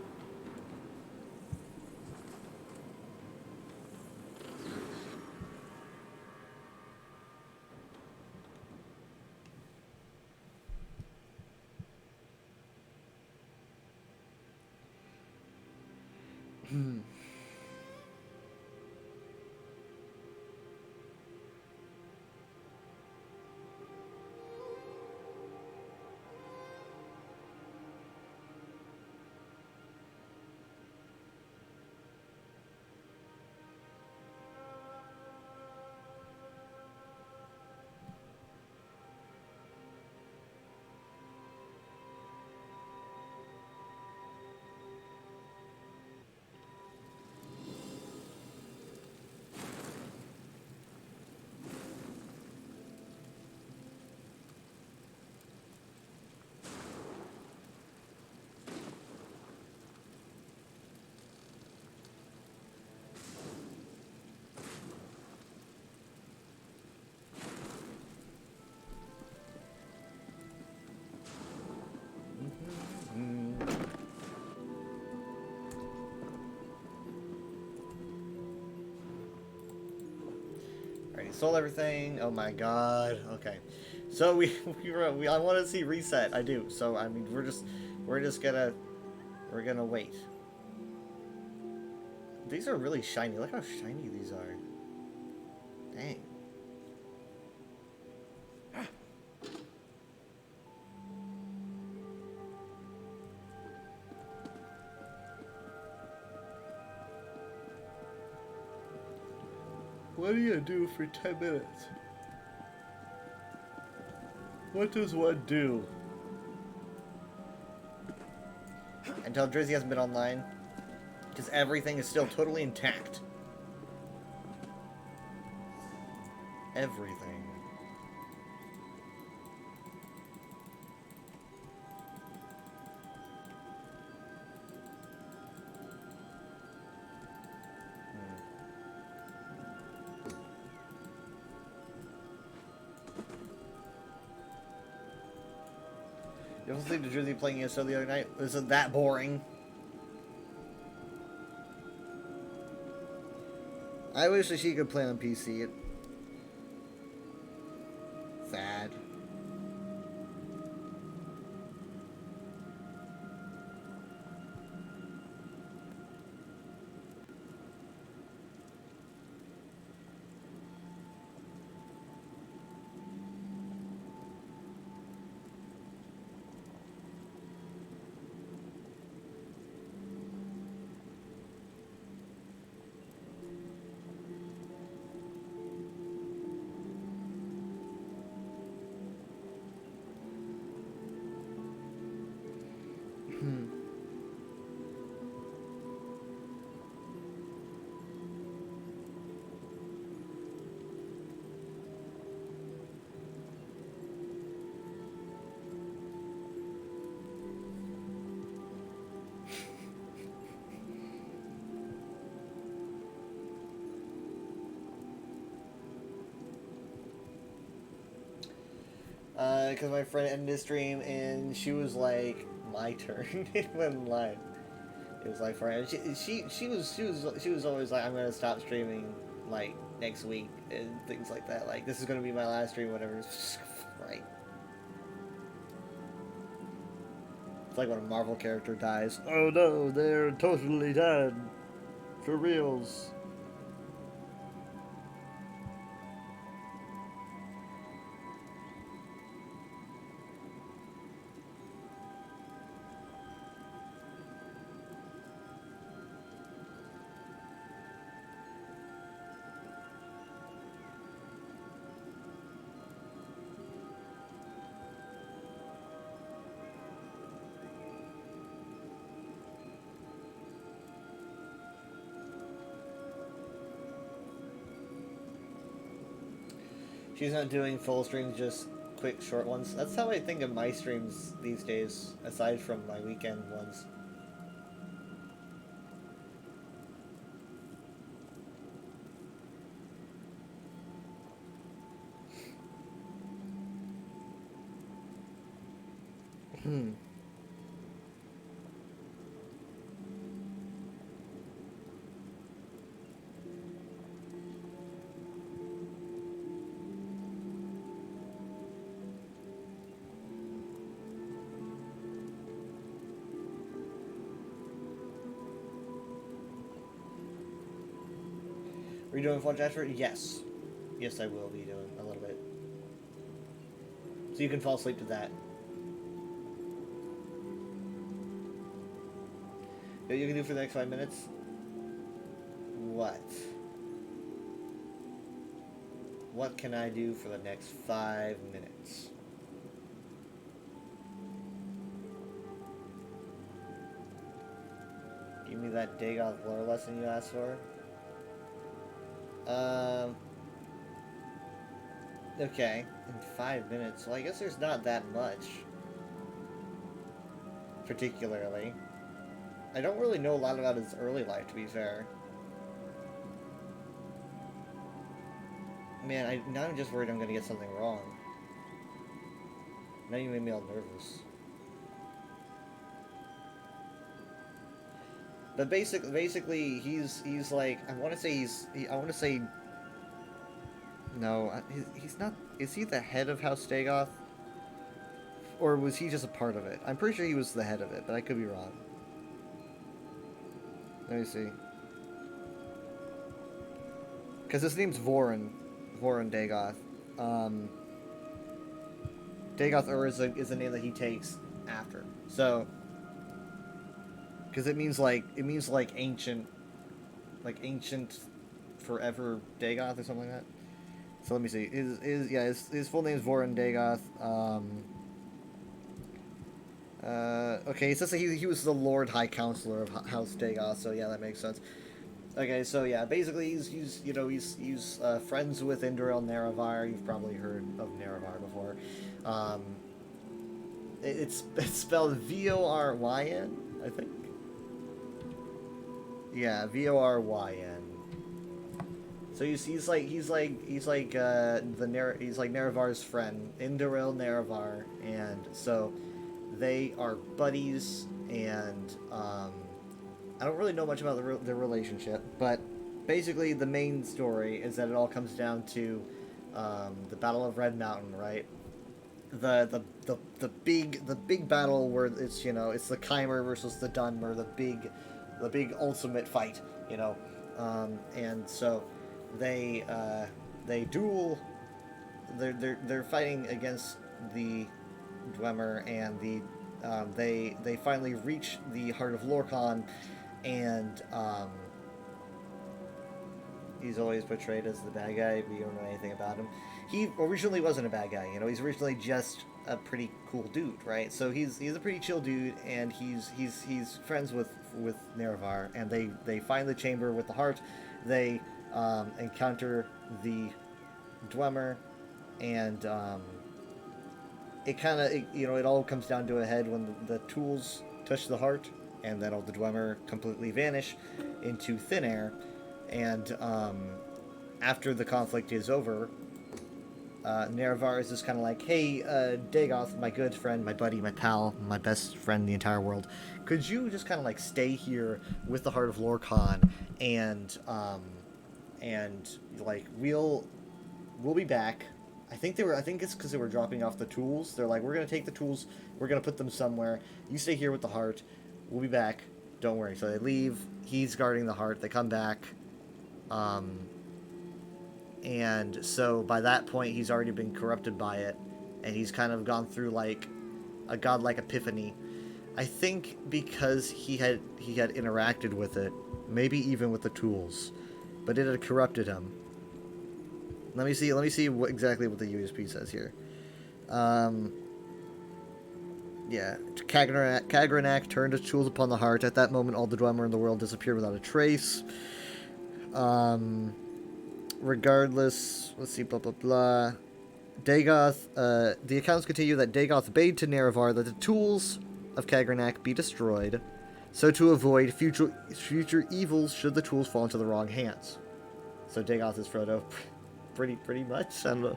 Alright, sold everything. Oh my god. Okay. So we I want to see reset. I do. So I mean we're just gonna wait. These are really shiny. Look how shiny these are. Dang. What do you do for 10 minutes? What does one do? Until Drizzy hasn't been online. Because everything is still totally intact. Everything. You ever see the Drizzy playing ESO the other night? Isn't that boring? I wish that she could play on PC. Sad. because my friend ended the stream and she was like, "My turn." It went live. It was like for her. She was always like, "I'm gonna stop streaming like next week," and things like that. Like, this is gonna be my last stream, whatever. Right. It's like when a Marvel character dies. Oh no, they're totally dead. For reals. She's not doing full streams, just quick, short ones. That's how I think of my streams these days, aside from my weekend ones. Are you doing Fall Jasper? Yes. Yes, I will be doing a little bit. So you can fall asleep to that. What you can do for the next 5 minutes? What? What can I do for the next 5 minutes? Give me that Dagoth lore lesson you asked for. Okay, in 5 minutes. Well, I guess there's not that much. Particularly. I don't really know a lot about his early life, to be fair. Man, now I'm just worried I'm gonna get something wrong. Now you made me all nervous. But basically, he's like, I want to say, no, he's not. Is he the head of House Dagoth, or was he just a part of it? I'm pretty sure he was the head of it, but I could be wrong. Let me see. Because his name's Voron Dagoth. Dagoth Ur is a name that he takes after. So, because it means like ancient forever Dagoth or something like that. So let me see. His full name is Voron Dagoth. Okay, it says that he was the Lord High Counselor of House Dagoth, so yeah, that makes sense. Okay, so yeah, basically he's friends with Indoril Nerevar. You've probably heard of Nerevar before. It's spelled Voryn, I think. Yeah, Voryn. So he's like Nerevar's friend, Indoril Nerevar, and so they are buddies, and I don't really know much about their relationship, but basically the main story is that it all comes down to the Battle of Red Mountain, right? The big battle where it's it's the Chimer versus the Dunmer, the big ultimate fight, and so they duel. They're fighting against the Dwemer, and they finally reach the heart of Lorkhan, and he's always portrayed as the bad guy, but you don't know anything about him. He originally wasn't a bad guy, he's originally just a pretty cool dude, right? So he's a pretty chill dude, and he's friends with Nerevar, and they find the chamber with the heart. They encounter the Dwemer, and it all comes down to a head when the tools touch the heart, and then all the Dwemer completely vanish into thin air. And after the conflict is over, Nerevar is just kind of like, hey, Dagoth, my good friend, my buddy, my pal, my best friend in the entire world, could you just kind of like stay here with the Heart of Lorkhan and like we'll be back. I think it's because they were dropping off the tools. They're like, we're gonna take the tools, we're gonna put them somewhere. You stay here with the heart. We'll be back. Don't worry. So they leave. He's guarding the heart. They come back. And so by that point, he's already been corrupted by it, and he's kind of gone through like a godlike epiphany. I think because he had interacted with it, maybe even with the tools, but it had corrupted him. Let me see exactly what the USP says here. Yeah, Kagranak turned his tools upon the heart. At that moment, all the Dwemer in the world disappeared without a trace. Regardless, let's see, blah, blah, blah. Dagoth, the accounts continue that Dagoth bade to Nerevar that the tools of Kagranak be destroyed, so to avoid future evils should the tools fall into the wrong hands. So Dagoth is Frodo, pretty much. I don't know.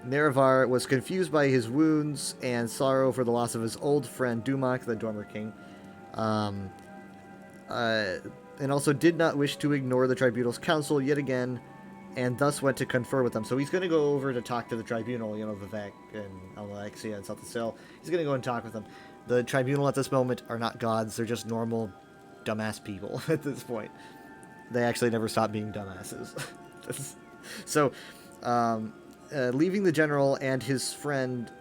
Nerevar was confused by his wounds and sorrow for the loss of his old friend Dumak, the Dwemer King, and also did not wish to ignore the Tribunal's counsel yet again, and thus went to confer with them. So he's going to go over to talk to the Tribunal, Vivek and Alexia and Sathasil. He's going to go and talk with them. The Tribunal at this moment are not gods, they're just normal dumbass people at this point. They actually never stop being dumbasses. So, leaving the general and his friend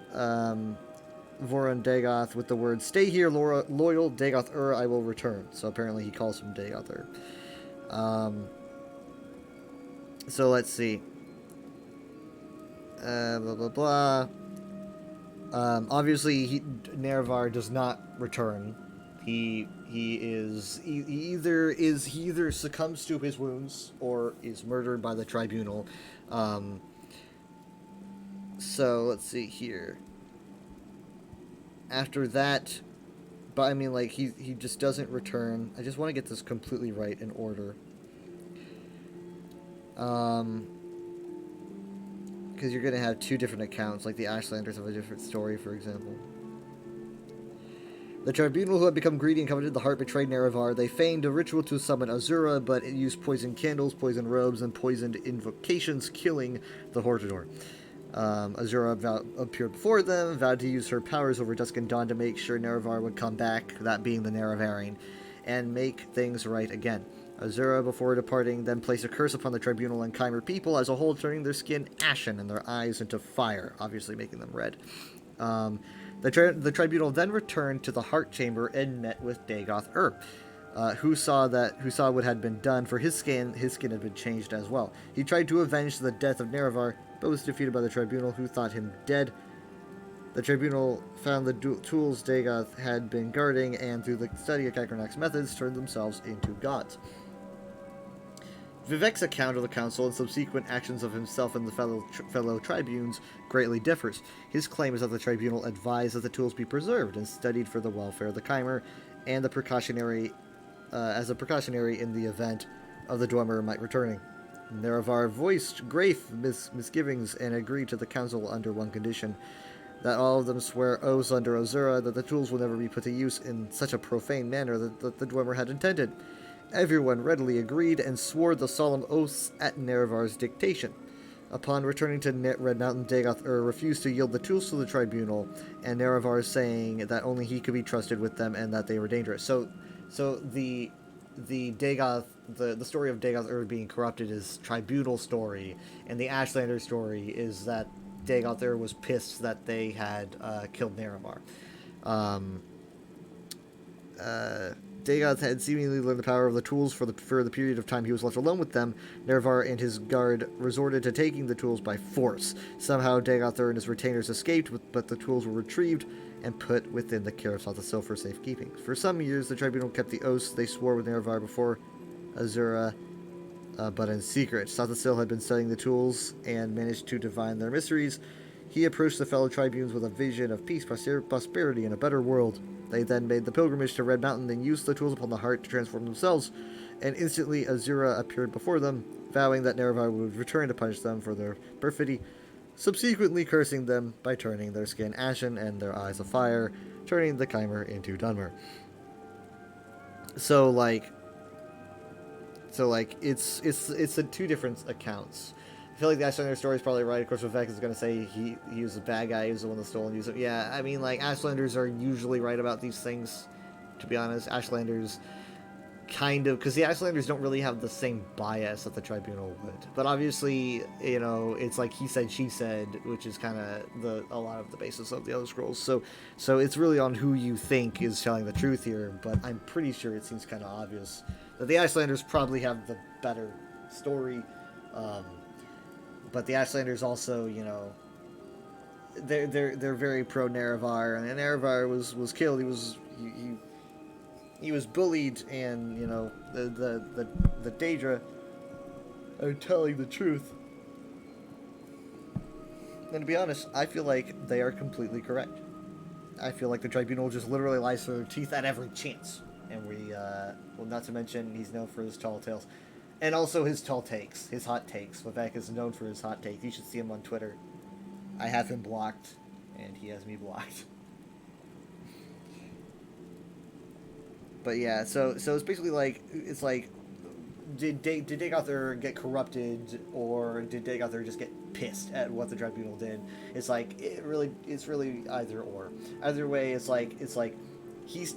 Voron Dagoth with the words, "Stay here, loyal Dagoth I will return." So apparently he calls him Dagoth So let's see. Blah blah blah. Obviously, Nerevar does not return. He either succumbs to his wounds or is murdered by the Tribunal. So let's see here. After that, but I mean, like, he just doesn't return. I just want to get this completely right in order. Because you're going to have two different accounts, like the Ashlanders have a different story, for example. The Tribunal, who had become greedy and coveted the heart, betrayed Nerevar. They feigned a ritual to summon Azura, but it used poisoned candles, poisoned robes, and poisoned invocations, killing the Hortador. Azura appeared before them, vowed to use her powers over Dusk and Dawn to make sure Nerevar would come back, that being the Nerevarine, and make things right again. Azura, before departing, then placed a curse upon the Tribunal and Chimer people as a whole, turning their skin ashen and their eyes into fire, obviously making them red. The Tribunal then returned to the Heart Chamber and met with Dagoth who saw what had been done, for his skin had been changed as well. He tried to avenge the death of Nerevar, but was defeated by the Tribunal, who thought him dead. The Tribunal found the tools Dagoth had been guarding, and through the study of Kakranak's methods, turned themselves into gods. Vivek's account of the council and subsequent actions of himself and the fellow tribunes greatly differs. His claim is that the Tribunal advised that the tools be preserved and studied for the welfare of the Chimer, and the precautionary in the event of the Dwemer might returning. Nerevar voiced grave misgivings and agreed to the council under one condition, that all of them swear oaths under Azura that the tools will never be put to use in such a profane manner that the Dwemer had intended. Everyone readily agreed and swore the solemn oaths at Nerevar's dictation. Upon returning to Red Mountain, Dagoth refused to yield the tools to the Tribunal, and Nerevar saying that only he could be trusted with them and that they were dangerous. So the Dagoth, the story of Dagoth being corrupted is Tribunal story, and the Ashlander story is that Dagoth was pissed that they had killed Nerevar. Dagoth had seemingly learned the power of the tools for the period of time he was left alone with them. Nerevar and his guard resorted to taking the tools by force. Somehow Dagoth and his retainers escaped, but the tools were retrieved and put within the care of Sathasil for safekeeping. For some years, the Tribunal kept the oaths they swore with Nerevar before Azura, but in secret. Sathasil had been studying the tools and managed to divine their mysteries. He approached the fellow tribunes with a vision of peace, prosperity, and a better world. They then made the pilgrimage to Red Mountain and used the tools upon the heart to transform themselves and instantly Azura appeared before them, vowing that Nerevar would return to punish them for their perfidy, subsequently cursing them by turning their skin ashen and their eyes of fire, turning the Chimer into Dunmer. So it's the two different accounts. I feel like the Ashlander story is probably right. Of course, Vivek is going to say he was a bad guy, he was the one that stole and used it. Yeah, I mean, like, Ashlanders are usually right about these things, to be honest. Ashlanders kind of, because the Ashlanders don't really have the same bias that the Tribunal would. But obviously, you know, it's like he said, she said, which is kind of a lot of the basis of the Elder Scrolls. So it's really on who you think is telling the truth here, but I'm pretty sure it seems kind of obvious that the Ashlanders probably have the better story. But the Ashlanders also, you know, they're very pro Nerevar, and Nerevar was killed. He was bullied, and you know the Daedra are telling the truth. And to be honest, I feel like they are completely correct. I feel like the Tribunal just literally lies through their teeth at every chance. And well, not to mention, he's known for his tall tales. And also his tall takes, his hot takes. Vivek is known for his hot takes. You should see him on Twitter. I have him blocked, and he has me blocked. But yeah, so it's basically like, it's like, did Dagothar get corrupted, or did Dagothar just get pissed at what the Tribunal did? It's like, it's really either or. Either way, it's like he's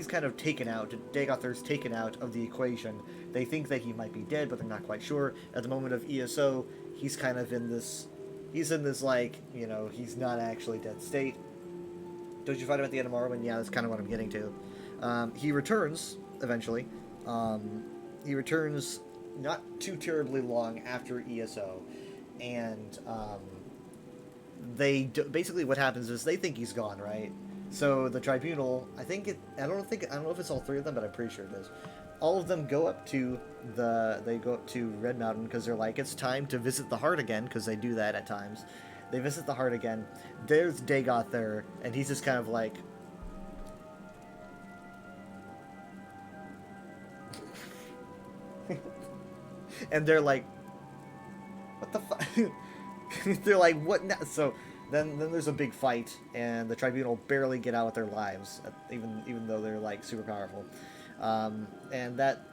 kind of taken out. Dagothar's taken out of the equation. They think that he might be dead, but they're not quite sure. At the moment of ESO, he's kind of in this, like, you know, he's not actually dead state. Don't you find him at the end of Morrowind? Yeah, that's kind of what I'm getting to. He returns eventually. He returns not too terribly long after ESO, and basically what happens is they think he's gone, right? So the Tribunal, I don't know if it's all three of them, but I'm pretty sure it is. All of them go up to Red Mountain because they're like, it's time to visit the heart again, because they do that at times. They visit the heart again. There's Dagoth there, and he's just kind of like, and they're like, what the fuck? They're like, what now? So then there's a big fight, and the Tribunal barely get out with their lives, even though they're like super powerful. And that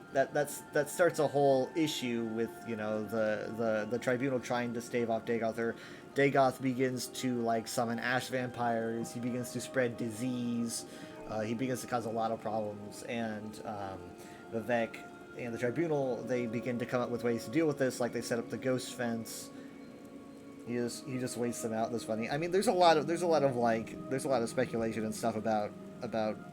starts a whole issue with, you know, the Tribunal trying to stave off Dagoth. Dagoth begins to like summon ash vampires. He begins to spread disease. He begins to cause a lot of problems, and Vivek and the Tribunal, they begin to come up with ways to deal with this. Like they set up the ghost fence. He just waits them out. That's funny. I mean, there's a lot of speculation and stuff about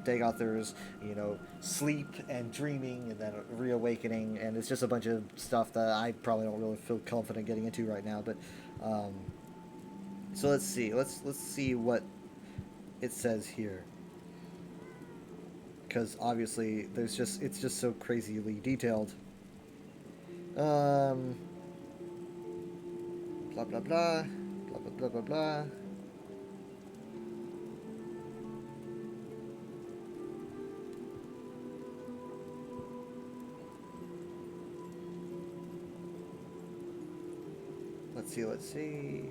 Dagothar's, you know, sleep and dreaming and then reawakening, and it's just a bunch of stuff that I probably don't really feel confident getting into right now. But so let's see what it says here, because obviously it's just so crazily detailed. Blah blah blah, blah blah blah blah blah. Let's see.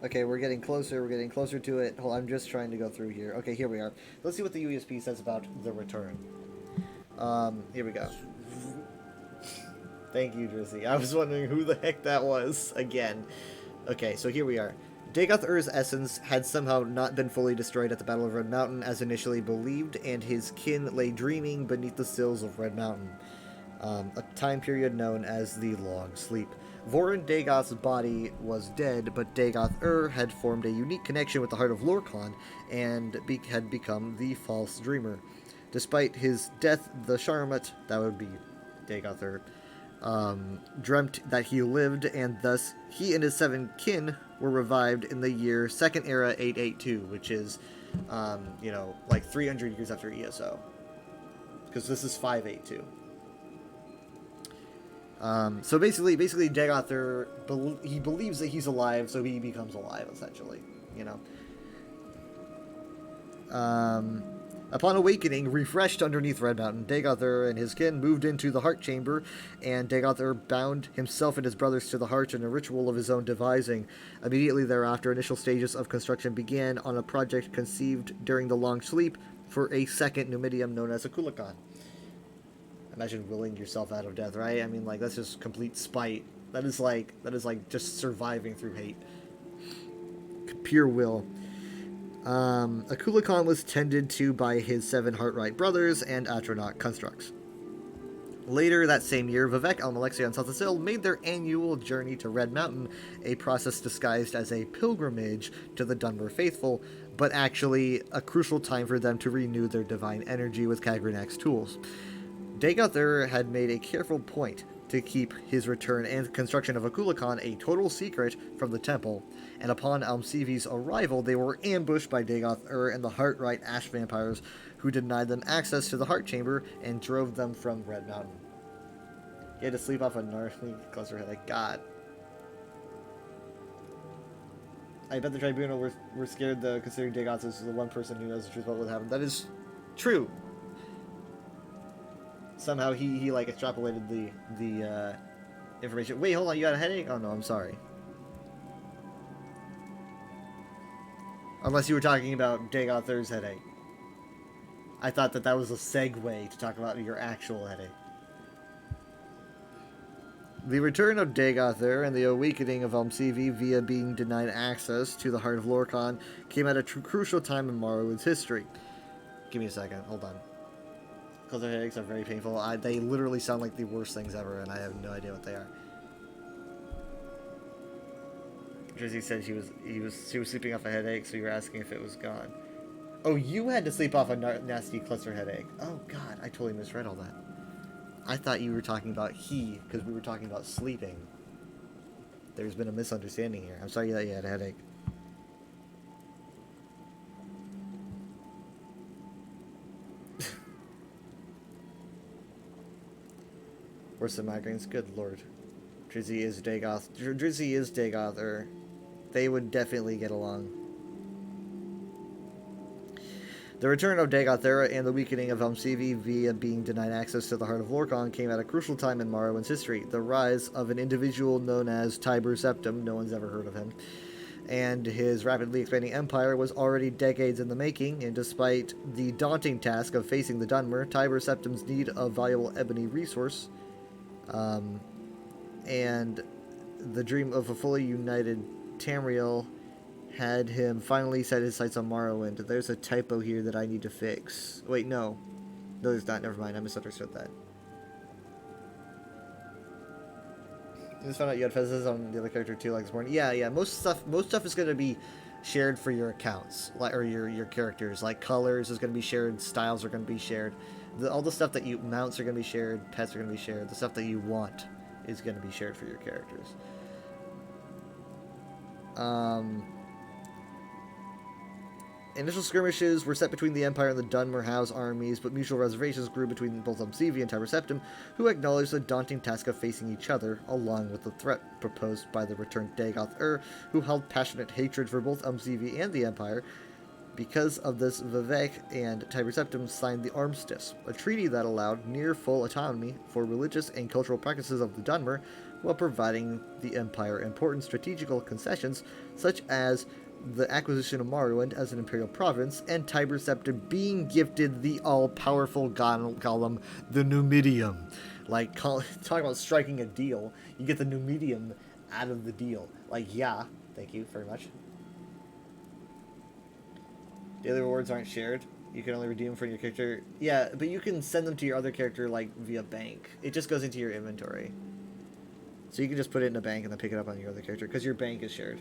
Okay, we're getting closer to it. Hold on, I'm just trying to go through here. Okay, here we are. Let's see what the USP says about the return. Here we go. Thank you, Drizzy. I was wondering who the heck that was again. Okay, so here we are. Dagoth Ur's essence had somehow not been fully destroyed at the Battle of Red Mountain as initially believed, and his kin lay dreaming beneath the sills of Red Mountain, a time period known as the Long Sleep. Vorin Dagoth's body was dead, but Dagoth Ur had formed a unique connection with the heart of Lorkhan and had become the False Dreamer. Despite his death, the Sharmut, that would be Dagoth Ur, dreamt that he lived, and thus he and his 7 kin were revived in the year Second Era 882, which is, you know, like 300 years after ESO. Because this is 582. So basically, Dagoth he believes that he's alive, so he becomes alive, essentially. You know. Upon awakening, refreshed underneath Red Mountain, Dagoth and his kin moved into the Heart Chamber, and Dagoth bound himself and his brothers to the heart in a ritual of his own devising. Immediately thereafter, initial stages of construction began on a project conceived during the long sleep for a second Numidium known as a Kukulkan. Imagine willing yourself out of death, right? I mean, like, that's just complete spite. That is like just surviving through hate. Pure will. A Kukulkan was tended to by his 7 Heartright brothers and Atronach constructs. Later that same year, Vivec, Almalexia, and Saltasil made their annual journey to Red Mountain, a process disguised as a pilgrimage to the Dunmer faithful, but actually a crucial time for them to renew their divine energy with Kagranak's tools. Dagoth had made a careful point to keep his return and construction of a Kukulkan a total secret from the temple, and upon Almsivi's arrival, they were ambushed by Dagoth and the Heartright Ash Vampires, who denied them access to the Heart Chamber and drove them from Red Mountain. He had to sleep off a gnarly cluster headache. God. I bet the Tribunal were scared, though, considering Dagoth is the one person who knows the truth about what happened. That is true. Somehow he like extrapolated the information. Wait, hold on, you got a headache? Oh no, I'm sorry. Unless you were talking about Dagoth's headache. I thought that was a segue to talk about your actual headache. The return of Dagoth and the awakening of Almsivi via being denied access to the Heart of Lorkhan came at a crucial time in Morrowind's history. Give me a second, hold on. Because their headaches are very painful. They literally sound like the worst things ever, and I have no idea what they are. Drizzy said she was sleeping off a headache, so you were asking if it was gone. Oh, you had to sleep off a nasty cluster headache. Oh God, I totally misread all that. I thought you were talking about because we were talking about sleeping. There's been a misunderstanding here. I'm sorry that you had a headache. Worse than migraines? Good lord. Drizzy is Dagoth, or they would definitely get along. The return of Dagoth and the weakening of Almsivi via being denied access to the Heart of Lorkhan came at a crucial time in Morrowind's history. The rise of an individual known as Tiber Septim, no one's ever heard of him, and his rapidly expanding empire was already decades in the making, and despite the daunting task of facing the Dunmer, Tiber Septim's need of valuable ebony resource, and the dream of a fully united Tamriel had him finally set his sights on Morrowind. There's a typo here that I need to fix. Wait, no. No, there's not. Never mind. I misunderstood that. I just found out you had fezzes on the other character too, like this morning. Yeah. Most stuff is going to be shared for your accounts, or your characters. Like colors is going to be shared, styles are going to be shared. All the stuff that mounts are going to be shared, pets are going to be shared. The stuff that you want is going to be shared for your characters. Initial skirmishes were set between the Empire and the Dunmer House armies, but mutual reservations grew between both Almsivi and Tiber Septim, who acknowledged the daunting task of facing each other, along with the threat proposed by the returned Dagoth who held passionate hatred for both Almsivi and the Empire. Because of this, Vivec and Tiber Septim signed the Armistice, a treaty that allowed near full autonomy for religious and cultural practices of the Dunmer, while providing the Empire important strategical concessions, such as the acquisition of Morrowind as an imperial province, and Tiber Septim being gifted the all-powerful golem, the Numidium. Like, talk about striking a deal. You get the Numidium out of the deal. Like, yeah, thank you very much. Daily rewards aren't shared. You can only redeem them from your character. Yeah, but you can send them to your other character, like, via bank. It just goes into your inventory. So you can just put it in a bank and then pick it up on your other character, because your bank is shared.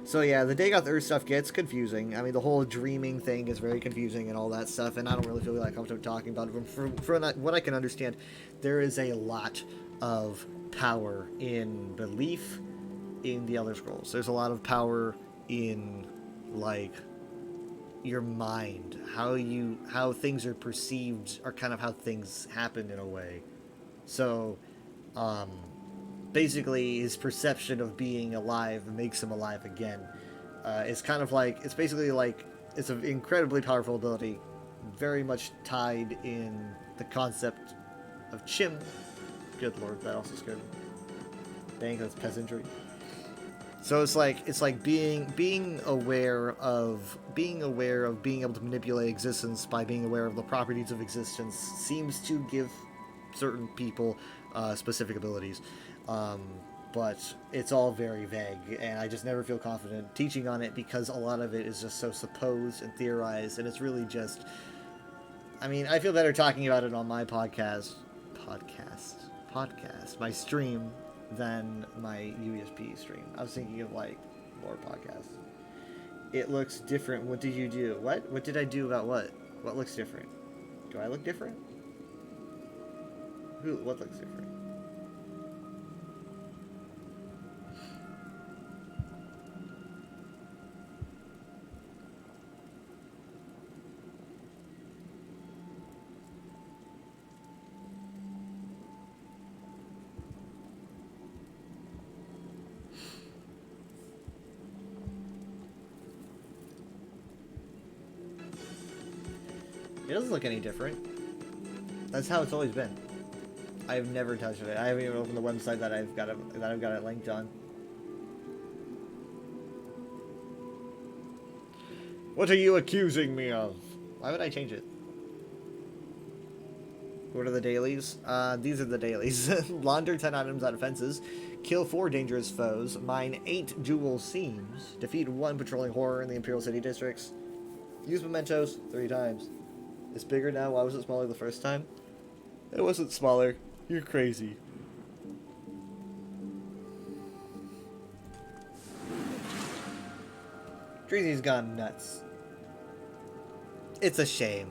So yeah, the Dagoth stuff gets confusing. I mean, the whole dreaming thing is very confusing and all that stuff, and I don't really feel like comfortable talking about it. From what I can understand, there is a lot of power in belief in the Elder Scrolls. There's a lot of power in like your mind, how things are perceived, or kind of how things happen in a way. So basically his perception of being alive makes him alive again. It's kind of like, it's basically like, it's an incredibly powerful ability, very much tied in the concept of Chim. Good lord, that also scared me. Dang, that's peasantry. So it's like being aware of being able to manipulate existence by being aware of the properties of existence seems to give certain people specific abilities. But it's all very vague, and I just never feel confident teaching on it because a lot of it is just so supposed and theorized, and it's really just... I mean, I feel better talking about it on my podcast, my stream, than my USP stream. I was thinking of, like, more podcasts. It looks different. What did you do? What? What did I do about what? What looks different? Do I look different? What looks different? It doesn't look any different. That's how it's always been. I've never touched it. I haven't even opened the website that I've got it linked on. What are you accusing me of? Why would I change it? What are the dailies? These are the dailies. Launder 10 items out of fences. Kill 4 dangerous foes. Mine 8 jewel seams. Defeat 1 patrolling horror in the Imperial City districts. Use mementos 3 times. It's bigger now. Why was it smaller the first time? It wasn't smaller. You're crazy. Dreezy's gone nuts. It's a shame.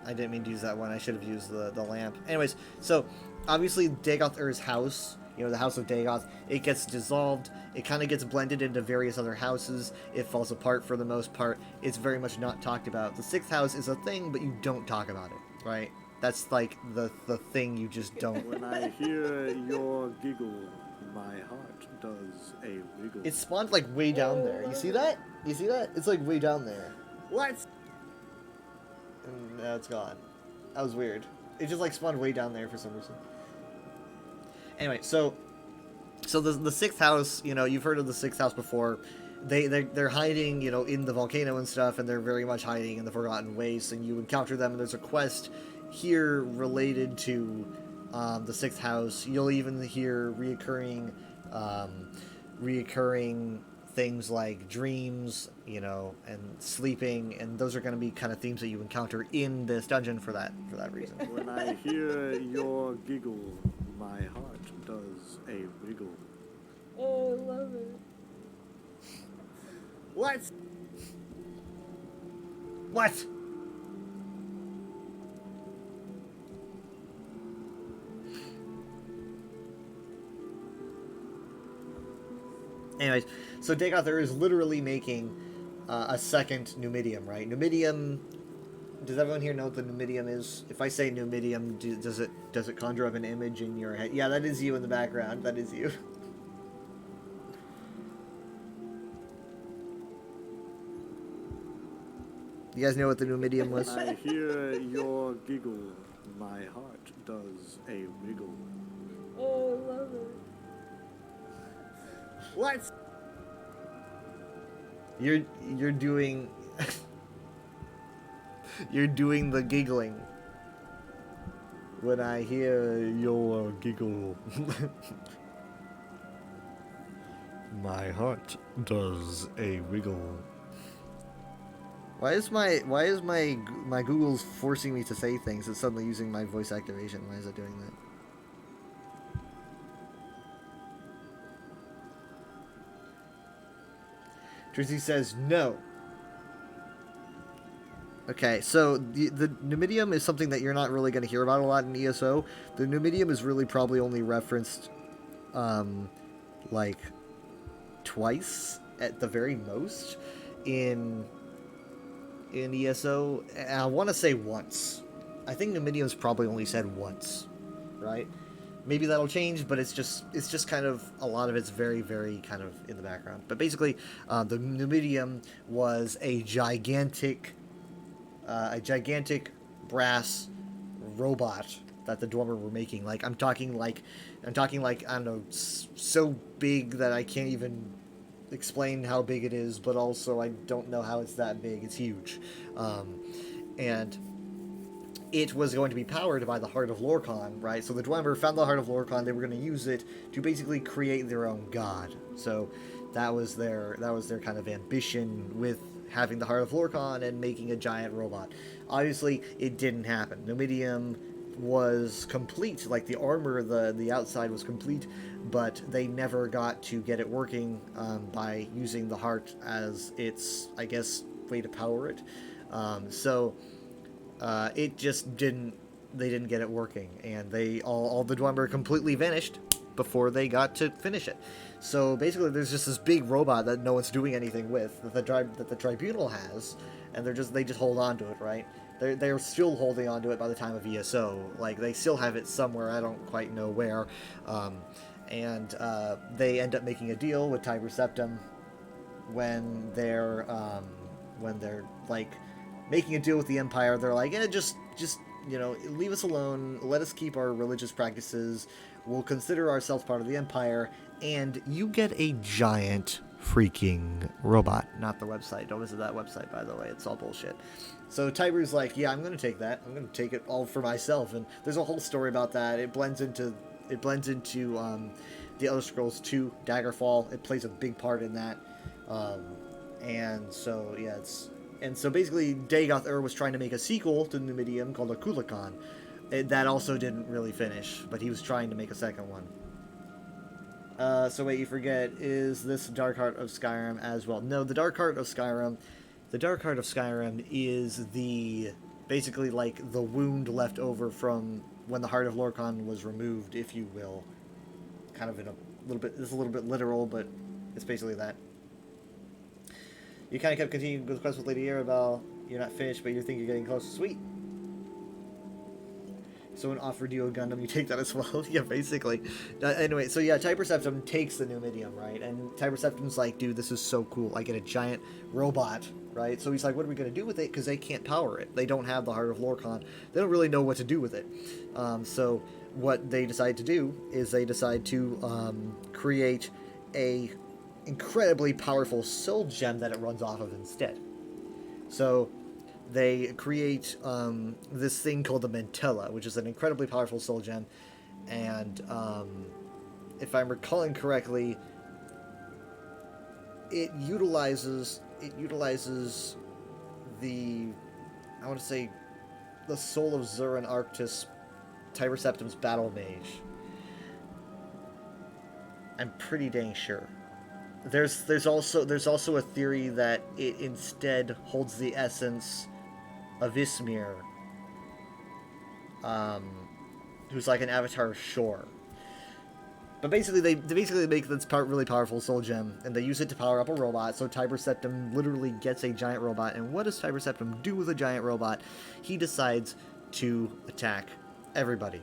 I didn't mean to use that one. I should have used the lamp. Anyways, so obviously Dagoth Ur's house, you know, the House of Dagoth, it gets dissolved. It kind of gets blended into various other houses. It falls apart for the most part. It's very much not talked about. The 6th house is a thing, but you don't talk about it, right? That's like the thing you just don't. When I hear your giggle, my heart does a wiggle. It spawned like way down there. You see that? You see that? It's like way down there. What? And now it's gone. That was weird. It just like spawned way down there for some reason. Anyway, so the 6th house, you know, you've heard of the 6th house before. They're hiding, you know, in the volcano and stuff, and they're very much hiding in the Forgotten Wastes, and you encounter them, and there's a quest here related to the 6th house. You'll even hear reoccurring things like dreams, you know, and sleeping, and those are going to be kind of themes that you encounter in this dungeon for that reason. When I hear your giggle, my heart does a wiggle. Oh, I love it. What? What? Anyways, so Dagoth Ur is literally making a second Numidium, right? Numidium. Does everyone here know what the Numidium is? If I say Numidium, does it conjure up an image in your head? Yeah, that is you in the background. That is you. You guys know what the Numidium was? When I hear your giggle, my heart does a wiggle. Oh, I love it. What? You're doing you're doing the giggling. When I hear your giggle, my heart does a wiggle. Why is my Google's forcing me to say things? It's suddenly using my voice activation. Why is it doing that? Drizzy says no. Okay, so the Numidium is something that you're not really going to hear about a lot in ESO. The Numidium is really probably only referenced, like, twice at the very most in ESO. And I want to say once. I think Numidium's probably only said once, right? Maybe that'll change, but it's just kind of a lot of it's very, very kind of in the background. But basically, the Numidium was a gigantic brass robot that the Dwemer were making. Like I'm talking like I don't know, so big that I can't even explain how big it is, but also I don't know how it's that big. It's huge, and it was going to be powered by the Heart of Lorkhan, right? So the Dwemer found the Heart of Lorkhan. They were going to use it to basically create their own god. So that was their kind of ambition with having the Heart of Lorkhan and making a giant robot. Obviously, it didn't happen. Numidium was complete, like the armor, the outside was complete, but they never got to get it working by using the heart as its, I guess, way to power it. It just didn't. They didn't get it working, and they all the Dwemer completely vanished before they got to finish it. So basically, there's just this big robot that no one's doing anything with that the Tribunal has, and they just hold on to it, right? They're still holding on to it by the time of ESO. Like they still have it somewhere. I don't quite know where, and they end up making a deal with Tiber Septim when they're like making a deal with the Empire. They're like, just leave us alone. Let us keep our religious practices. We'll consider ourselves part of the Empire, and you get a giant freaking robot. Not the website. Don't visit that website, by the way. It's all bullshit. So Tiber's like, yeah, I'm going to take that. I'm going to take it all for myself. And there's a whole story about that. It blends into the Elder Scrolls 2 Daggerfall. It plays a big part in that. And so basically Dagoth Ur was trying to make a sequel to Numidium called Akulakan. That also didn't really finish, but he was trying to make a second one. So wait, you forget, is this Dark Heart of Skyrim as well? No, the Dark Heart of Skyrim is basically like the wound left over from when the Heart of Lorkhan was removed, if you will. Kind of in it's a little bit literal, but it's basically that. You kind of kept continuing with the quest with Lady Arabelle. You're not finished, but you think you're getting close. Sweet. Someone offered you a Gundam, you take that as well. Yeah, basically. Anyway, so yeah, Tiber Septim takes the Numidium, right? And Tiber Septim's like, dude, this is so cool. I get a giant robot, right? So he's like, what are we going to do with it? Because they can't power it. They don't have the Heart of Lorkhan. They don't really know what to do with it. So what they decide to do is they decide to create a incredibly powerful soul gem that it runs off of instead. So they create this thing called the Mantella, which is an incredibly powerful soul gem, and if I'm recalling correctly, it utilizes the, I want to say, the soul of Zurin Arctis, Tiber Septim's battle mage. I'm pretty dang sure. There's also a theory that it instead holds the essence of Ismir, who's like an avatar of Shor. But basically, they make this really powerful soul gem, and they use it to power up a robot. So Tiber Septim literally gets a giant robot. And what does Tiber Septim do with a giant robot? He decides to attack everybody.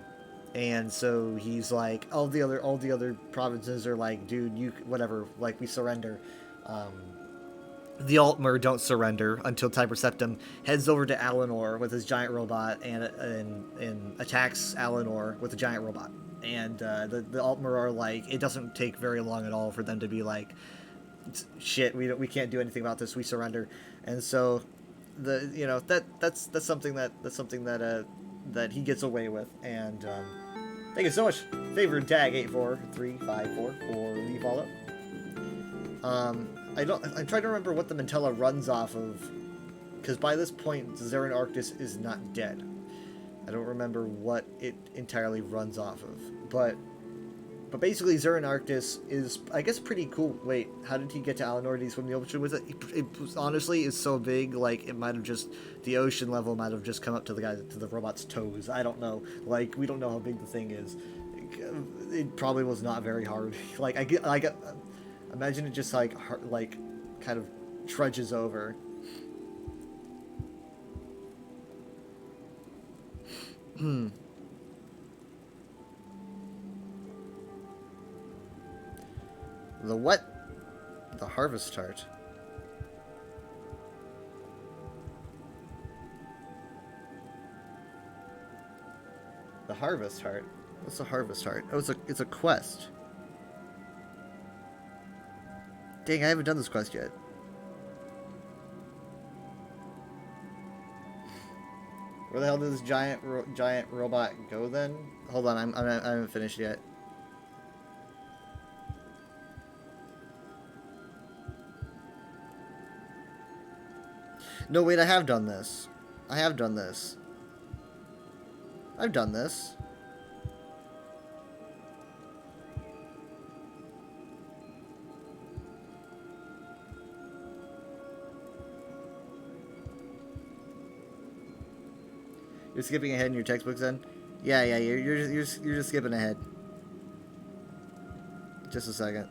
And so he's like, all the other provinces are like, dude, you whatever, like, we surrender. The Altmer don't surrender until Tiber Septim heads over to Alinor with his giant robot and attacks Alinor with a giant robot. And the Altmer are like, it doesn't take very long at all for them to be like, shit, we can't do anything about this, we surrender. And so that's something that he gets away with. And thank you so much, favorite Dag84354 for Leave All Up. I'm trying to remember what the Mantella runs off of, because by this point Zurin Arctis is not dead. I don't remember what it entirely runs off of, but basically Zurin Arctis is, I guess, pretty cool. Wait, how did he get to Alinor? Did he swim the ocean with it? It was, honestly, is so big, like, it might have just, the ocean level might have just come up to the robot's toes. I don't know. Like, we don't know how big the thing is. It probably was not very hard. Like, I'm Imagine it just like kind of trudges over. The what? The harvest heart. The harvest heart. What's the harvest heart? Oh, it's a quest. Dang, I haven't done this quest yet. Where the hell did this giant robot go then? Hold on, I haven't finished yet. No, wait, I have done this. I have done this. I've done this. You're skipping ahead in your textbooks then? Yeah, you're just skipping ahead. Just a second.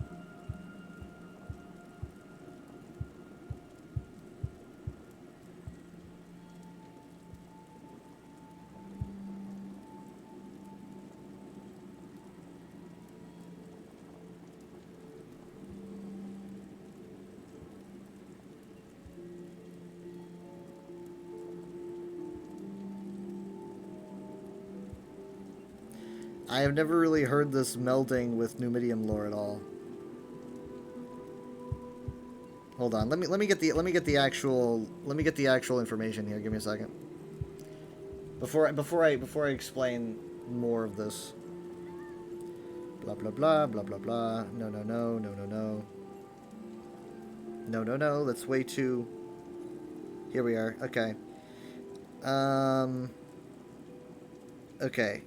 I have never really heard this melding with Numidium lore at all. Hold on, let me get the actual information here. Give me a second. Before I explain more of this. Blah blah blah blah blah blah. No. That's way too. Here we are. Okay. Okay.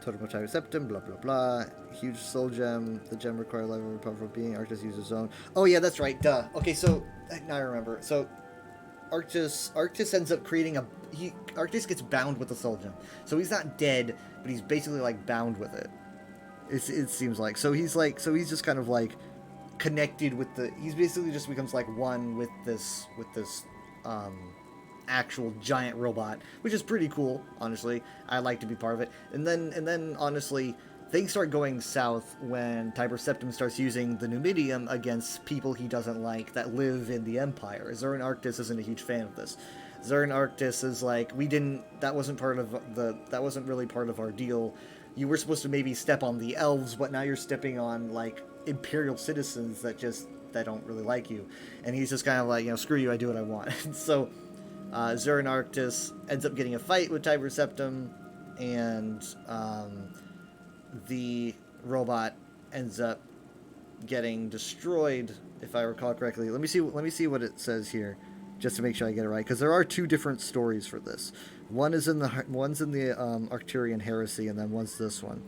Totem of Tyrus Septum, blah blah blah. Huge soul gem. The gem required level of powerful being. Arctis uses his own. Oh yeah, that's right. Duh. Okay, so now I remember. So Arctis ends up creating Arctis gets bound with the soul gem. So he's not dead, but he's basically like bound with it. It seems like. So he's just kind of like connected with he's basically just becomes like one with this actual giant robot, which is pretty cool, honestly. I like to be part of it. And then honestly, things start going south when Tiber Septim starts using the Numidium against people he doesn't like that live in the Empire. Zern Arctis isn't a huge fan of this. Zern Arctis is like, that wasn't really part of our deal. You were supposed to maybe step on the elves, but now you're stepping on like Imperial citizens that don't really like you. And he's just kind of like, screw you, I do what I want. So Zern Arctis ends up getting a fight with Tiber Septim, and the robot ends up getting destroyed, if I recall correctly. Let me see what it says here, just to make sure I get it right, because there are two different stories for this. One's in the Arcturian heresy, and then one's this one.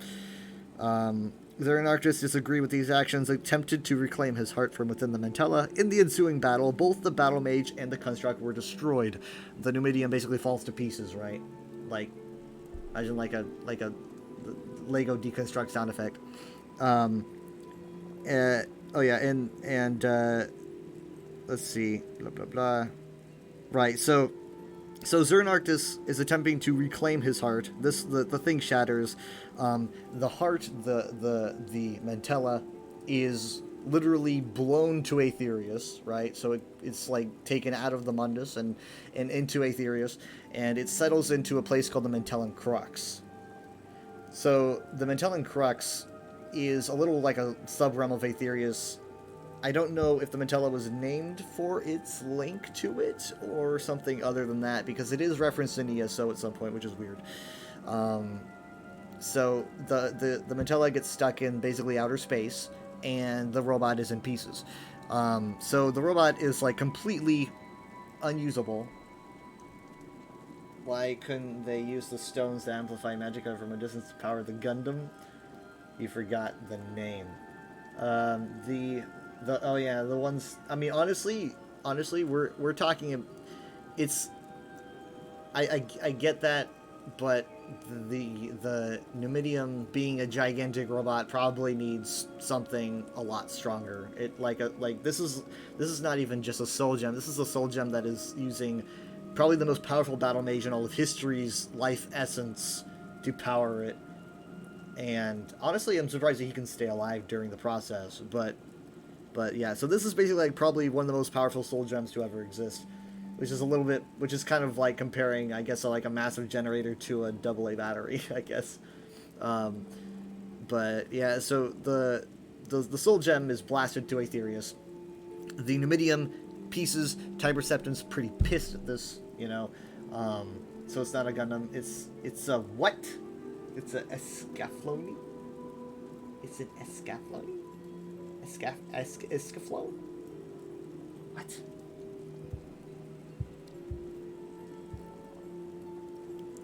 Zern Arctis disagreed with these actions, attempted to reclaim his heart from within the Mantella. In the ensuing battle, both the Battle Mage and the Construct were destroyed. The Numidium basically falls to pieces, right? Like, imagine like a Lego deconstruct sound effect. Let's see, blah blah blah. Right, so Zern Arctis is attempting to reclaim his heart. The thing shatters. The heart, the Mantella, is literally blown to Aetherius, right? So it's like taken out of the Mundus and into Aetherius, and it settles into a place called the Mantellan Crux. So the Mantellan Crux is a little like a sub-realm of Aetherius. I don't know if the Mantella was named for its link to it or something other than that, because it is referenced in ESO at some point, which is weird. So the Mantella gets stuck in basically outer space, and the robot is in pieces. So the robot is like completely unusable. Why couldn't they use the stones to amplify Magicka from a distance to power the Gundam? You forgot the name. The ones. I mean, honestly, we're talking. It's. I get that, but the Numidium being a gigantic robot probably needs something a lot stronger. This is not even just a soul gem. This is a soul gem that is using probably the most powerful battle mage in all of history's life essence to power it. And honestly, I'm surprised that he can stay alive during the process. But yeah, so this is basically like probably one of the most powerful soul gems to ever exist. Which is kind of like comparing, I guess, like a massive generator to a AA battery, I guess. But yeah, so the soul gem is blasted to Aetherius. The Numidium pieces, Tiber Septim's pretty pissed at this, you know. So it's not a Gundam. It's a what? It's a Escaflowne? It's an Escaflowne? Escaflowne? What?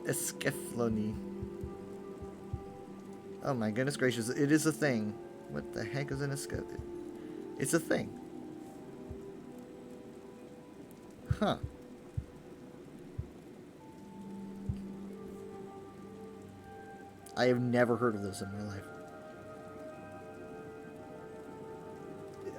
Escaflowne. Oh my goodness gracious, it is a thing. What the heck is an Escaflowne? It's a thing. Huh. I have never heard of this in my life.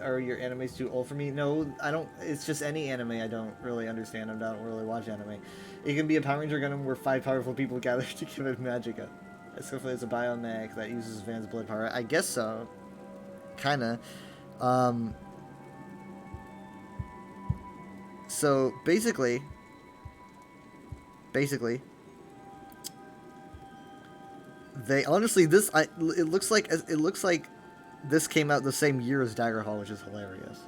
Are your animes too old for me? No, I don't. It's just any anime I don't really understand. I don't really watch anime. It can be a Power Ranger Gundam where 5 powerful people gather to give it Magica. Escaflowne is a biomech that uses Van's blood power. I guess so. Kinda. So basically, they honestly it looks like this came out the same year as Daggerfall, which is hilarious.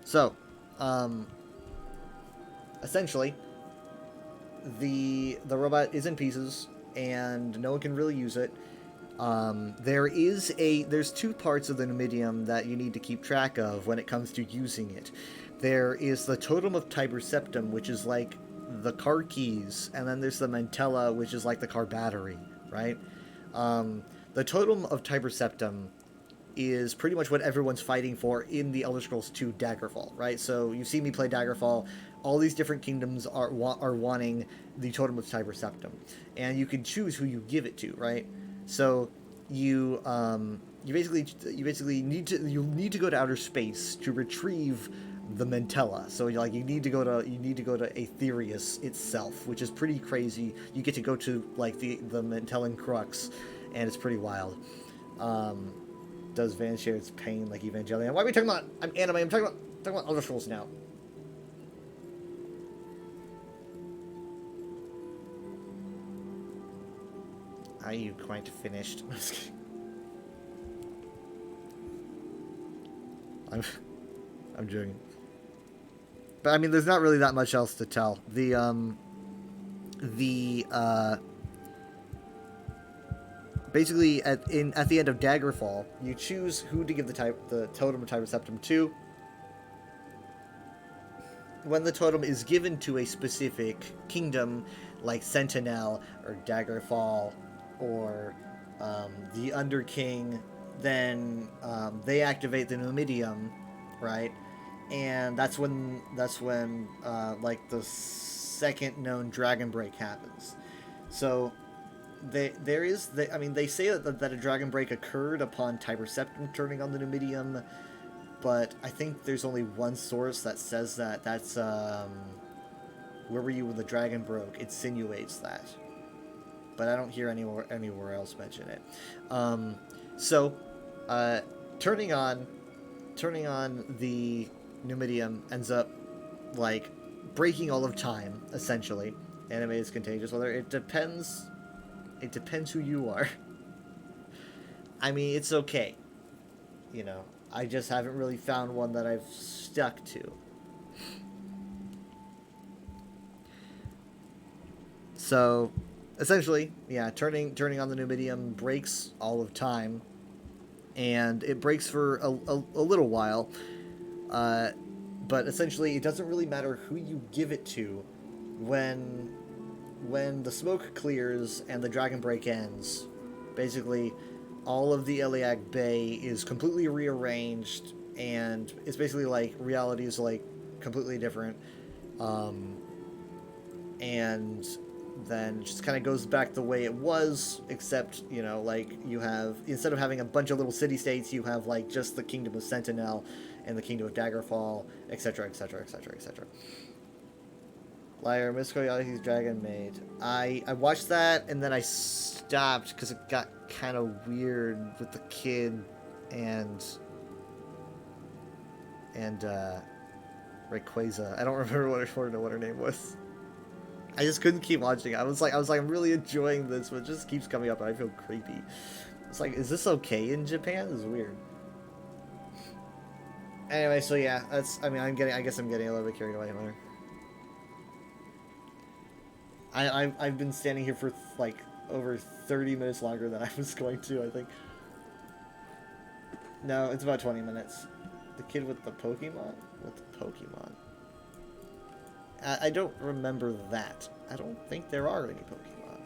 So, essentially, the robot is in pieces, and no one can really use it. There's 2 parts of the Numidium that you need to keep track of when it comes to using it. There is the Totem of Tiber Septim, which is like the car keys, and then there's the Mantella, which is like the car battery, right? The Totem of Tiber Septim is pretty much what everyone's fighting for in the Elder Scrolls 2 Daggerfall, right? So you see me play Daggerfall. All these different kingdoms are wanting the Totem of Tiber Septim, and you can choose who you give it to, right? So you basically need to go to outer space to retrieve the Mantella. So you need to go to Aetherius itself, which is pretty crazy. You get to go to like the Mantellan Crux, and it's pretty wild. Does Van share its pain like Evangelion? Why are we talking about anime? I'm talking about Elder Scrolls now. Are you quite finished? I'm just kidding. I'm joking. But I mean, there's not really that much else to tell. Basically at the end of Daggerfall, you choose who to give the Totem of Tiber Septim to. When the totem is given to a specific kingdom, like Sentinel or Daggerfall or the Underking, then they activate the Numidium, right? And that's when like the second known Dragon Break happens. So they say that a Dragon Break occurred upon Tiber Septim turning on the Numidium, but I think there's only one source that says that. That's Where Were You When the Dragon Broke? It insinuates that, but I don't hear anywhere else mention it. Turning on the Numidium ends up like breaking all of time, essentially. Anime is contagious. Whether it depends who you are. I mean, it's okay. You know, I just haven't really found one that I've stuck to. So, essentially, yeah, turning on the Numidium breaks all of time, and it breaks for a little while. But essentially, it doesn't really matter who you give it to when the smoke clears and the Dragon Break ends. Basically, all of the Iliag Bay is completely rearranged, and it's basically like reality is like completely different. And then it just kind of goes back the way it was, except, you know, like, you have, instead of having a bunch of little city-states, you have, like, just the Kingdom of Sentinel and the Kingdom of Daggerfall, etc., etc., etc., etc. Liar, Miss Koyaki's Dragon Maid. I watched that, and then I stopped, because it got kind of weird with the kid and Rayquaza. I don't remember what her name was. I just couldn't keep watching. I was like, I'm really enjoying this, but it just keeps coming up, and I feel creepy. It's like, is this okay in Japan? This is weird. Anyway, so yeah, that's. I mean, I guess I'm getting a little bit carried away here. I've been standing here for like over 30 minutes longer than I was going to. I think. No, it's about 20 minutes. The kid with the Pokemon? With the Pokemon. I don't remember that. I don't think there are any Pokemon.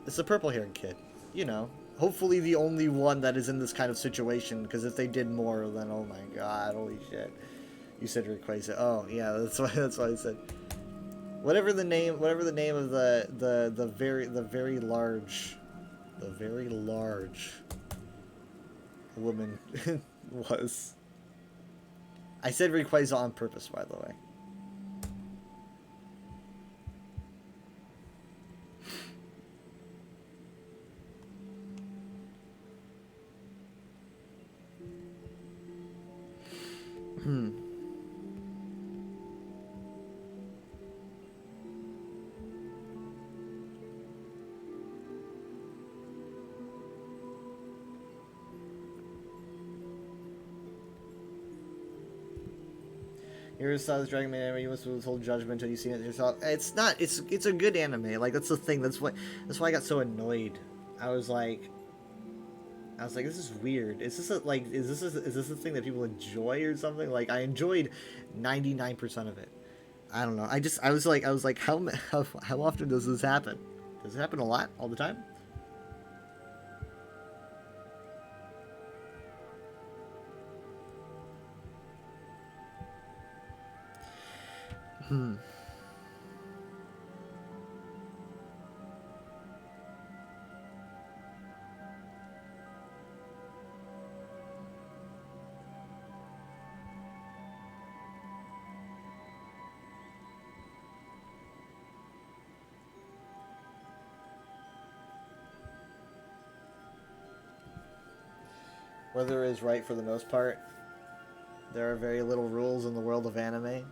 It's the purple-haired kid. You know. Hopefully the only one that is in this kind of situation, because if they did more, then oh my god, holy shit. You said Rayquaza. Oh, yeah, that's why I said. Whatever the name of the very large woman was. I said Rayquaza on purpose, by the way. You saw this Dragon Maid anime, you must withhold judgment until you see it yourself. It's not. It's a good anime. Like, that's the thing. That's why I got so annoyed. I was like, this is weird. Is this a thing that people enjoy or something? Like, I enjoyed 99% of it. I don't know. I was like, how often does this happen? Does it happen a lot? All the time? Weather is right for the most part. There are very little rules in the world of anime.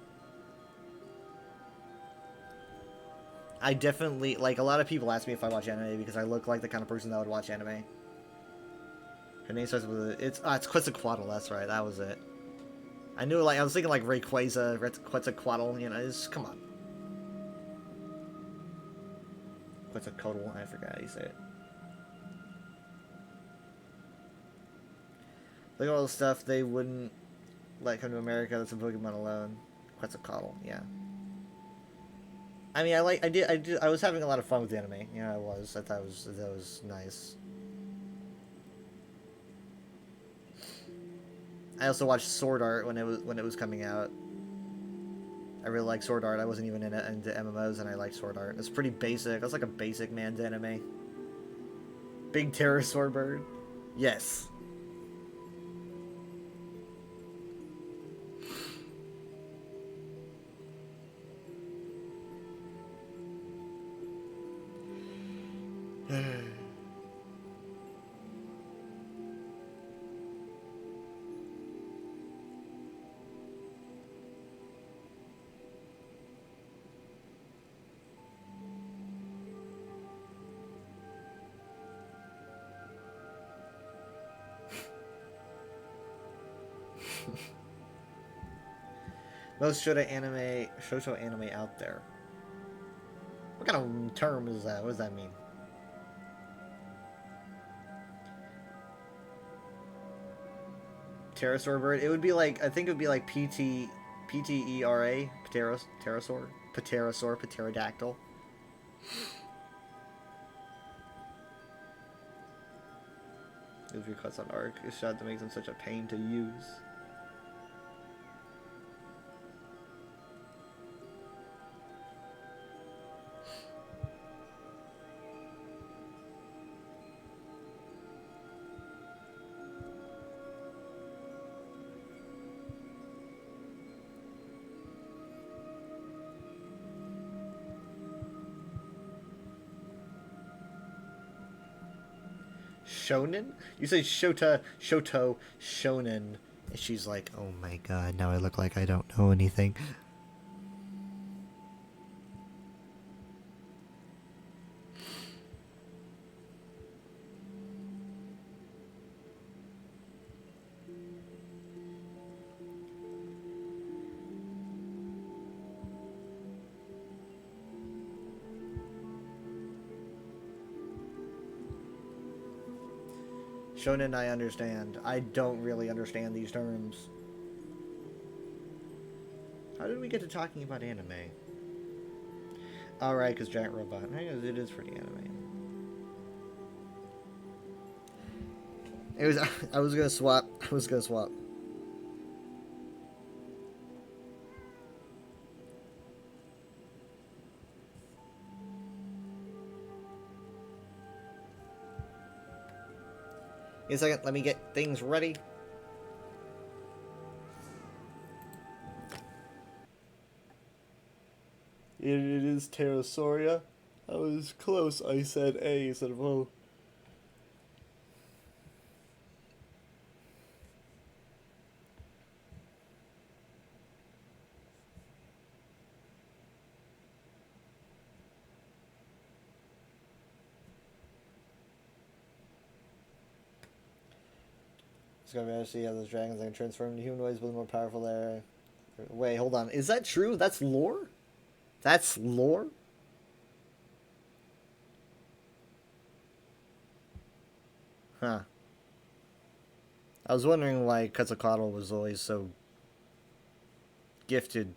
I definitely, like, a lot of people ask me if I watch anime because I look like the kind of person that would watch anime. Her name starts with it's Quetzalcoatl, that's right, that was it. I knew, like, I was thinking like Rayquaza, Quetzalcoatl, you know, come on. Quetzalcoatl, I forgot how you say it. Look at all the stuff they wouldn't let come to America that's in Pokemon alone. Quetzalcoatl, yeah. I mean, I was having a lot of fun with the anime. You know, I was. I thought that was nice. I also watched Sword Art when it was coming out. I really liked Sword Art. I wasn't even into MMOs, and I liked Sword Art. It's pretty basic. It was like a basic man's anime. Big pterosaur bird. Yes. Most shoujo anime out there. What kind of term is that? What does that mean? Pterosaur bird. It would be like, I think it would be like PTERA, pterosaur, pterodactyl. If your cuts on arc is shot that makes them such a pain to use. Shonen? You say Shoto, Shonen. And she's like, oh my god, now I look like I don't know anything. Shonen, I understand. I don't really understand these terms. How did we get to talking about anime? Alright, because Giant Robot. It is pretty anime. It was. I was gonna swap. Give me a second, let me get things ready. It is Pterosauria. I was close, I said A instead of O. It's gonna be nice to see how those dragons can transform into humanoids, but more powerful there. Wait, hold on. Is that true? That's lore? That's lore? Huh. I was wondering why Quetzalcoatl was always so gifted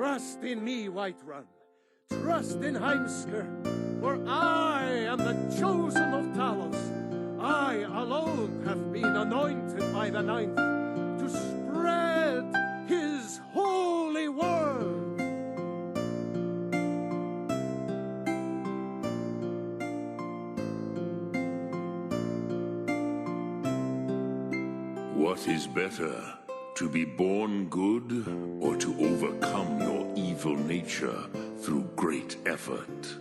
Trust in me, Whiterun. Trust in Heimskr. For I am the chosen of Talos. I alone have been anointed by the Ninth to spread his holy word. What is better, to be born good or to overcome your evil nature through great effort?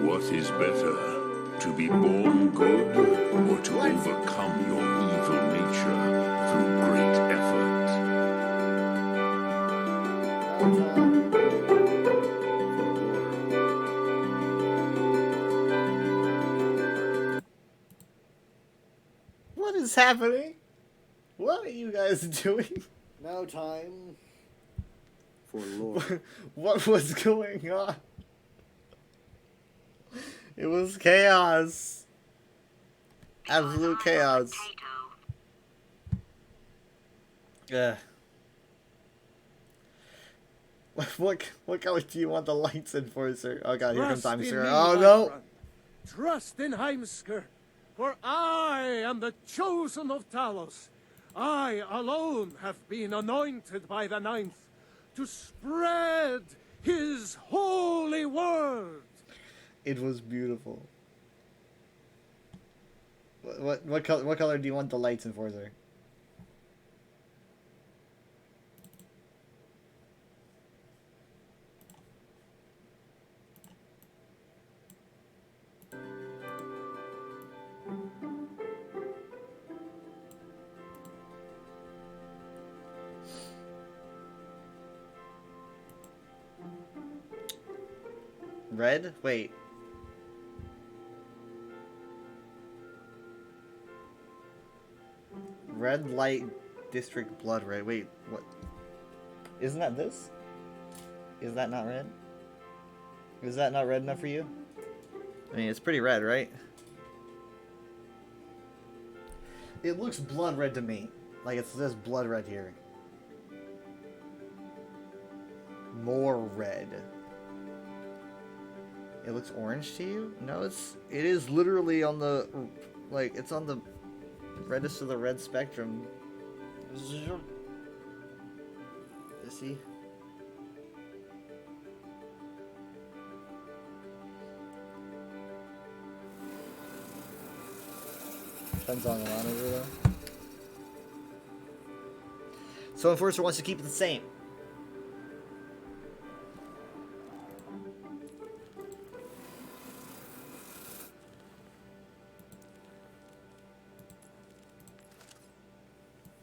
What is better, to be born good or to overcome your evil nature through great effort? What is happening? What are you guys doing? Now time for lore. What was going on? It was chaos. Absolute chaos. Yeah. What color do you want the lights enforcer? Oh god, here comes Heimskr. Oh no! Trust in Heimskr, for I am the chosen of Talos. I alone have been anointed by the Ninth to spread his holy word. It was beautiful. What color do you want the lights enforcer? Red? Wait. Red light district blood red. Wait, what? Isn't that this? Is that not red? Is that not red enough for you? I mean, it's pretty red, right? It looks blood red to me. Like it says blood red here. More red. It looks orange to you? No, it is literally on the, like, it's on the reddest of the red spectrum. You see? Depends on the monitor though. So Enforcer wants to keep it the same.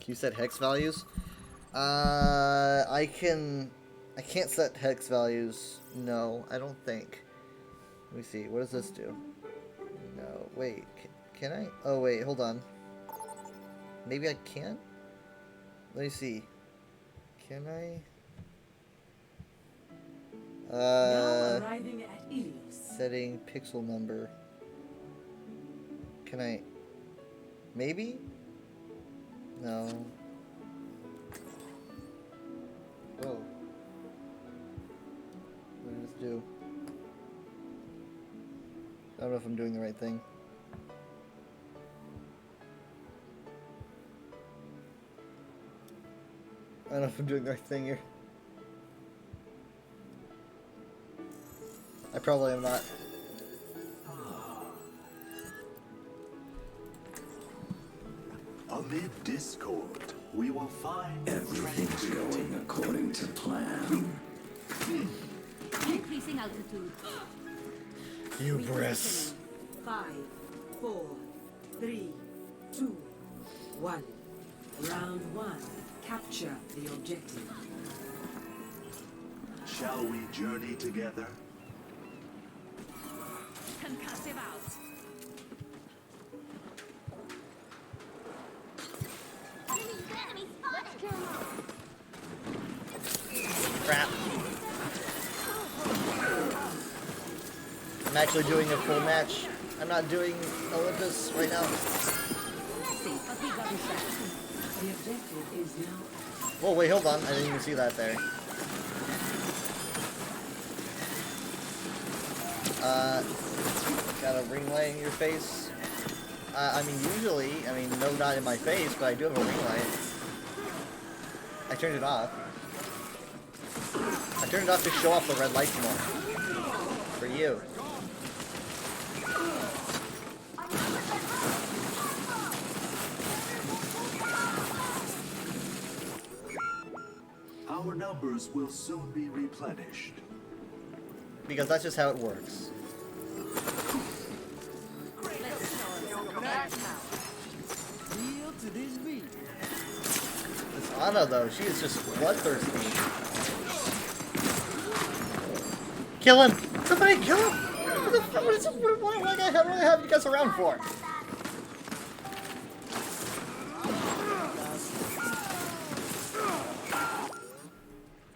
You set hex values? I can't set hex values. No, I don't think. Let me see. What does this do? No, wait. Can I? Oh, wait. Hold on. Maybe I can? Let me see. Can I? Now arriving at Ilios. Setting pixel number. Can I? Maybe? No. Oh. What did this do? I don't know if I'm doing the right thing. I don't know if I'm doing the right thing here. I probably am not. Amid discord, we will find everything's going according to plan. Increasing altitude. Hubris. 5, 4, 3, 2, 1. Round 1. Capture the objective. Shall we journey together? Concussive out. Enemy spotted. Crap. I'm actually doing a full match. I'm not doing Olympus right now. The objective is now. Whoa, wait, hold on. I didn't even see that there. Got a ring light in your face. I mean, usually, no, not in my face, but I do have a ring light. I turned it off. I turned it off to show off the red lights more. For you. Our numbers will soon be replenished. Because that's just how it works. This Ana, though, she is just bloodthirsty. Kill him! Somebody kill him! What do I have you guys around for?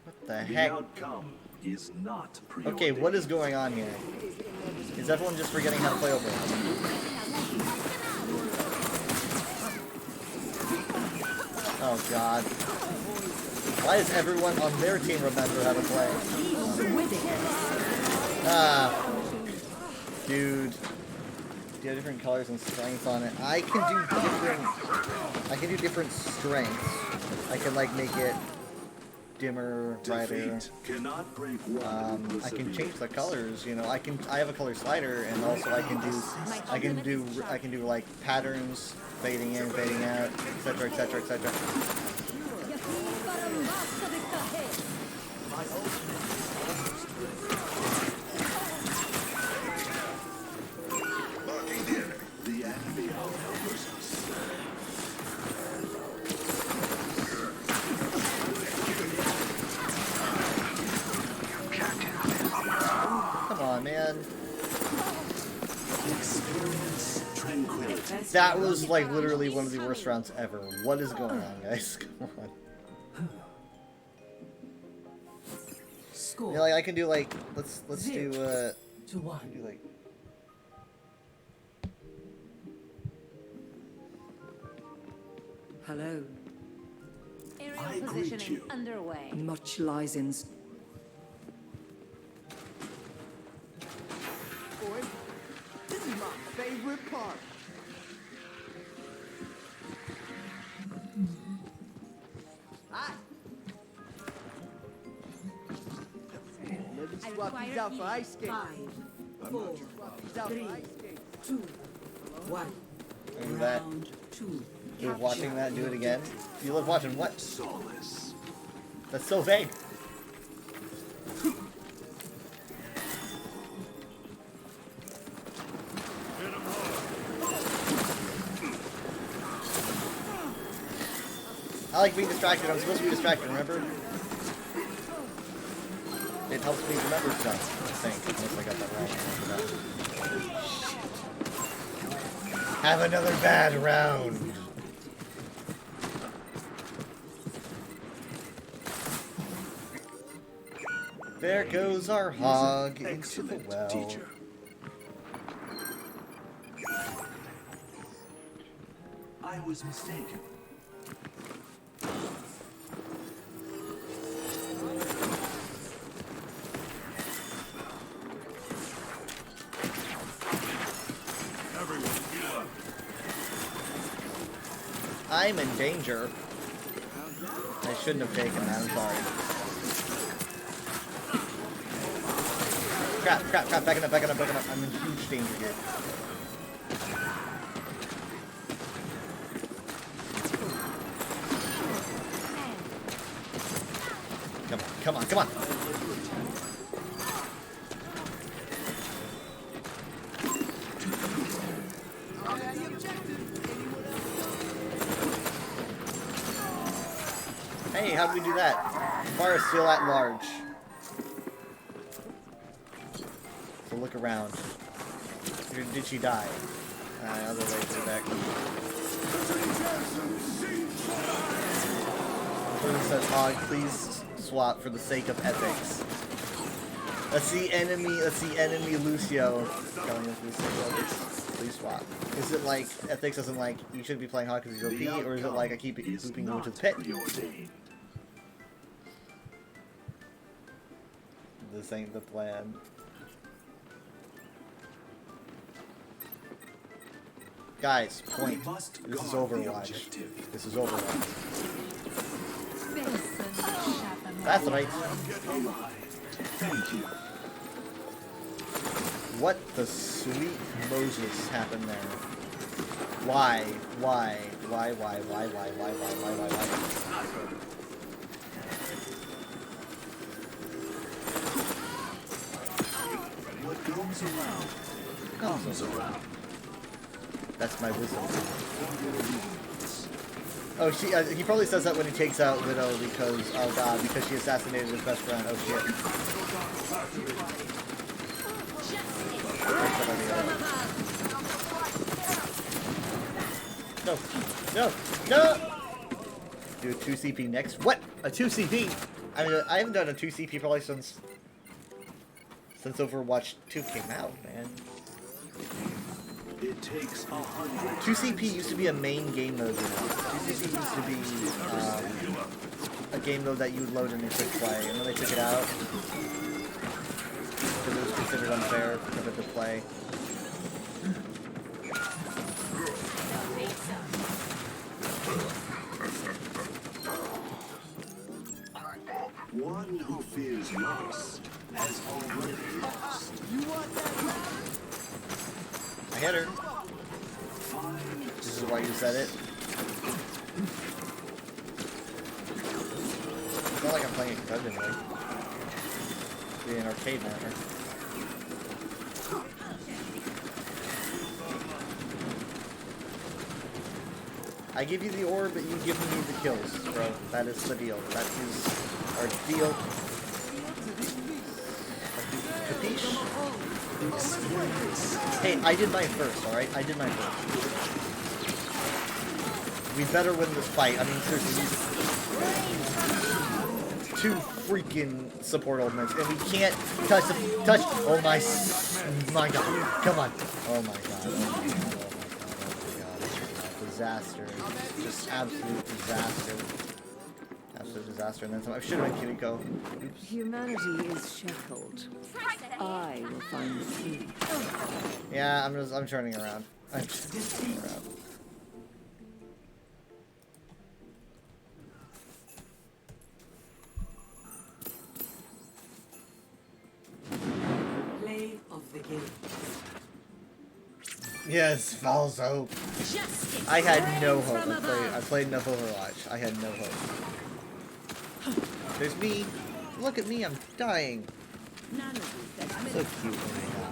What the heck? Outcome is not Okay, what is going on here? Is everyone just forgetting how to play Overwatch? Oh god. Why does everyone on their team remember how to play? Ah. Dude. Do you have different colors and strengths on it? I can do different strengths. I can like make it dimmer, brighter. I can change the colors, you know. I have a color slider, and also I can do like patterns, fading in, fading out, etc., etc., etc. Come on, man. That was like literally one of the worst rounds ever. What is going on, guys? Come on. Score. Yeah, like I can do like let's do 2-1. do like Hello. Aerial positioning underway. Much lies in. Boy, this is my favorite part. Hi. Let me swap these out for ice skates. 5, 4, Swap these out for 3, ice skates. 2, 1. do that. Round 2. You love watching that? Do it again? You love watching what? Solace. That's so vague. I like being distracted. I'm supposed to be distracted, remember? It helps me remember stuff, I think. Unless I got that wrong. Have another bad round. There goes our hog into the well. Teacher. I was mistaken. I'm in danger. I shouldn't have taken that, I'm sorry. Crap, crap, crap, backing up, backing up, backing up. I'm in huge danger here. Come on, come on, come on! Hey, how did we do that? Bar is still at large. So look around. Or did she die? Other way to back. Someone says, Hog, please swap for the sake of ethics. Let's see enemy Lucio. Telling us Lucio, please swap. Is it like, ethics isn't like, you should be playing Hog because he's OP, or is it like, I keep looping you into the pit? This ain't the plan. Guys, point. This is Overwatch. This is Overwatch. That's right. Thank you. What the sweet Moses happened there? Why? Why? What goes around comes around. That's my wisdom. Oh, he probably says that when he takes out Widow because, oh god, because she assassinated his best friend. Oh shit. No, no, no! Do a 2 CP next. What? A 2 CP? I mean, I haven't done a 2 CP probably since Overwatch 2 came out, man. It takes 100. 2 CP used to be a main game mode, you know. 2 CP used to be a game mode that you would load in a quick play, and when they took it out, because it was considered unfair for them to play. One who fears loss has already lost. I hit her. This is why you said it. It's not like I'm playing it competitively. It's an arcade matter. I give you the orb, but you give me the kills, bro. That is the deal. That is our deal. Capiche? Hey, I did mine first, alright? I did mine first. We better win this fight. I mean, seriously, these 2 freaking support ultimates, and we can't touch. Oh my god! Come on! Oh my god! Oh my god! Oh my god! Oh my god! Disaster! Just absolute disaster! Absolute disaster! And then some. I should have been Kiriko. Oops. Humanity is shackled. I will find the key. Yeah, I'm turning around. I'm just turning around. Play of the game. Yes, Falzo. I had no hope. I played enough Overwatch. I had no hope. There's me. Look at me, I'm dying. So cute when they die.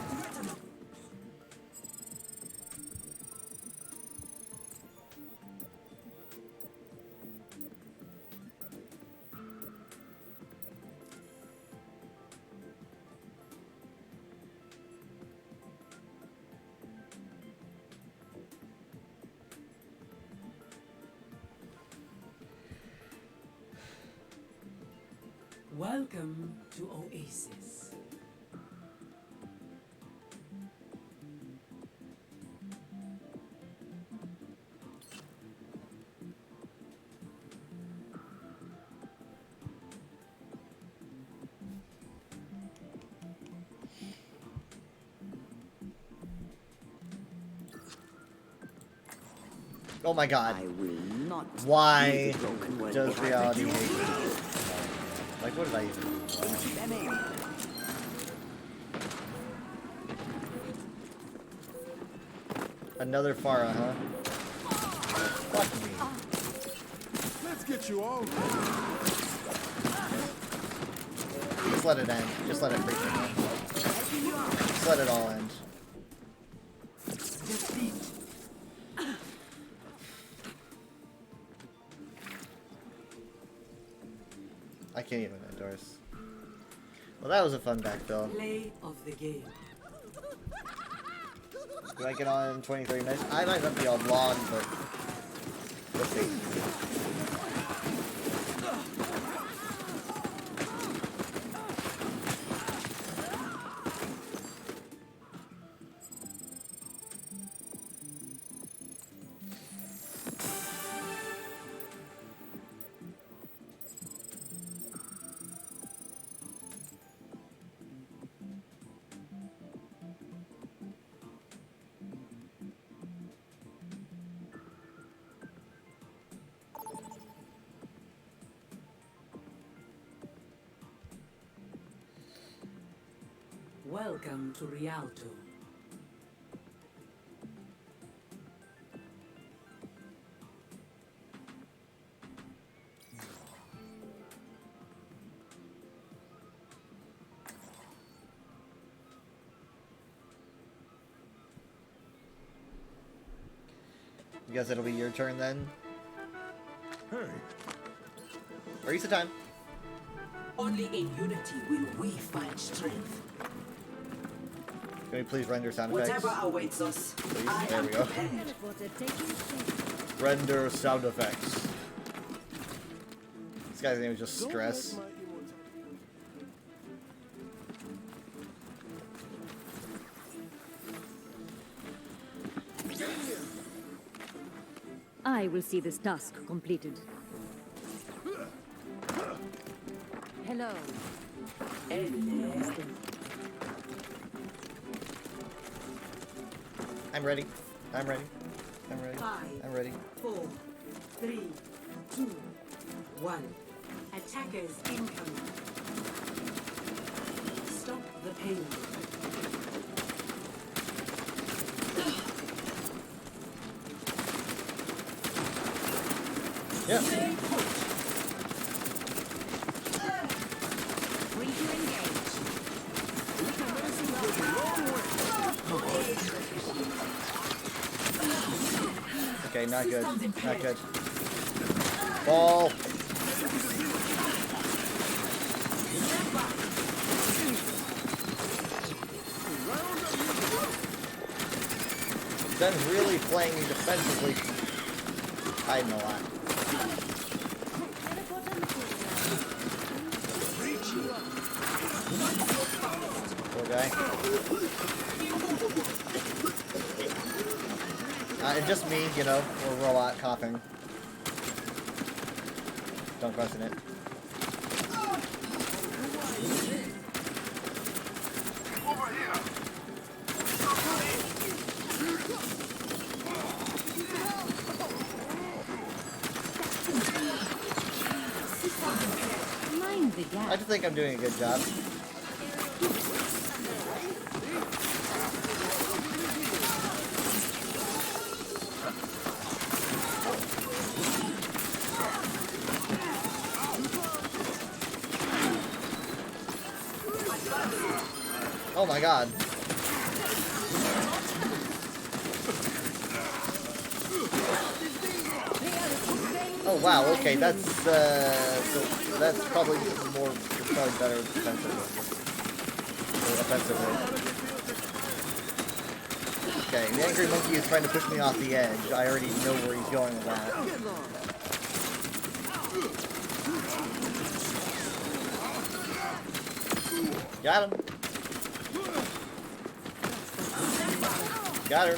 Welcome to Oasis. Oh my god. I will not. Why be the broken one does behind reality the hate door. me? Like, what did I even do? Another Pharah, huh? Fuck me. Let's get you all. Just let it end. Just let it freaking end. Just let it all end. I can't even endorse. Well, that was a fun backfill. Play of the game. Do I get on in 20-30 minutes? I might not be on long, but we'll see. Welcome to Rialto. You guess it'll be your turn then? Hey. Reset time. Only in unity will we find strength. Can we please render sound effects? Whatever awaits us, Please? I There am we go. prepared. Render sound effects. This guy's name is just Stress. I will see this task completed. Hello. I'm ready. I'm ready. I'm ready. I'm ready. 4, 3, 2, 1. Attackers incoming. Stop the pain. Yeah. Free to engage. Okay, not good. Not good. Ball. Ben's really playing defensively. Hiding a lot. Poor guy. It's just me, you know, or robot coughing. Don't question it. Over here. Mind the gap. I just think I'm doing a good job. Oh my god. Oh wow, okay, that's so that's probably more, it's probably better defensively. Or offensively. Okay, the angry monkey is trying to push me off the edge. I already know where he's going with that. Got him. Got her.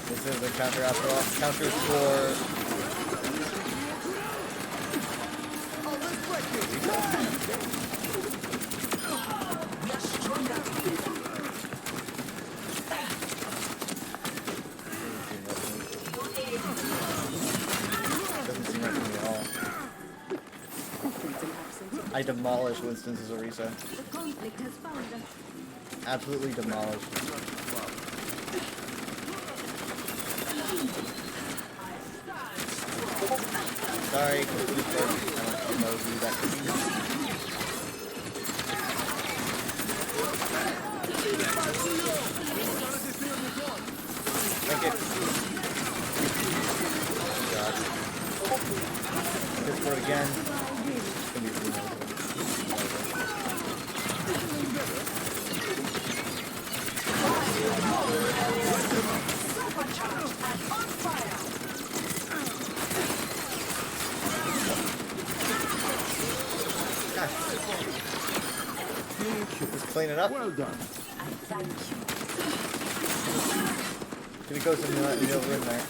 This is a counter after all. Counter for... Doesn't seem right to me at all. I demolished Winston's Zarisa. Absolutely demolished. Sorry, I don't know who that could be. Thank you. Oh god. This for it again. It's gonna be really nice. Just clean it up. Well done. Can we go to the middle room there?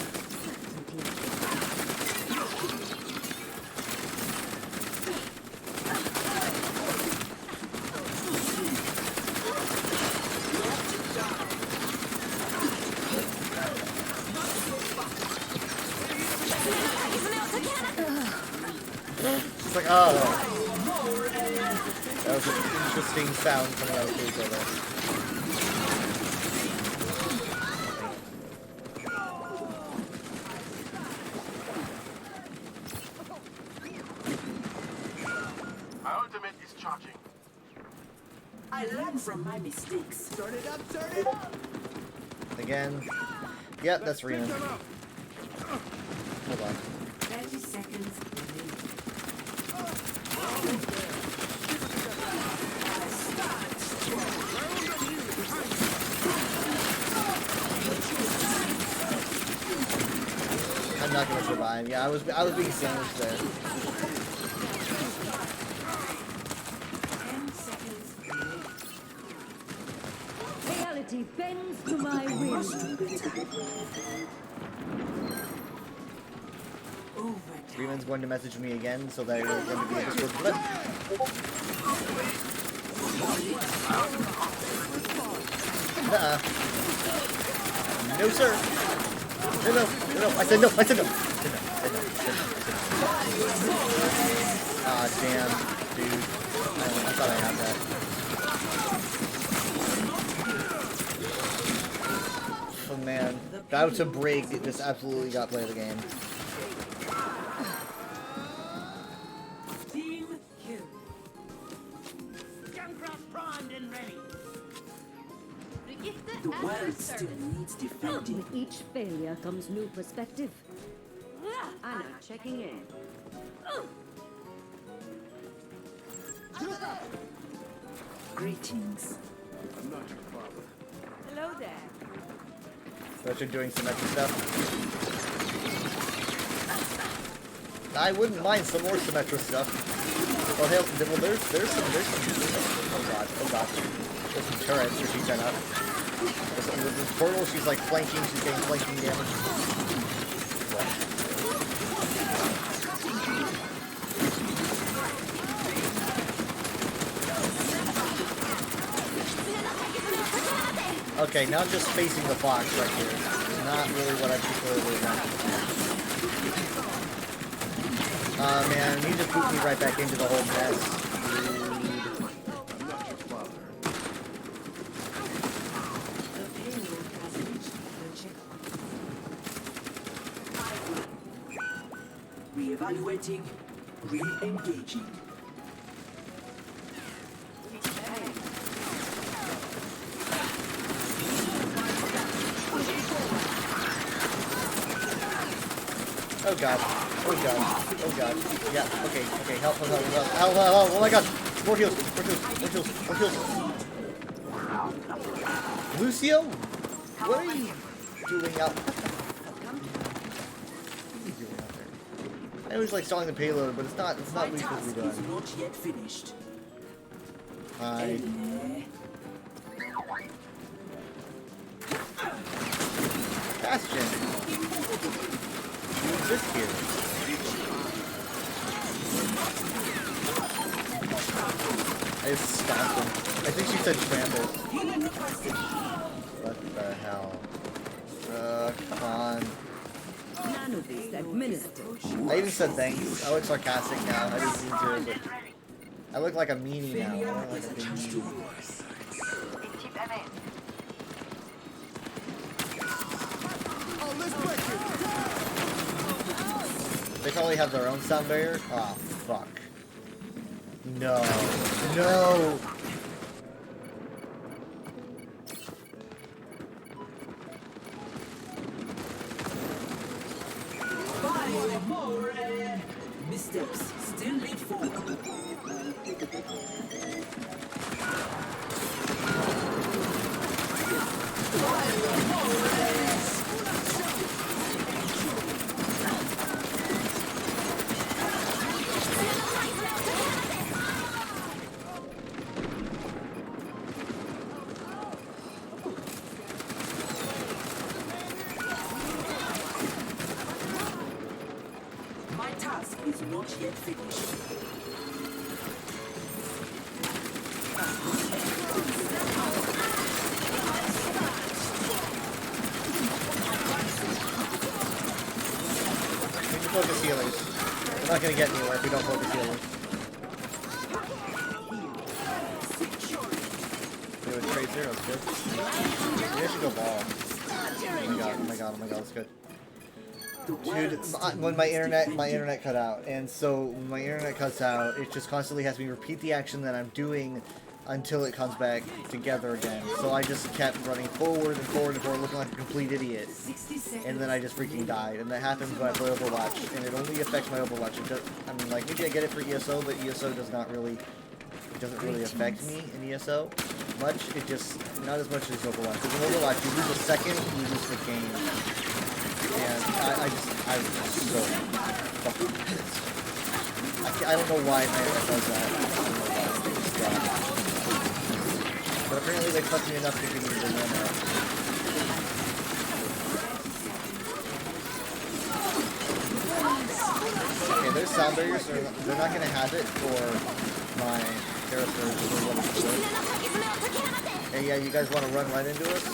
It's like, oh. That was an interesting sound coming out of the there. My ultimate is charging. I learn from my mistakes. Turn it up, turn it up! Again. Yep, that's Rena. Hold on. 30 seconds. I'm not gonna survive. Yeah, I was being sandwiched there. 10 seconds. Reality bends to my will. Freeman's going to message me again, so that we're going to be a Discord flip. No, sir. No. I said no. Ah, damn, dude. I thought I had that. Oh man, Bout to break. It just absolutely got play of the game. Team kill. Junkrat primed and ready. The world still needs defending. With each failure comes new perspective. Anna checking in. Greetings. I'm not your father. Hello there. But you're doing some extra stuff. I wouldn't mind some more Symmetra stuff. Well, hell, there's some, oh god. There's some turrets that she's set up. With this portal, she's like flanking, she's getting flanking damage. Okay, now I'm just facing the box right here. Not really what I prefer to do. Man, you just put me right back into the whole mess. Evaluating. Re-engaging. Oh god. Oh god. Oh god. Yeah, okay, okay, help. Oh my god. More heals. Lucio? What are you doing out? What are you doing out there? I always like stalling the payload, but it's not what you're supposed to be doing. Not yet finished. Hi. Bastion. You exist here. I just stopped him. I think she said trample. What the hell? Come on. Nanovis administered. I even said thanks. I look sarcastic now. I didn't mean to, but I look like a meanie now. I look like a big meanie. They probably have their own sound barrier. Oh, fuck. No. No! Missteps still lead forward. My task is not yet finished. We need to focus healers. We're not gonna get anywhere if we don't focus healers. Do a trade zero, it's good. Maybe I should go ball. Oh my god, that's good. Dude, when my internet cut out, and so when my internet cuts out, it just constantly has me repeat the action that I'm doing until it comes back together again. So I just kept running forward and forward and forward, looking like a complete idiot. And then I just freaking died. And that happens when I play Overwatch, and it only affects my Overwatch. It does, I mean, like, maybe I get it for ESO, but ESO does not really, it doesn't really affect me in ESO much. It just, not as much as Overwatch. Because in Overwatch, you lose a second, you lose the game. And I was so fucking pissed. I don't know why my internet does that. I don't know why. It just dropped. But apparently they fucked me enough to give me the win out. Okay, there's sound barriers. They're not going to have it for my characters. Hey, yeah, you guys want to run right into us?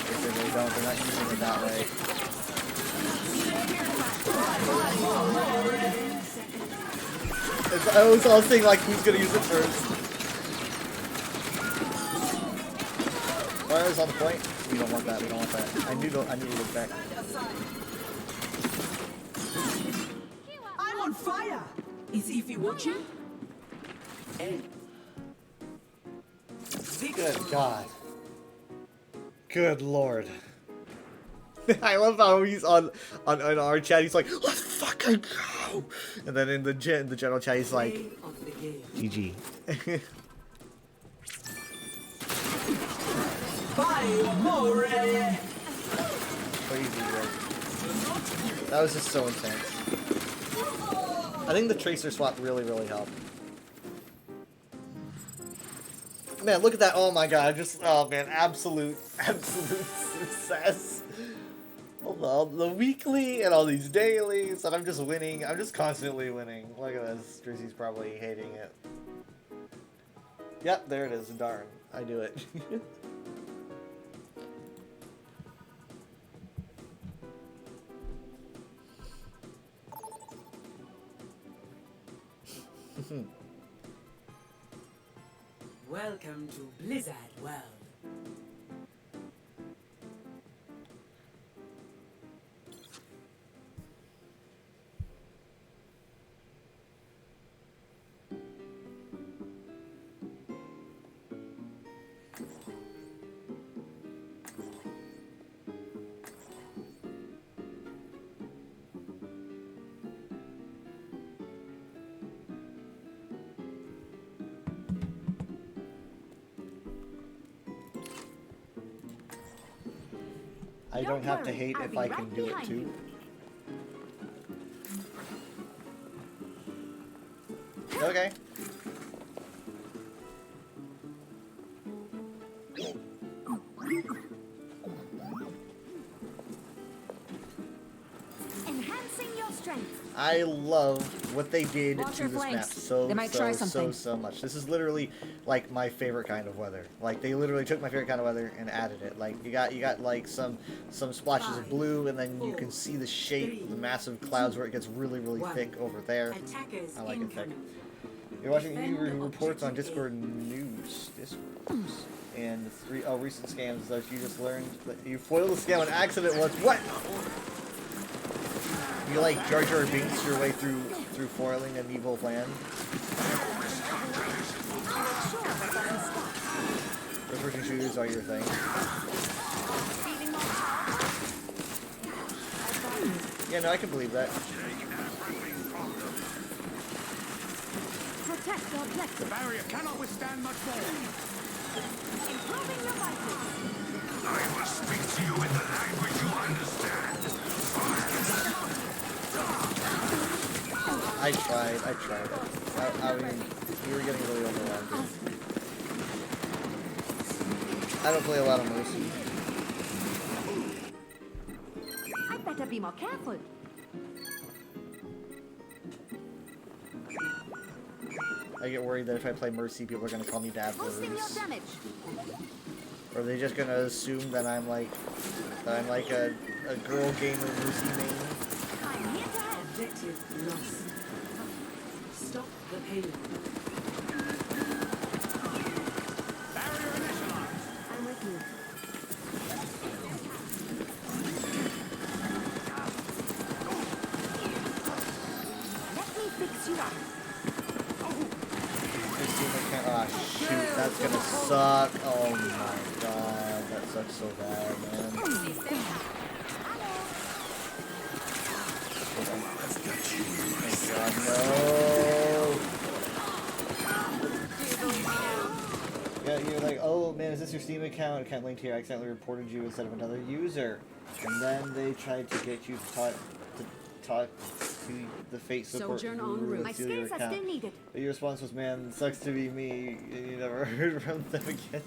If they really don't, they're not using it that way. I was all saying, like, who's gonna use it first? Fire's on the point. We don't want that. We don't want that. I need to look back. I'm on fire. Is Ify watching? Good God. Good Lord. I love how he's on our chat. He's like, "Let's fucking go!" And then in the general chat, he's like, "GG." Crazy, bro. That was just so intense. I think the tracer swap really helped. Man, look at that! Oh my God! Oh man, absolute success. All the weekly and all these dailies, and I'm just winning. I'm just constantly winning. Look at this. Drizzy's probably hating it. Yep, there it is. Darn, I do it. Welcome to Blizzard World. I don't have to hate if I can do it too. Okay. Enhancing your strength. I love what they did Watch to your this map flanks. so They might try so something. so much. This is literally like my favorite kind of weather. Like they literally took my favorite kind of weather and added it. Like you got like some splotches of blue, and then you can see the shape of the massive clouds where it gets really thick over there. I like it thick. You're watching reports on Discord news. And recent scams that you just learned that you foiled the scam on accident once. What? You like Jar Jar Binks your way through foiling an evil plan? First-person shooters are your thing. Yeah, no, I can believe that. Protect your plexus. The barrier cannot withstand much more. Improving your vitals. I will speak to you in the language you understand. I tried. I mean, you were getting really overwhelmed. I don't play a lot of Mercy. I better be more careful. I get worried that if I play Mercy, people are gonna call me bad Boosting your words. damage. Or are they just gonna assume that I'm like a girl gamer Mercy main? I'm here to help. Objective lost. Stop the payload. Barrier initialized. I'm with you. Let me fix you up. Ah, shoot, that's gonna suck. Oh my god, that sucks so bad, man. Oh god, no! Yeah, you're like, oh man, is this your Steam account? Account linked here. I accidentally reported you instead of another user. And then they tried to get you to talk to the Fate support Sojourn guru en route. and My steal your skills are account. still needed. But your response was, man, sucks to be me. And you never heard from them again.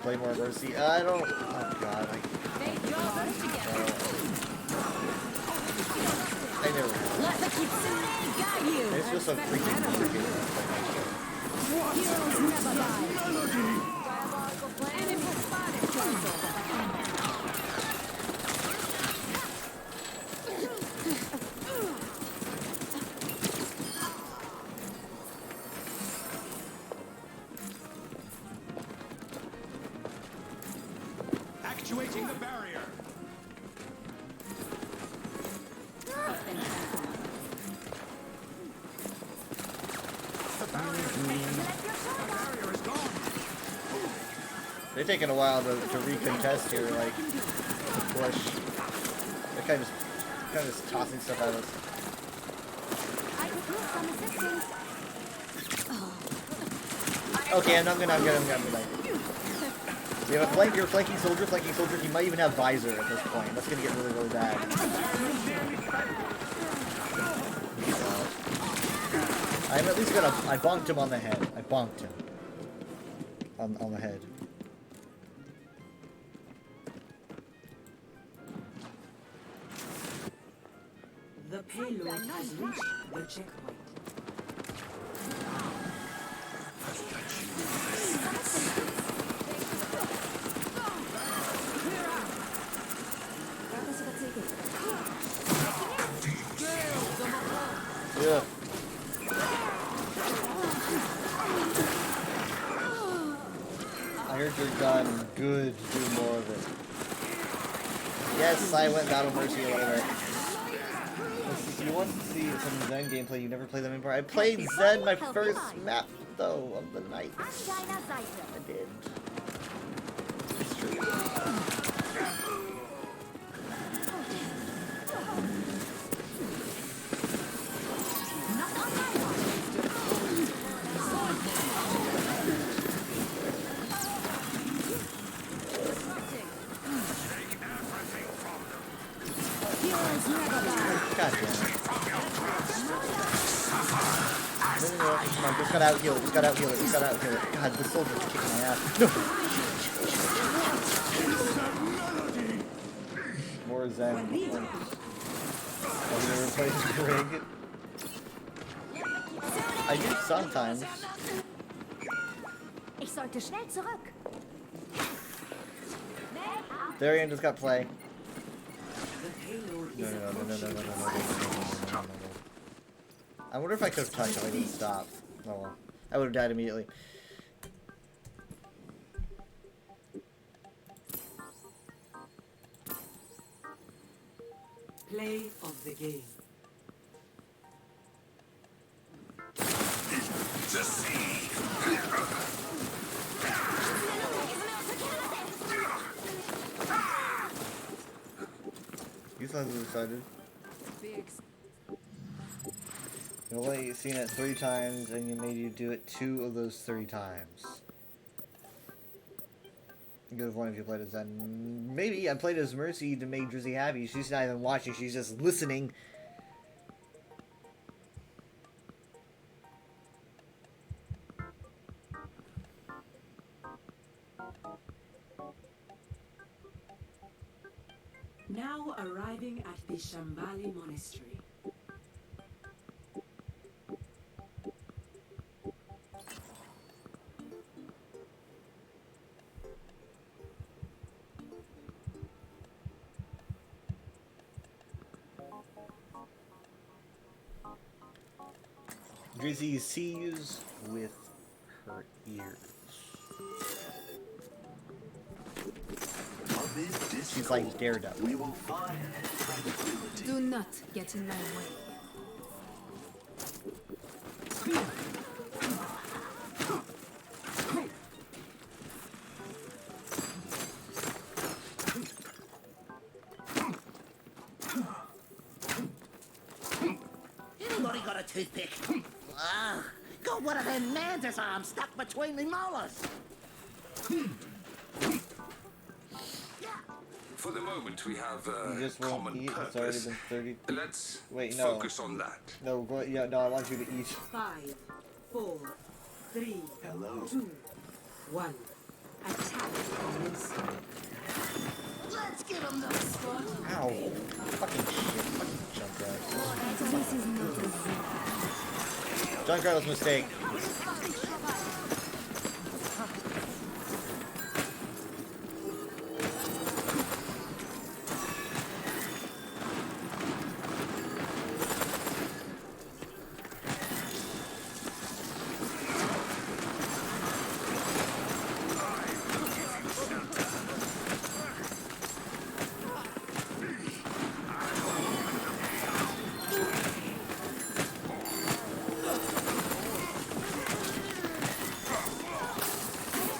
Play more Mercy. I don't. Oh god, I never. Let the Kitsune guide you. It's just a freaking complicated. Heroes never die. Diabolical plan. Enemy spotted. Actuating the barrier. They're taking a while to recontest here, like to push. They're kind of just tossing stuff at us. I could use some assistance. Okay, I'm gonna. So you have a flank, you're flanking soldier, you might even have visor at this point. That's gonna get really bad. I'm at least gonna. I bonked him on the head. I bonked him. On the head. The payload has reached the checkpoint. Yeah. I heard you're done. Good. Do more of it. Yes, I went Battle Mercy or whatever. If you want to see some Zen gameplay, you never played them before. I played Zen my first map, though, of the night. I did. It's true. God damn it. No, come on, just got out heal it, just got out heal it, just got out heal it. God, this soldier's kicking my ass. No! More Zen. Have you ever played Brig? I do sometimes. Ich sollte schnell zurück. Darian just got play. No. I wonder if I could have touched him. I didn't stop. Oh well. I would have died immediately. Play of the game. To see. You sound excited. You only seen it 3 times, and you made you do it 2 of those 3 times. You could have won if you played as Zen. Maybe I played as Mercy to make Drizzy happy. She's not even watching; she's just listening. Now arriving at the Shambhali Monastery. Drizzy sees with her ears. She's like Daredevil. We will find tranquility. Do not get in my way. Anybody got a toothpick? Ah, got one of them mantis arms stuck between me molars. For the moment, we have You just a won't common eat. It's already purpose. been 30. Let's Wait, no. focus on that. No, go, yeah, no, I want you to eat. 5, 4, 3, Hello. 2, 1. Attack commence. Let's get him the spot. Ow. Fucking shit. Fucking Junkrat. Junkrat was a mistake.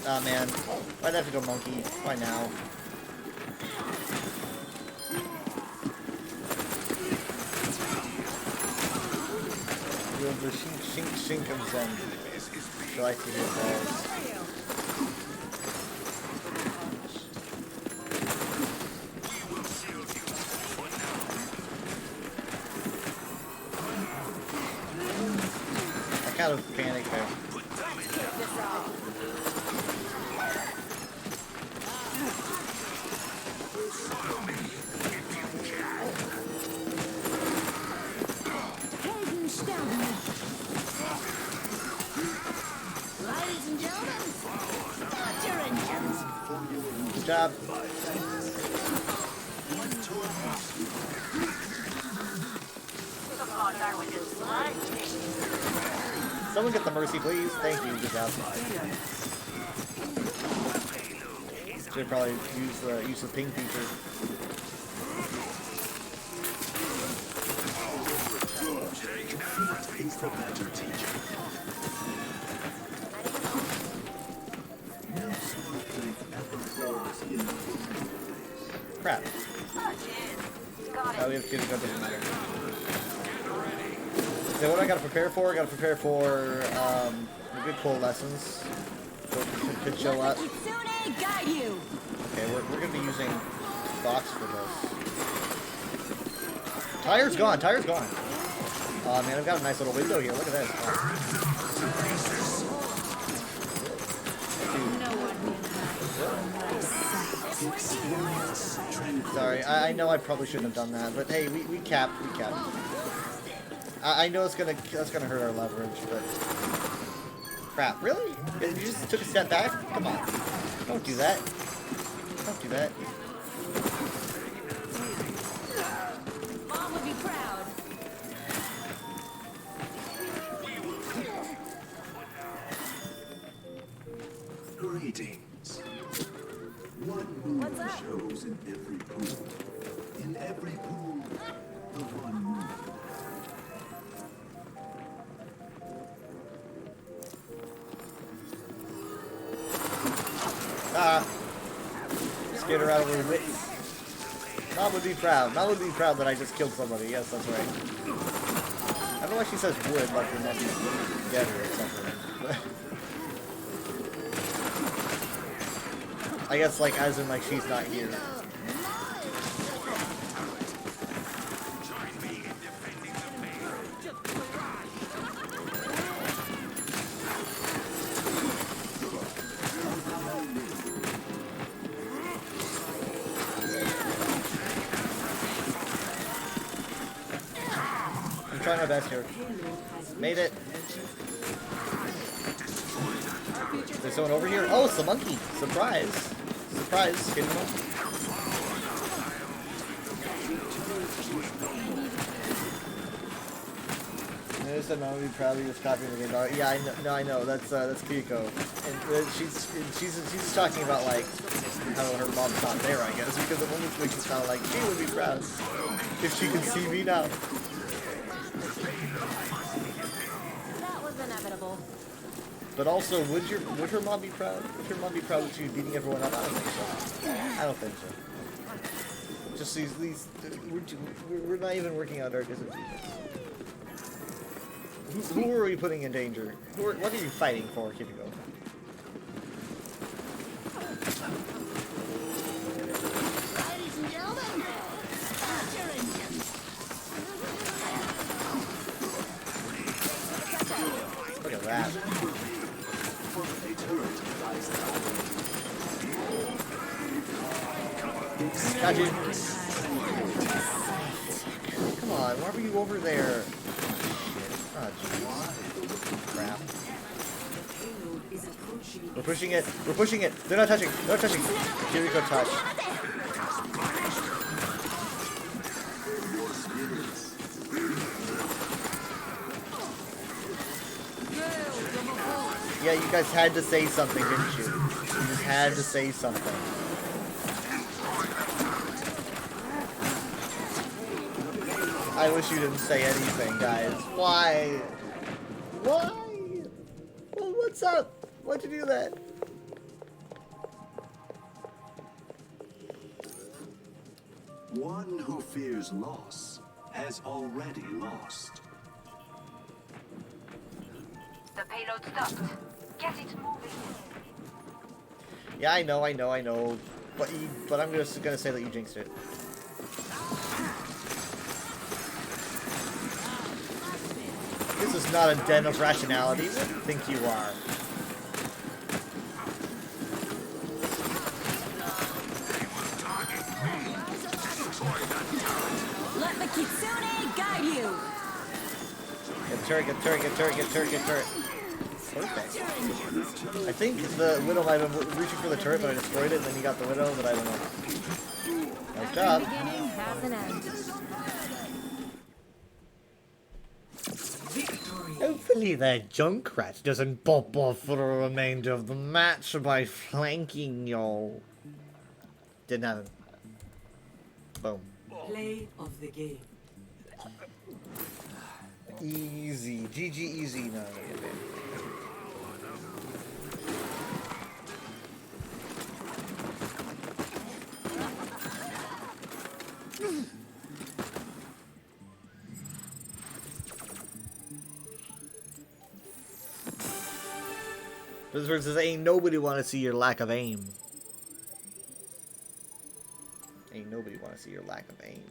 Aw, man. Why'd I have to go monkey? Why now? You're the shink of Zen. So I see your balls. I kind of panicked there. Ladies and gentlemen, start your engines. Good job. Someone get the mercy, please. Thank you. Good job. Should probably use the ping feature. Take everything from that teacher. Crap. Oh, we have to go doesn't matter. So what do I gotta prepare for? I gotta prepare for the good cool lessons. Could show up. Okay, we're gonna be using box for this. Tire's gone. Tire's gone. Oh man, I've got a nice little window here. Look at this. Sorry, I know I probably shouldn't have done that, but hey, we capped. I know that's gonna hurt our leverage, but crap, really? You just took a step back? Come on, don't do that. Don't do that. Mom would be proud. Greetings. One moon shows in every pool. In every pool, the one moon. Ah. Scared her out of her wits. Mom would be proud. Mom would be proud that I just killed somebody. Yes, that's right. I don't know why she says would, like there might be together or something. I guess, like, as in, like, she's not here. I'm trying my best here. Made it. There's someone over here. Oh, it's the monkey. Surprise. Surprise. Hidden monkey. There's a mom would be proudly just copying the game. Yeah, I know. That's Kiko, and she's just talking about like how her mom's not there, I guess, because it almost makes it sound like she would be proud if she could see me now. That was inevitable. But also, would her mom be proud? Would her mom be proud that she was beating everyone up? I don't think so. I don't think so. Just these we're not even working out our disadvantages. Who are we putting in danger? What are you fighting for, Kipiko? Ladies and gentlemen, start your engines. Look at that. Got you. Come on, why were you over there? Oh, jeez. Crap. We're pushing it. We're pushing it. They're not touching. They're not touching. Kiriko touch. Yeah, you guys had to say something, didn't you? You just had to say something. I wish you didn't say anything, guys. Why? Why? Well, what's up? Why'd you do that? One who fears loss has already lost. The payload stopped. Get it moving. Yeah, I know. But I'm just gonna say that you jinxed it. This is not a den of rationality. What do you think you are? Let the Kitsune guide you. Get turret, get turret, get turret, get turret, get turret. Perfect. I think the Widow might have been reaching for the turret, but I destroyed it, and then you got the Widow, but I don't know. Nice job. Beginning has an end. Hopefully that Junkrat doesn't pop off for the remainder of the match by flanking y'all. Didn't happen. Boom. Play of the game. Easy. GG easy. No, This verse says, ain't nobody want to see your lack of aim. Ain't nobody want to see your lack of aim.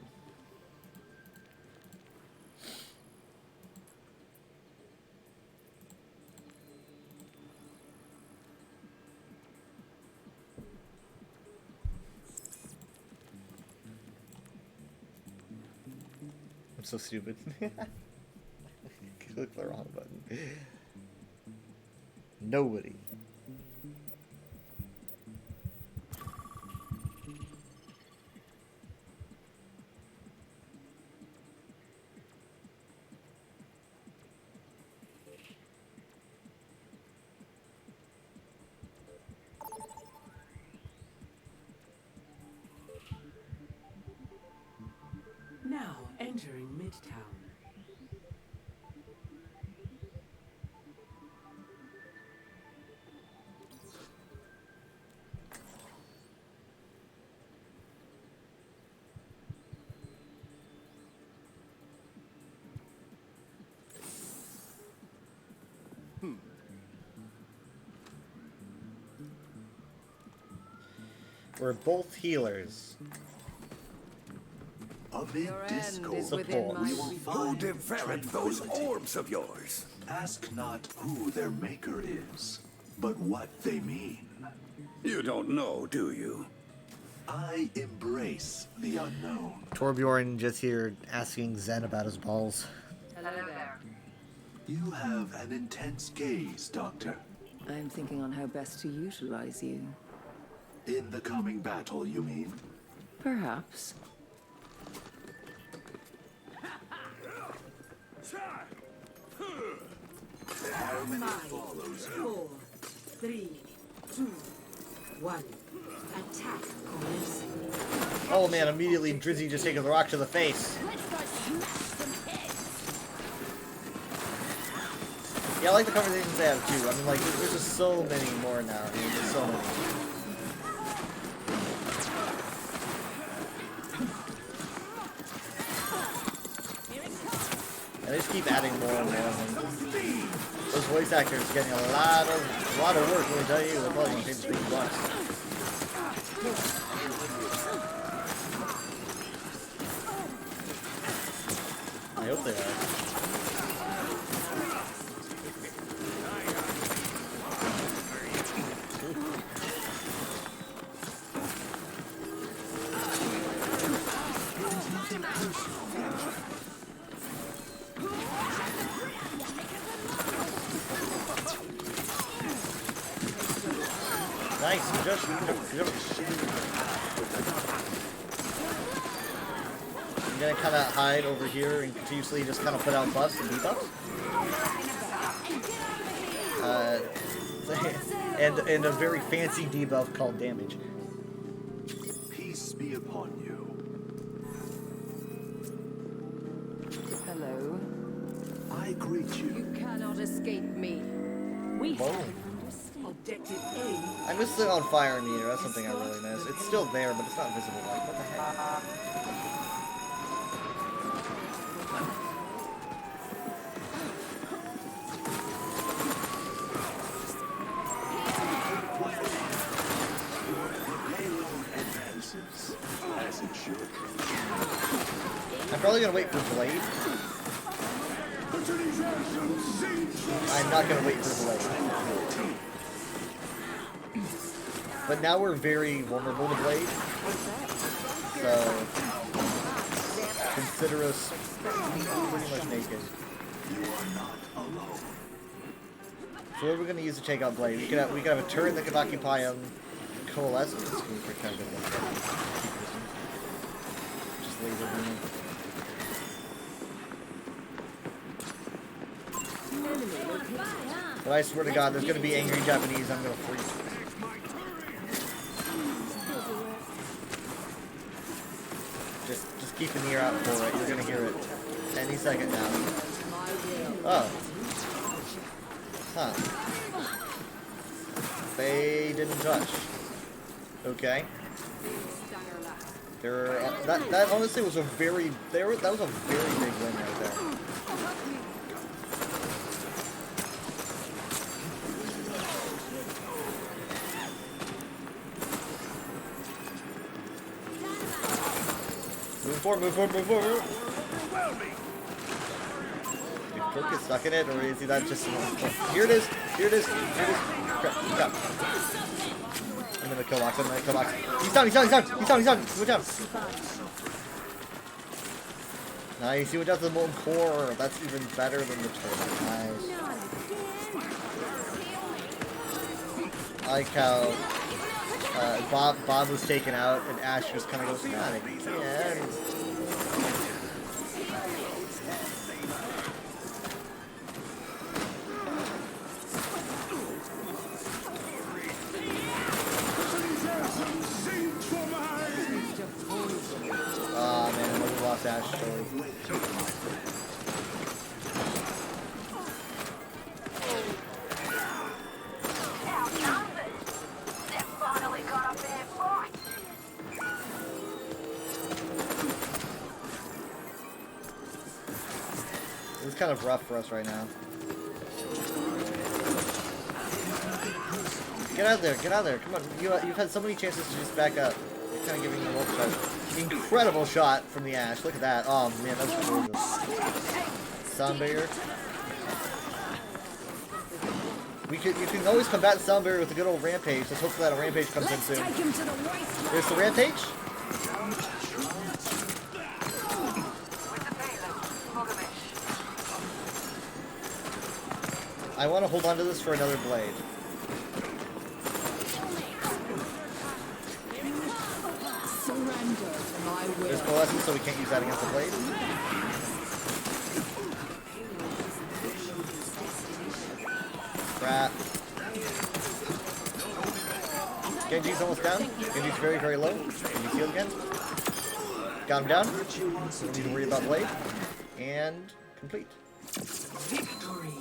I'm so stupid. Click the wrong button. Nobody. Now entering Midtown. We're both healers. Amid discord, Support. we will find develop those orbs of yours. Ask not who their maker is, but what they mean. You don't know, do you? I embrace the unknown. Torbjorn just here asking Zen about his balls. Hello there. You have an intense gaze, Doctor. I'm thinking on how best to utilize you. In the coming battle, you mean? Perhaps. Harmony follows you. 4, 3, 2, 1. Attack commencing. Oh man, immediately Drizzy just taking the rock to the face. Yeah, I like the conversations they have too. I mean, like, there's just so many more now. I mean, there's so many. And they just keep adding more and more. And those voice actors are getting a lot of work. Let me tell you, they're probably gonna pay the big bucks. I hope they are. Nice, just. I'm gonna kind of hide over here and continuously just kind of put out buffs and debuffs. And a very fancy debuff called damage. Peace be upon you. Hello. I greet you. You cannot escape me. We Whoa. Objective A. I miss the on fire meter. That's something I really miss. It's still there, but it's not visible. Like, what the heck? As it should. I'm probably gonna wait for Blade. I'm not gonna wait for Blade. But now we're very vulnerable to Blade. So consider us pretty much naked. You are not alone. So what are we gonna use to take out Blade? We could have a turret that could occupy Coalescence. Just laser beam. But I swear to God, there's gonna be angry Japanese. I'm gonna freeze. Just keep an ear out for it. You're gonna hear it any second now. Oh. Huh. They didn't touch. Okay. That honestly was a very that was a very big win right there. Move forward, move forward, move forward. Did Kirk get stuck in it, or is he that just... Here it is, here it is, here it is. Crap. I'm gonna kill box, He's down. Good job. Nice, he went down to the molten core. That's even better than the turtle. Nice. I like how Bob was taken out and Ash just kind of goes, yeah. Oh man, we lost Ash totally. It's kind of rough for us right now. Get out of there, come on. You've had so many chances to just back up. You're kind of giving them a shot. Incredible shot from the Ash. Look at that. Oh man, that's gorgeous. Sound barrier. You can always combat the sound barrier with a good old rampage. Let's hope that a rampage comes in soon. There's the rampage. I want to hold on to this for another blade. There's coalescence, so we can't use that against the blade. Crap. Genji's almost down. Genji's very, very low. Genji's healed again. Got him down. Don't need to worry about blade. And complete. Victory.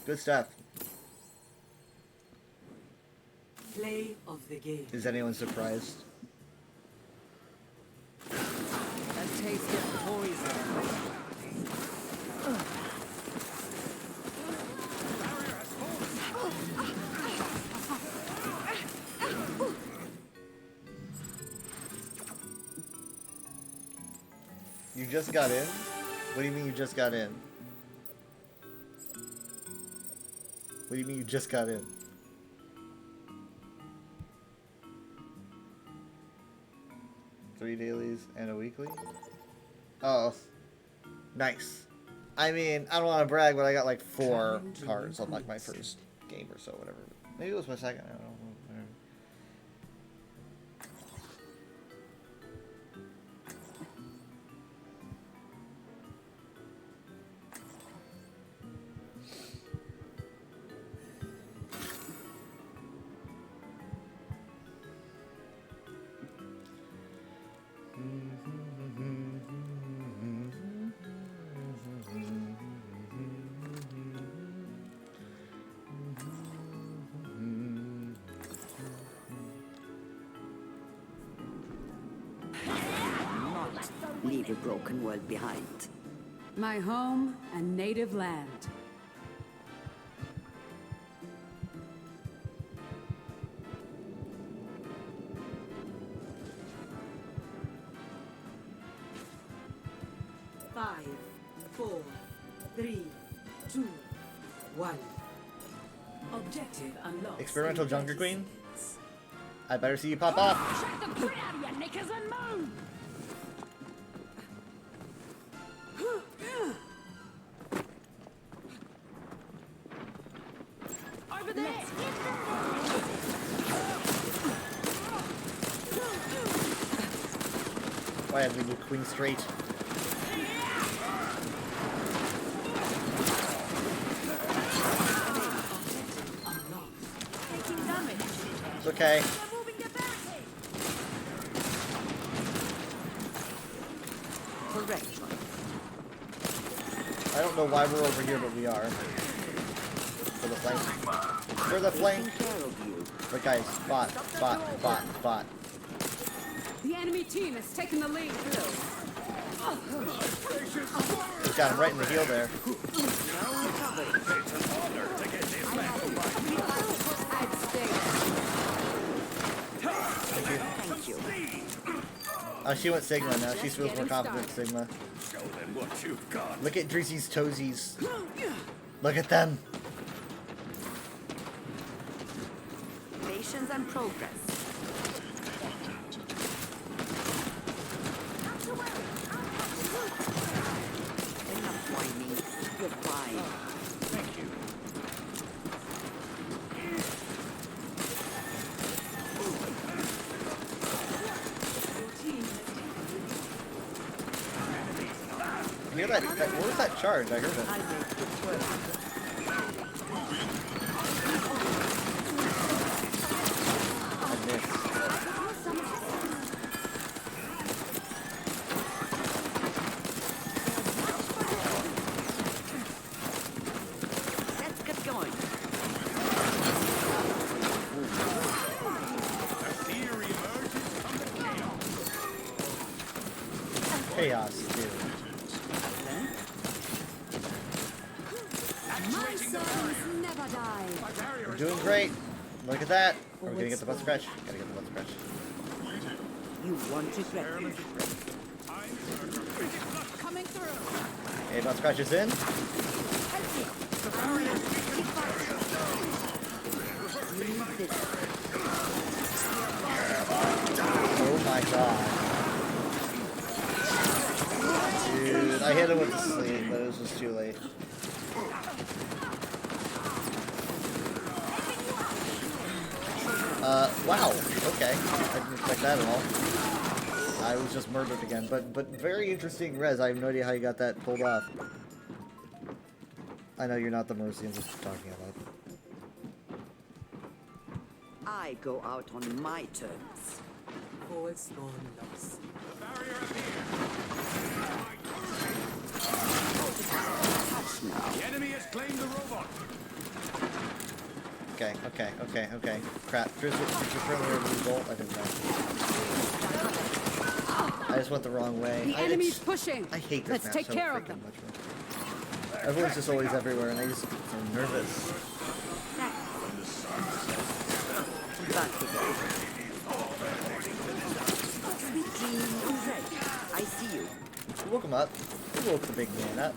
Good stuff. Play of the game. Is anyone surprised? A taste of poison. You just got in? What do you mean you just got in? What do you mean you just got in? Three dailies and a weekly? Oh. Nice. I mean, I don't want to brag, but I got like 4 cards on like my first game or so, whatever. Maybe it was my second, I don't know. Whatever. Leave a broken world behind. My home and native land. Five, 4, 3, 2, 1. Objective unlocked. Experimental Junker Queen? I better see you pop off. Shake the grit out of your knickers and move! Over there! Why have we moved Queen straight? It's okay. Correct. I don't know why we're over here, but we are. For the flank. for the flank. But guys, bot. The enemy team has taken the lead. Just got him right in the heel there. Thank you. Oh, she went Sigma now. She feels more confident in Sigma. Show them what you've got. Look at Drizzy's toesies. Look at them. Patience and progress. Enough whining. You're fine. Thank you. You hear that? What was that charge? I heard it. I missed. Let's get going. Chaos, dude. My sons never die. We're doing great. Look at that. Are we gonna get the butt scratch? Gotta get the butt scratch. You want to get Coming through. Okay, butt scratch is in. Oh my god. Dude, I hit him with the sleeve, but it was just too late. Wow. Okay. I didn't expect that at all. I was just murdered again, but very interesting res. I have no idea how you got that pulled off. I know you're not the Mercy I'm just talking about. I go out on my terms. Forsworn loss. The enemy has claimed the robot. Okay. Crap. Did you further bolt? I didn't know. I just went the wrong way. The enemy's pushing. I hate this Let's map take so care of freaking them. much. Everyone's just always everywhere, and I just am nervous. I see you. You woke him up. You woke the big man up.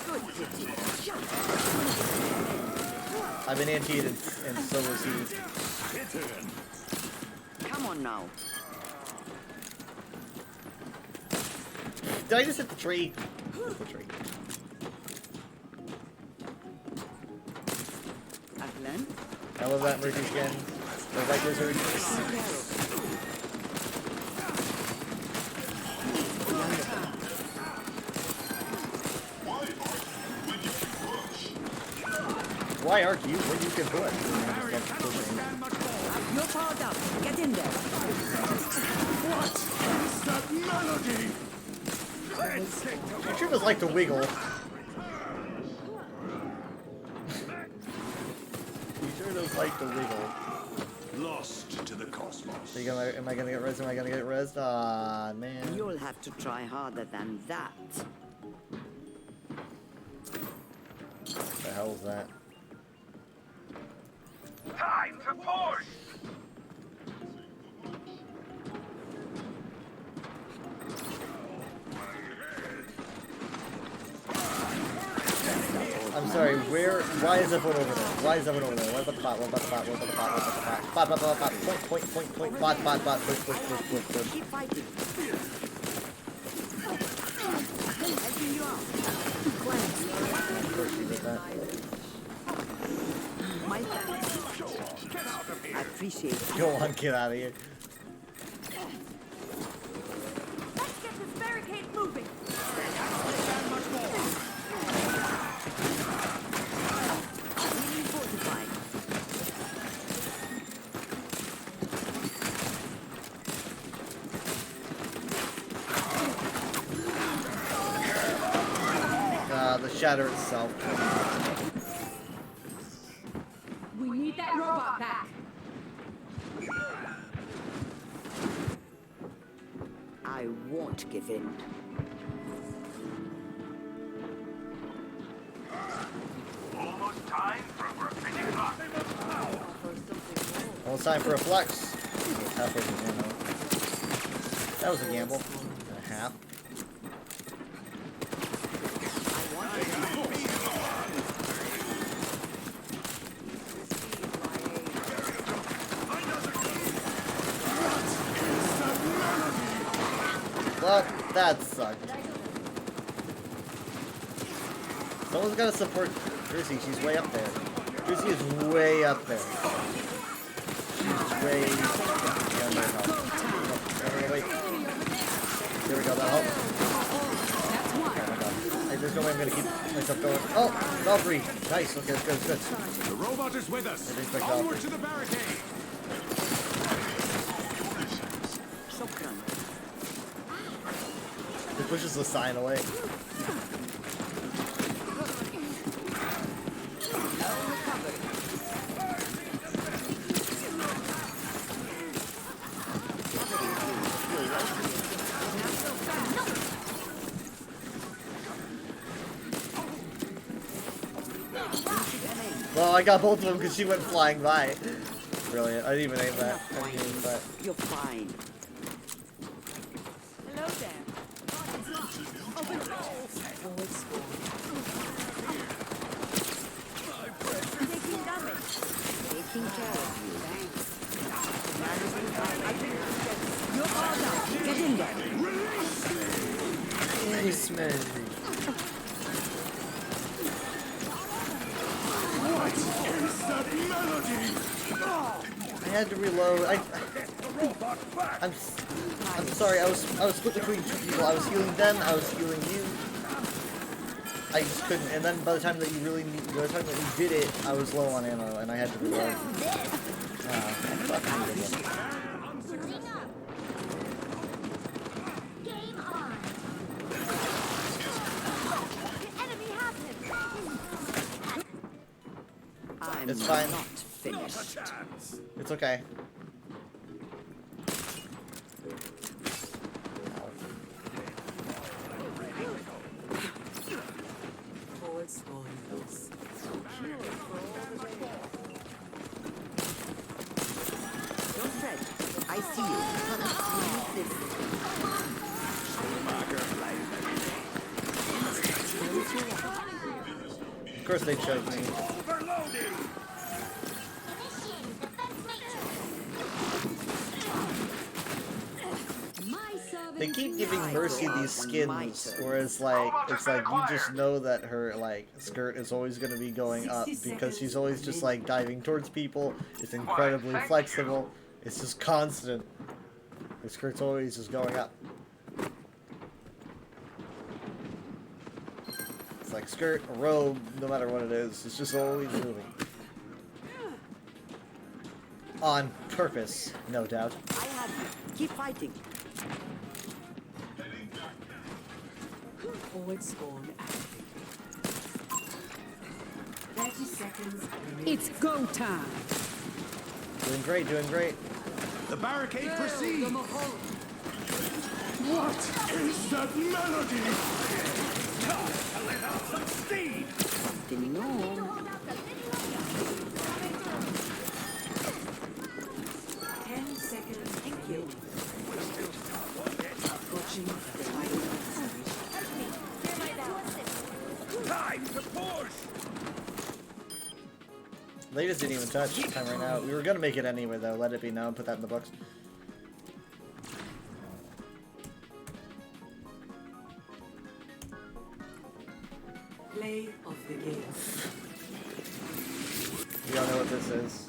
Good pity. I've been anti-ed and so was he. Come on now. Did I just hit the tree? The tree. Atlan? I love that mercy skin. The white wizard. Why aren't you? When you can push. You're powered up. Get in there. What is that melody? You sure does like to wiggle. You sure does like to wiggle. Lost to the cosmos. Am I gonna get res? Am I gonna get res? Ah, man. You'll have to try harder than that. What the hell is that? Time to push! I'm sorry, why is everyone over there? Why is everyone over there? What about the bot? What about the bot? What about the bot? What about the bot? Bot. Point. Bot. Push. Keep fighting. Helping you out. Of course you did that. My thanks. I appreciate it. Go on, get out of here. Let's get this barricade moving. Feeling fortified. The shatter itself. that robot back. I won't give in. Almost time for a graffiti clock. Almost time for a flex. Halfway through the ammo. That was a gamble. And a half. Well, that sucked. Someone's gotta support Drizzy. She's way up there. Drizzy is way up there. She's way under help. Oh, wait. There we go, that'll help. Oh my god. Hey, there's no way I'm gonna keep myself going. Oh, Valkyrie. Nice, okay, that's good, that's good. The robot is with us. Everything's back Onward Valkyrie. to the barricade. It pushes the sign away. Well, I got both of them because she went flying by. Brilliant. I didn't even aim that. I didn't aim that. You're fine. Hello there. Taking damage. Taking care of you. Thanks. You're all out. Get in there. Release me. What is that melody? I had to reload. I'm sorry. I was split between two people. I was healing them. I was healing you. I just couldn't. And then by the time that you really need, by the time that you did it, I was low on ammo, and I had to reload. Game on. The enemy has him. I'm It's fine. not finished. It's okay. Forward scoring those. Don't fret. I see you. Of course they chose me. They keep giving Mercy these skins, whereas like it's like you just know that her like skirt is always going to be going up because she's always just like diving towards people. It's incredibly flexible. It's just constant. Her skirt's always just going up. It's like skirt, a robe, no matter what it is, it's just always moving. On purpose, no doubt. I have you. Keep fighting. Forward spawn active. 30 seconds. It's go time. Doing great, doing great. The barricade proceeds. What is that melody? Time to let out some steam. Getting on. 10 seconds. Thank you. Watching the Time to push. They just didn't even touch time right now. We were gonna make it anyway though. Let it be known. Put that in the books. play of the game. We all know what this is.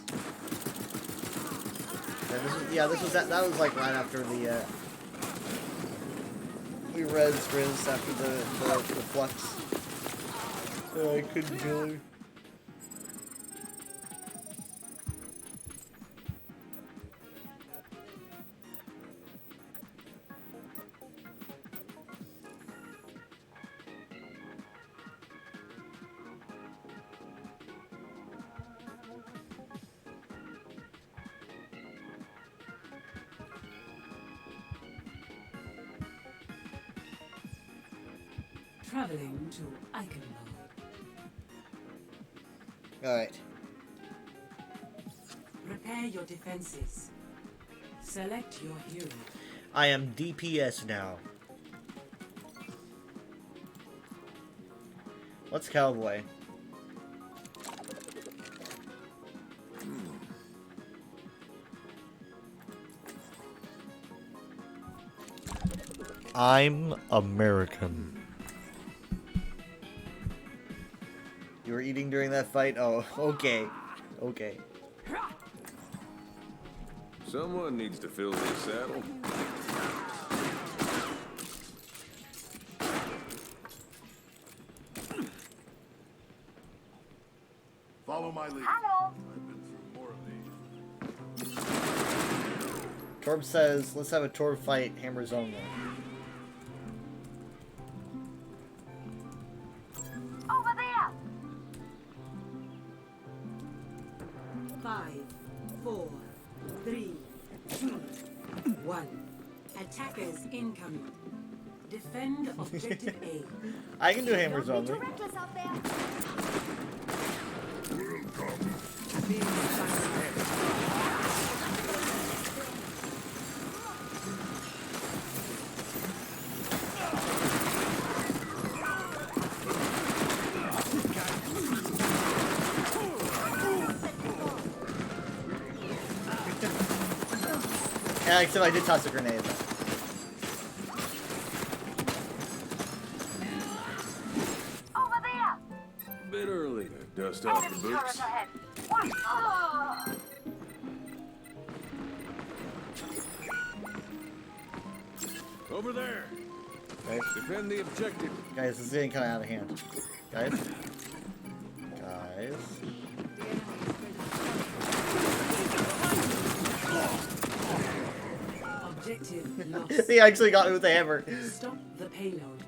Yeah, this was that was like right after the we res after the flux. I couldn't kill her. Traveling to Eichenwald. Alright. Prepare your defenses. Select your hero. I am DPS now. What's Cowboy? I'm American. You were eating during that fight? Oh, okay. Okay. Someone needs to fill this saddle. Follow my lead. Hello. I've been through more of these. Torb says, let's have a Torb fight, hammers only. Over there. 5, 4, 3, 2, 1. Attackers incoming. Defend objective A. I can do hammers Don't be only. too reckless out there. Yeah, except I did toss a grenade. Over there. Bit early to dust off the Enemy turret boots. ahead. What? Oh. Over there. Guys, Defend the objective. guys, this is getting kind of out of hand. Guys. Guys. Objective lost. He actually got me with the hammer. Stop the payload.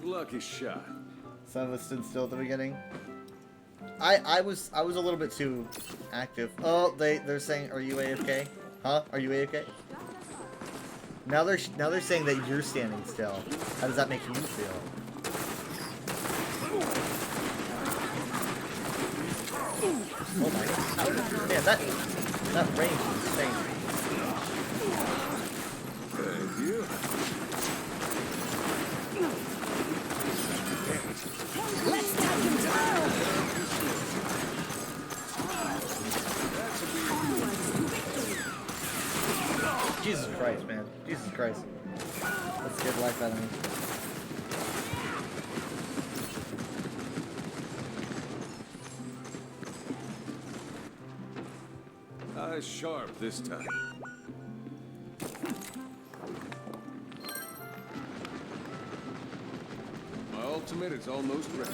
Lucky shot. Some of us stood still at the beginning. I was a little bit too active. Oh, they're saying, are you AFK? Huh? Are you AFK? Now they're saying that you're standing still. How does that make you feel? Oh my god. Man, that range is insane. Thank you. Let's take him down! Jesus Christ, man. Jesus Christ. Let's get life out of me. Eyes sharp this time. My ultimate is almost ready.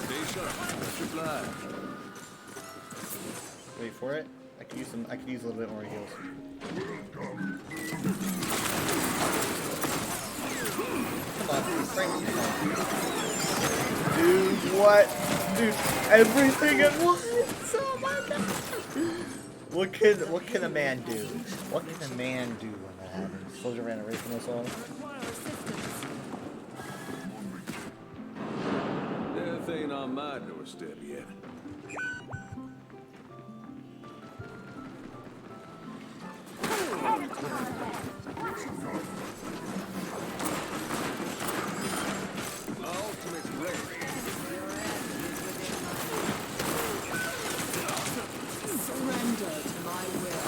Stay sharp. Touch your fly. Wait for it. I could use a little bit more heals. Come on, Frank. Dude, what? Dude, everything at once. Oh my god. What can a man do? What can a man do when that happens? Soldier ran away from us all. Death ain't on my doorstep yet. Ultimate's ready. Surrender to my will.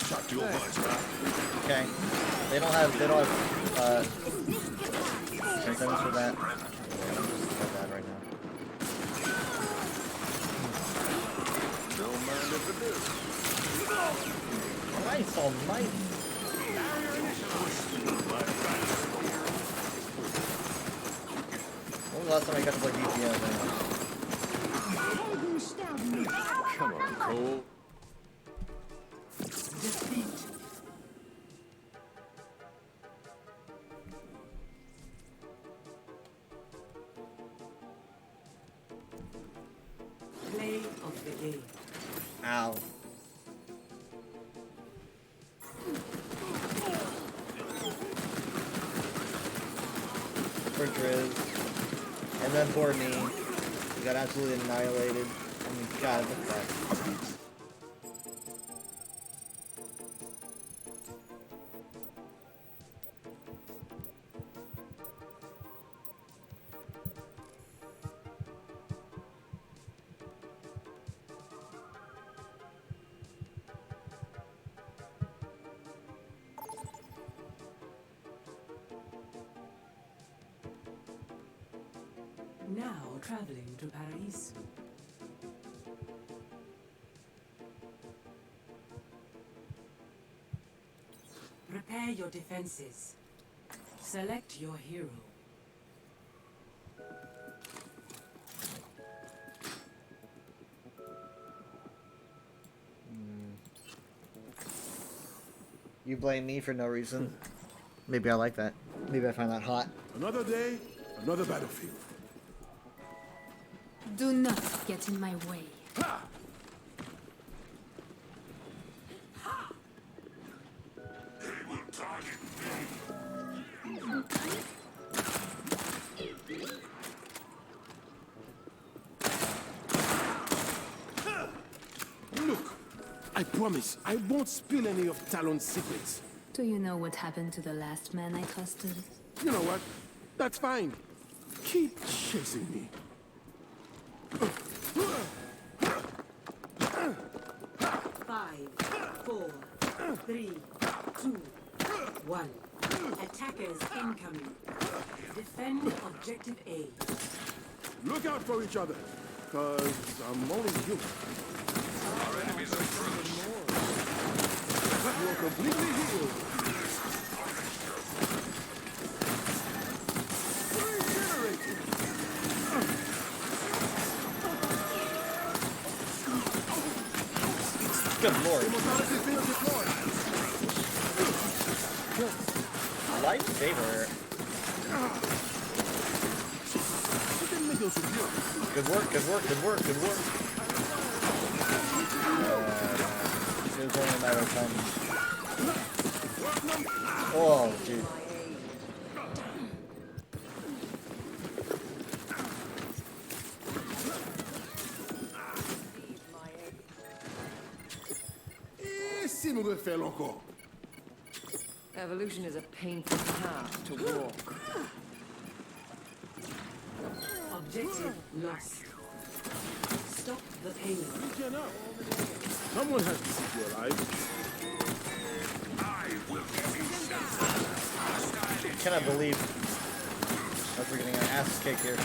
Shot your buzz, right? Okay. They don't have transcendence for that. So bad right now. Don't mind if I do. Christ almighty. When was the last time I got to play DPS? Come on, Cole. Defeat. for Driz. And then poor me. He got absolutely annihilated. I mean, God, look at that. Now traveling to Paris. Prepare your defenses. Select your hero. You blame me for no reason. Maybe I like that. Maybe I find that hot. Another day, another battlefield. Do not get in my way. Look, I promise I won't spill any of Talon's secrets. Do you know what happened to the last man I trusted? You know what? That's fine. Keep chasing me. 5, 4, 3, 2, 1. Attackers incoming. Defend objective A. Look out for each other, cause I'm only human. Our enemies approach. You're completely healed. Regenerating. Good lord. Immortality field deployed. Lifesaver. Good work, good work, good work, good work. It was only a matter of time. Oh, dude. Et si nous refaisons encore? Evolution is a painful path to walk. Objective lost. Stop the payload. Someone has to keep you alive. Can I believe that we're getting an ass kick here?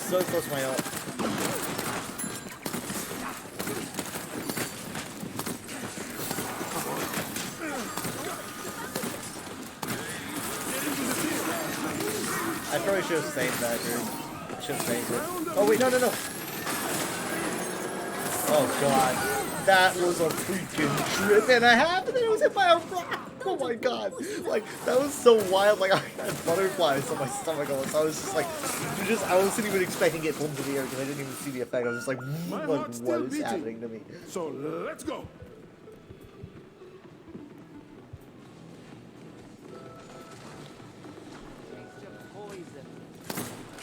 So close to my ult. I probably should have saved that, dude. I should have saved it. Oh wait, no, no, no. Oh god. That was a freaking trip and a half, and then it was hit by a rock. Oh my god. Like, that was so wild. Like, I had butterflies on my stomach almost. I was just like, I wasn't even expecting it to into the air because I didn't even see the effect. I was just like what is happening to me? So let's go.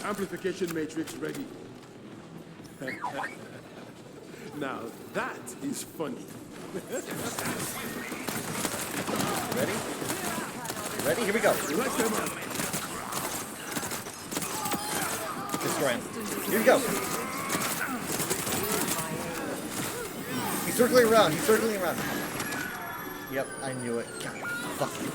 Amplification matrix ready. Now that is funny. Ready? Ready? Here we go. Destroy him. Here we go. He's circling around. He's circling around. Yep, I knew it. God, fuck you.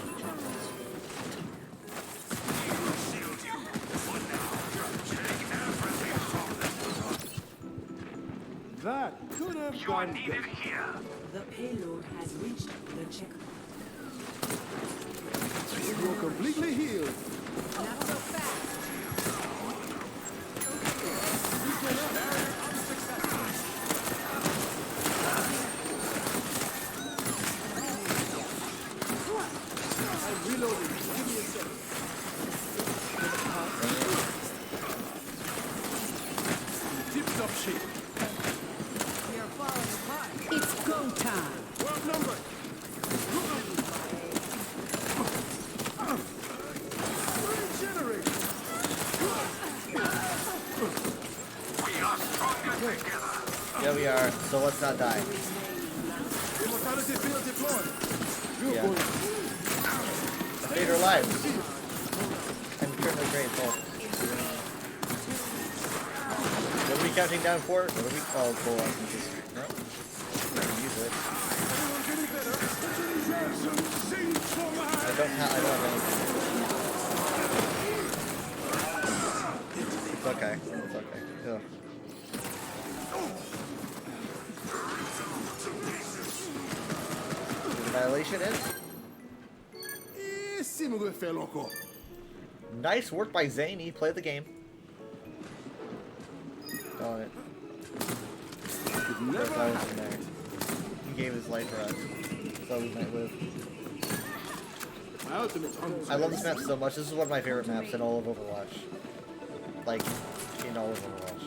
That could have gone better. The payload has reached the checkpoint. You're completely healed. Not so fast. I'm reloading. Give me a second. Tip-top shape. It's go time. Well numbered. Yeah, we are. So let's not die. Immortality field deployed. Yeah. Save our lives. I'm currently grateful. What are we counting down for? What are we? Oh, cool. I can just. No. I can use it. I don't have anything. It's okay. It's okay. Ugh. Annihilation in. Nice work by Zany. Play the game. On it. First I was in there. He gave his life for us, so we might live. I love this map so much. This is one of my favorite maps in all of Overwatch. Like, in all of Overwatch.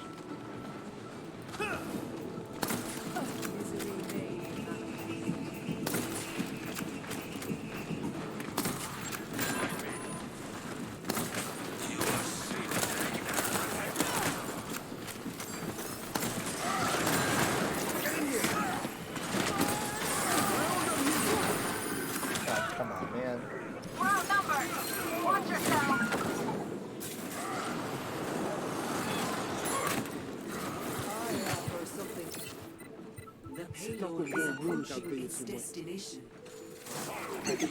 Its destination. Let them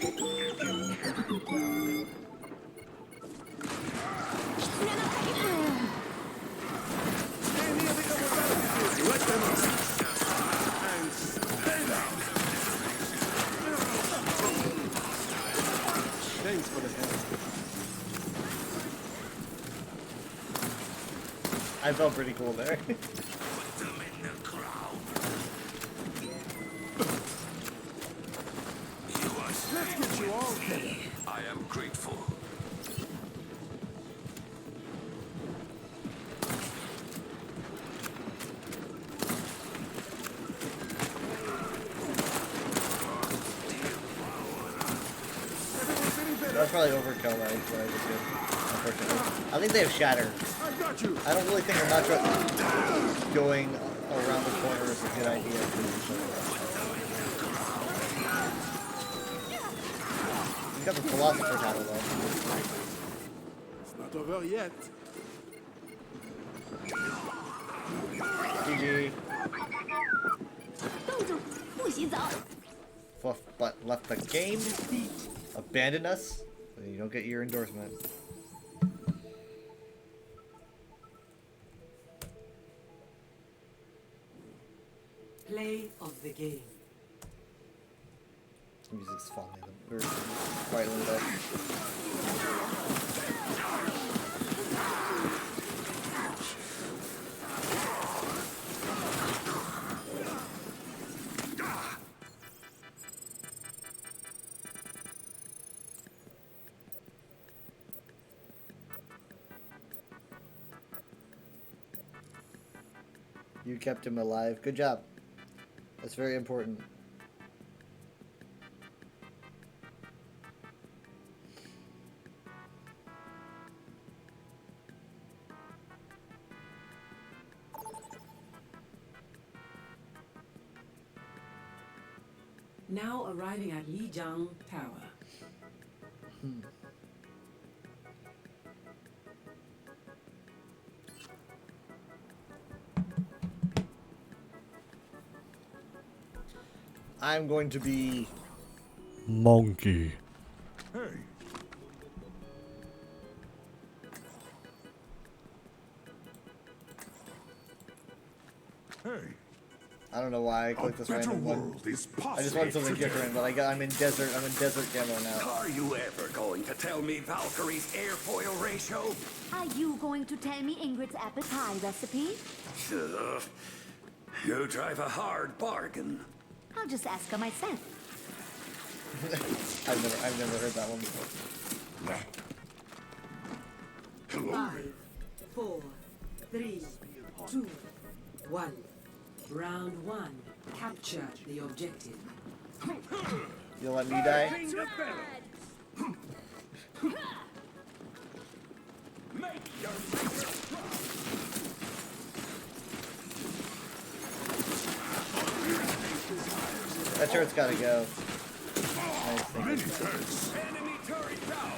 up. And stay down. Thanks for the help. I felt pretty cool there. I am grateful. That's probably overkill, right? What I just did, unfortunately. I think they have Shatter. I don't really think Ramattra going around the corner is a good idea. Got the Philosopher title though. It's not over yet. GG. Fluff butt left the game. Abandoned us. You don't get your endorsement. Play of the game. The music's falling. We're quite lit up. You kept him alive. Good job. That's very important. Now arriving at Lijiang Tower. I'm going to be Monkey. Hey. Hey. I don't know why I clicked this random one. I just wanted something different, but I'm in desert camo now. Are you ever going to tell me Valkyrie's airfoil ratio? Are you going to tell me Ingrid's apple pie recipe? Ugh. You drive a hard bargain. I'll just ask her myself. I've never heard that one before. 5, 4, 3, 2, 1. Round 1. Capture the objective. You'll let me die? That turret's gotta go. Many thanks. Enemy turret down.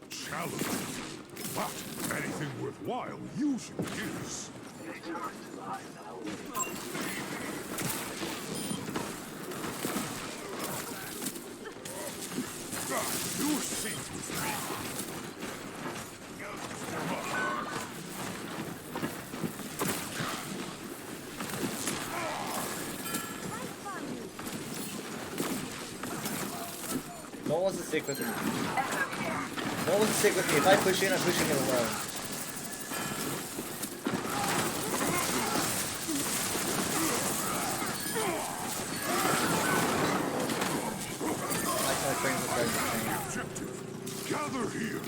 Challenge. But anything worthwhile usually is. You seat with me. No one wants to stick with me. No one wants to stick with me. If I push in, I'm pushing it alone. Gather here.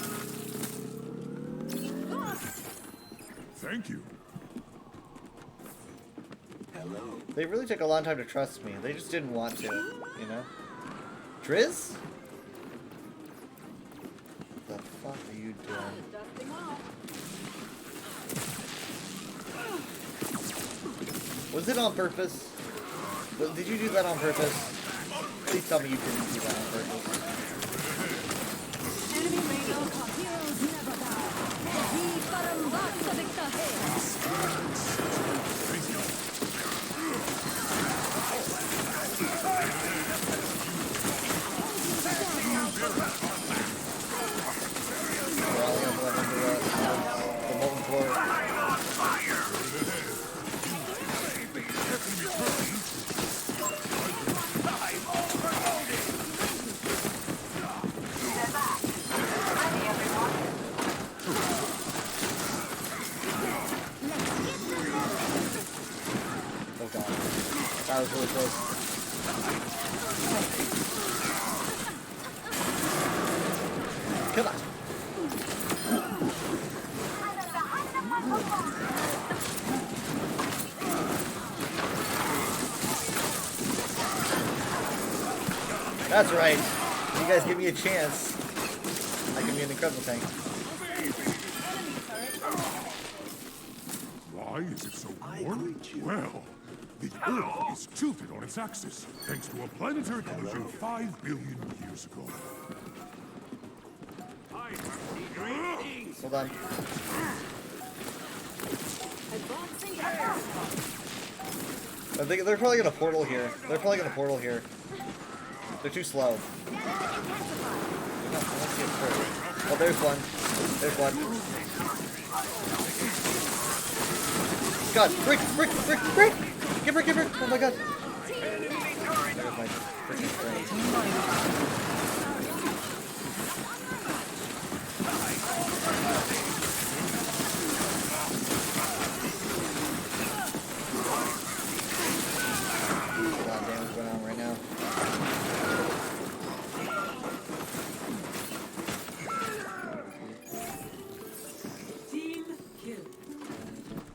Thank you. Hello. They really took a long time to trust me. They just didn't want to, you know? Driz? What the fuck are you doing? Was it on purpose? Did you do that on purpose? Please tell me you didn't do that on purpose. Enemy radar, heroes never die. We Farambasa The molten core. Oh god. That was really close. Come on. That's right. You guys give me a chance, I can be an incredible tank. Why is it so warm? Well, the Earth is tilted on its axis, thanks to a planetary collision 5 billion years ago. Hold on. I think they're probably gonna portal here. They're probably gonna portal here. They're too slow. Oh, there's one. There's one. God, brick! Give her! Oh my god. There's my freaking friend.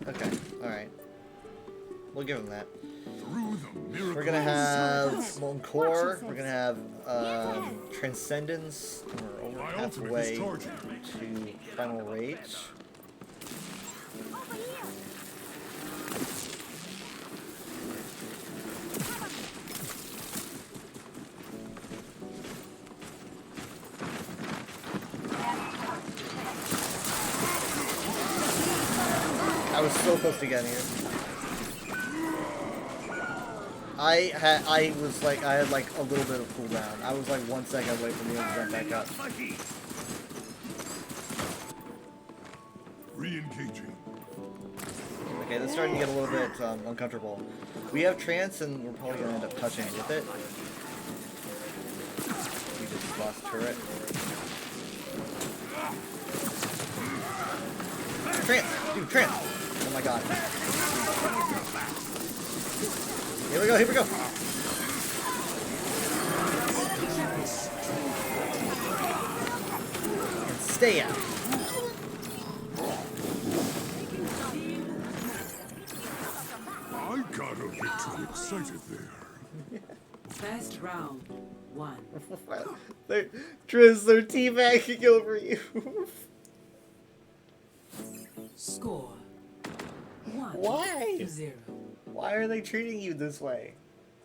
Okay, alright. We'll give him that. We're gonna have Molten Core, we're gonna have Transcendence, we're over halfway to Final Rage. I was so close to getting it. I had like a little bit of cooldown. I was like 1 second away from being able to jump back up. Re-engaging. Okay, this is starting to get a little bit uncomfortable. We have Trance, and we're probably gonna end up touching with it. We just lost turret. Trance! Dude, Trance! Oh my god. Here we go! And stay out. excited there. First round, 1. Triz, they're teabagging over you. Score. 1. Why? 0. Why are they treating you this way?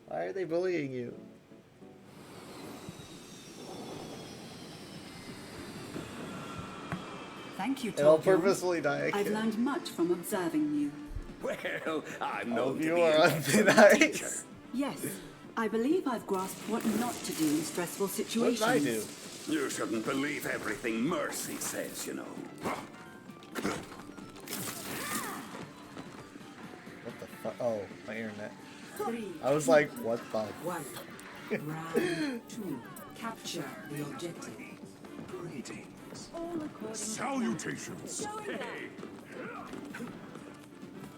Why are they bullying you? Thank you, And I'll Tokyo. purposefully die a I've kid. learned much from observing you. Well, I'm Oh, known to you be are an on excellent thin teacher. ice. Yes, I believe I've grasped what not to do in stressful What situations. did I do? You shouldn't believe everything Mercy says, you know. What the fuck? Oh, my internet. 3. I was like, what the? 1. Round 2. Capture the objective. Greetings. All according to Salutations. Hey.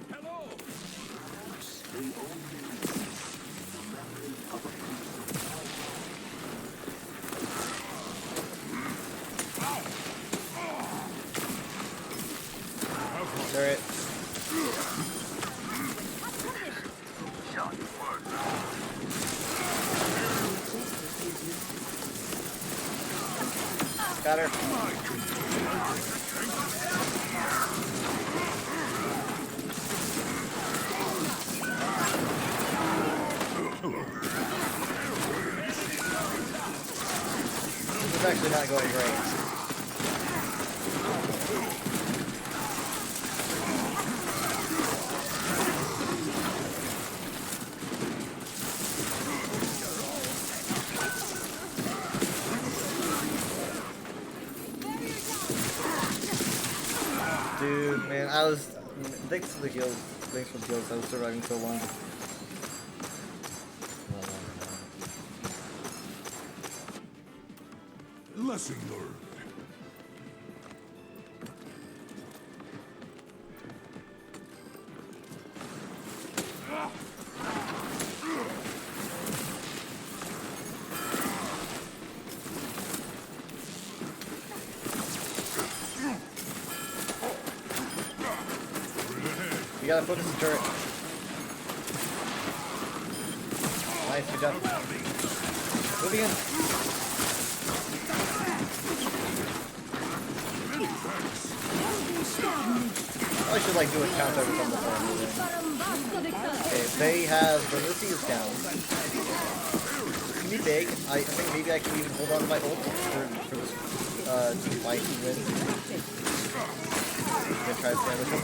Hello. Perhaps the only memory of a Turret. Got her. This is actually not going great. Dude, man, I was. Thanks for the heals. Thanks for the heals. I was surviving so long. Lesson learned. You gotta focus the turret. Nice, good job. Moving in. I should like do a count every time before I move in. Okay, they have the Lucy is down. Can be big. I think maybe I can even hold on to my ult for this fight to win. I'm gonna try to sandwich him.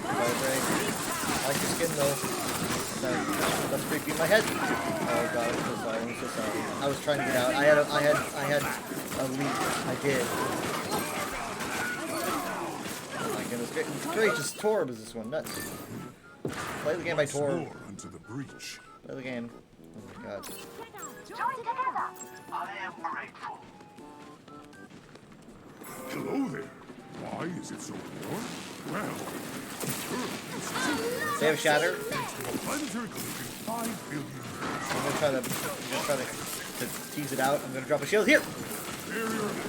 I like your skin though. That's creepy in my head. Oh god, I'm so sorry. I'm so sorry. I was trying to get out. I had a leak. I did. Oh my goodness. Gracious Torb is this one. Nuts. Play the game by Torb. Into the breach. Play the game. Oh my god. Join together. I am grateful. Hello there. Why is it so warm? Well, They have Shatter. planetary collision 5 billion. I'm gonna try to tease it out. I'm gonna drop a shield here.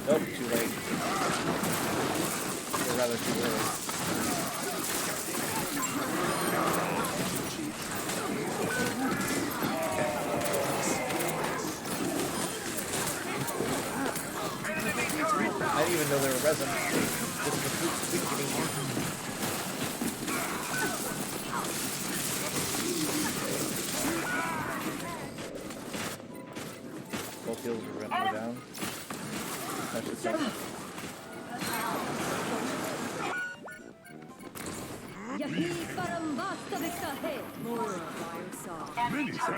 Nope, too late. Or rather, too early. I didn't even know there were resin. Just complete weakening. Both heals are gonna go down. That should suck.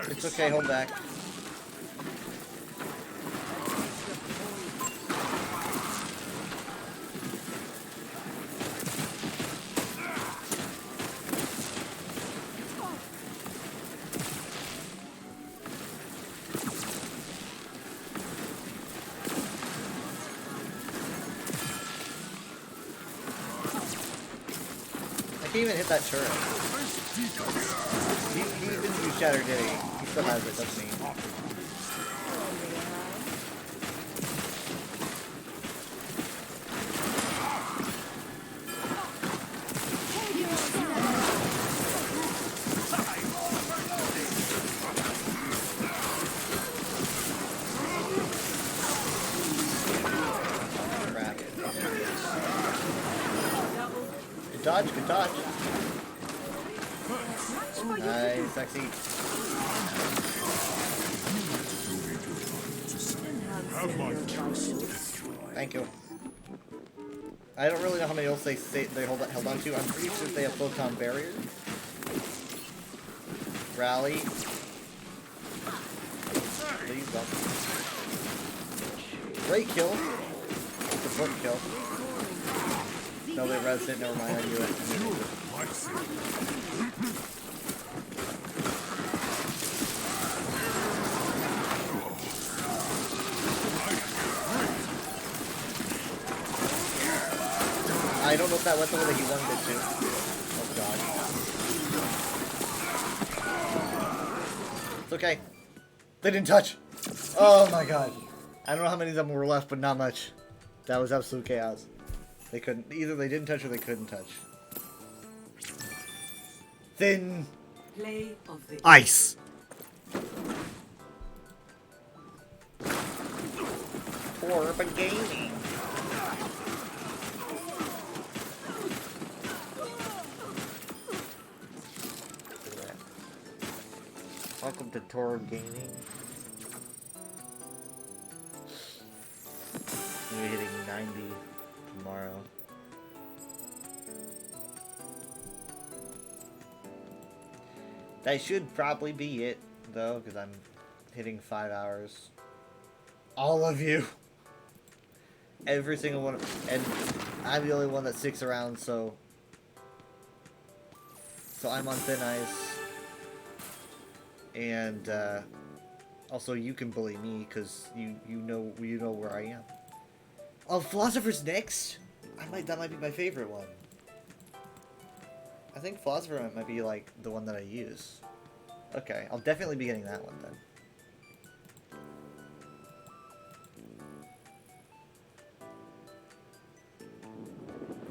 It's okay, hold back. I can't even hit that turret. He didn't use Shatter, did he? He still has it, doesn't he? touch, good touch. Nice, sexy. Thank you. I don't really know how many else they held on to. I'm pretty sure they have photon barrier. Rally. Please don't. Great kill. It's a book kill. No, they rezzed it. Never mind. I knew it. I don't know if that went the way that he wanted it to. Oh god. It's okay. They didn't touch. Oh my god. I don't know how many of them were left, but not much. That was absolute chaos. They couldn't. Either they didn't touch or they couldn't touch. Thin Play of the ice. Orb Gaming. Welcome to Toro Gaming. We're hitting 90 tomorrow. That should probably be it, though, because I'm hitting 5 hours. All of you! Every single one. And I'm the only one that sticks around, so I'm on thin ice. And also you can bully me because you know where I am. Oh, Philosopher's next. That might be my favorite one. I think Philosopher might be like the one that I use. Okay, I'll definitely be getting that one then.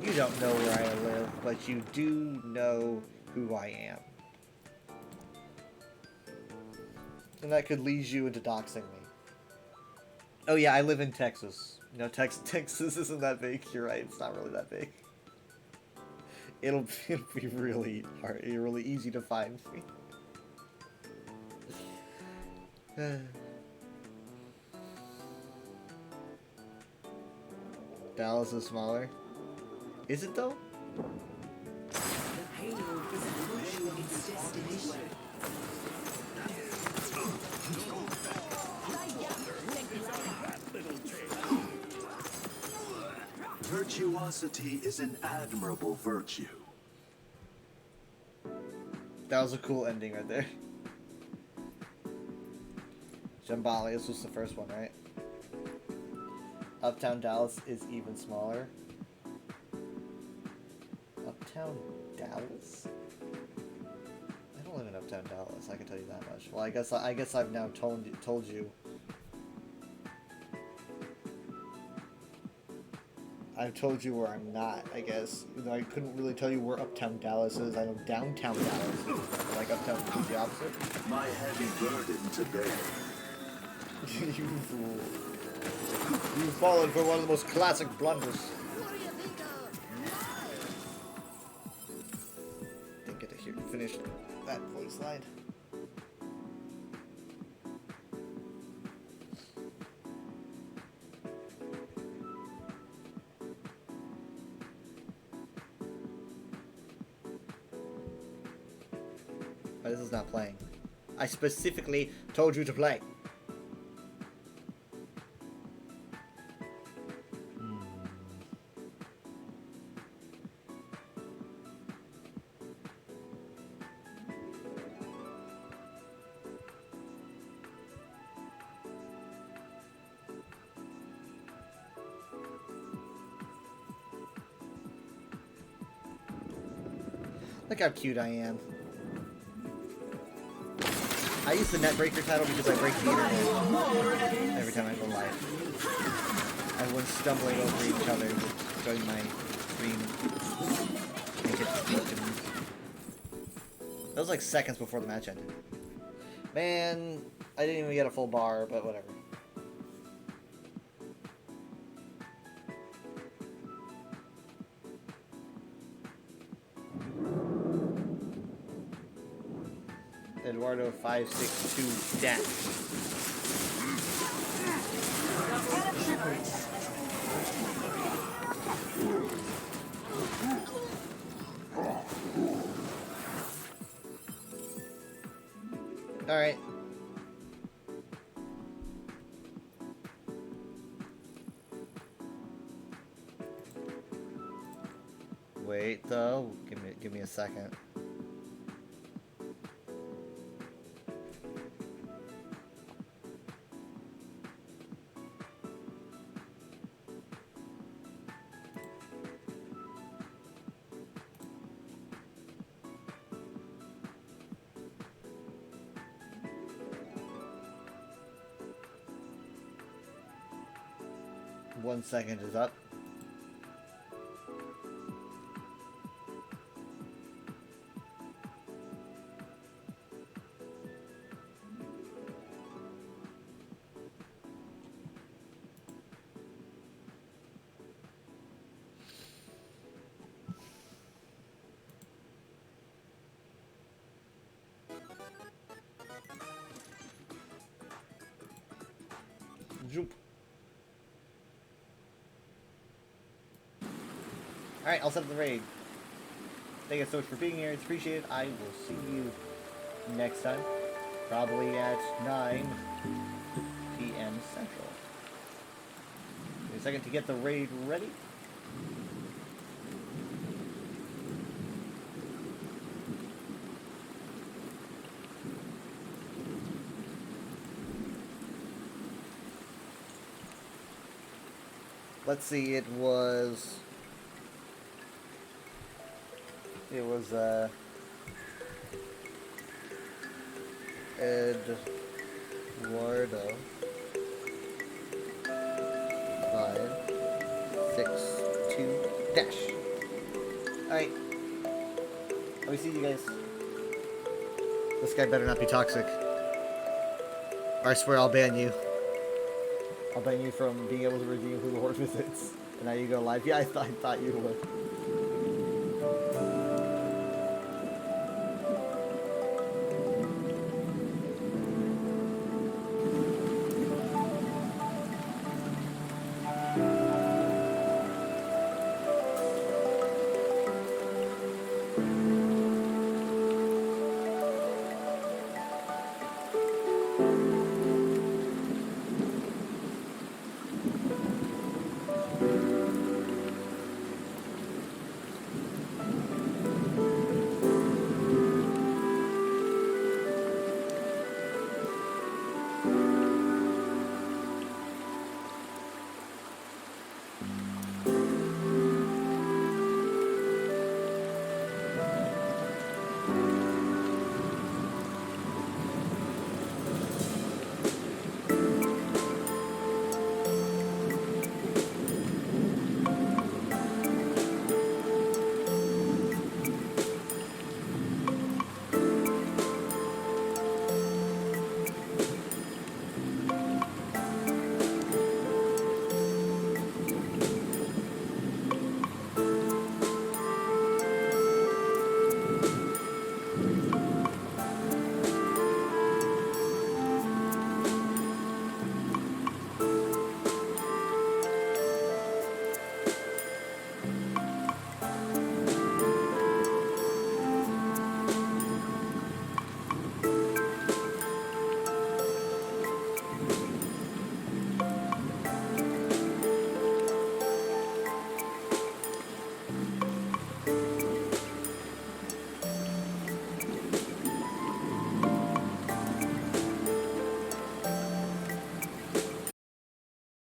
You don't know where I live, but you do know who I am. And that could lead you into doxing me. Oh yeah, I live in Texas. You know, Texas isn't that big. You're right, it's not really that big. It'll be really hard, really easy to find me. Dallas is smaller. Is it though? The payload is approaching its destination. Virtuosity is an admirable virtue. That was a cool ending right there. Jambali, this was the first one, right? Uptown Dallas is even smaller. Uptown Dallas? I don't live in Uptown Dallas, I can tell you that much. Well, I guess I've now told you. I've told you where I'm not, I guess. Even though I couldn't really tell you where Uptown Dallas is. I know downtown Dallas is. Like Uptown is the opposite. My heavy burden to bear. You fool. You've fallen for one of the most classic blunders. Didn't get to finish that voice line. But this is not playing. I specifically told you to play. Look how cute I am. I use the Netbreaker title because I break the internet every time I go live. Everyone's stumbling over each other to join my stream and get to speak to me. That was like seconds before the match ended. Man, I didn't even get a full bar, but whatever. Eduardo 562 dash. All right. Wait though, give me a second. One second is up. Jump. Alright, I'll set up the raid. Thank you so much for being here. It's appreciated. I will see you next time. Probably at 9 p.m. Central. Give me a second to get the raid ready. Let's see, it was Eduardo 562 dash. Alright. Let me see you guys. This guy better not be toxic. Or I swear I'll ban you. I'll ban you from being able to redeem Hula Horde visits. And now you go live. Yeah, I thought you would.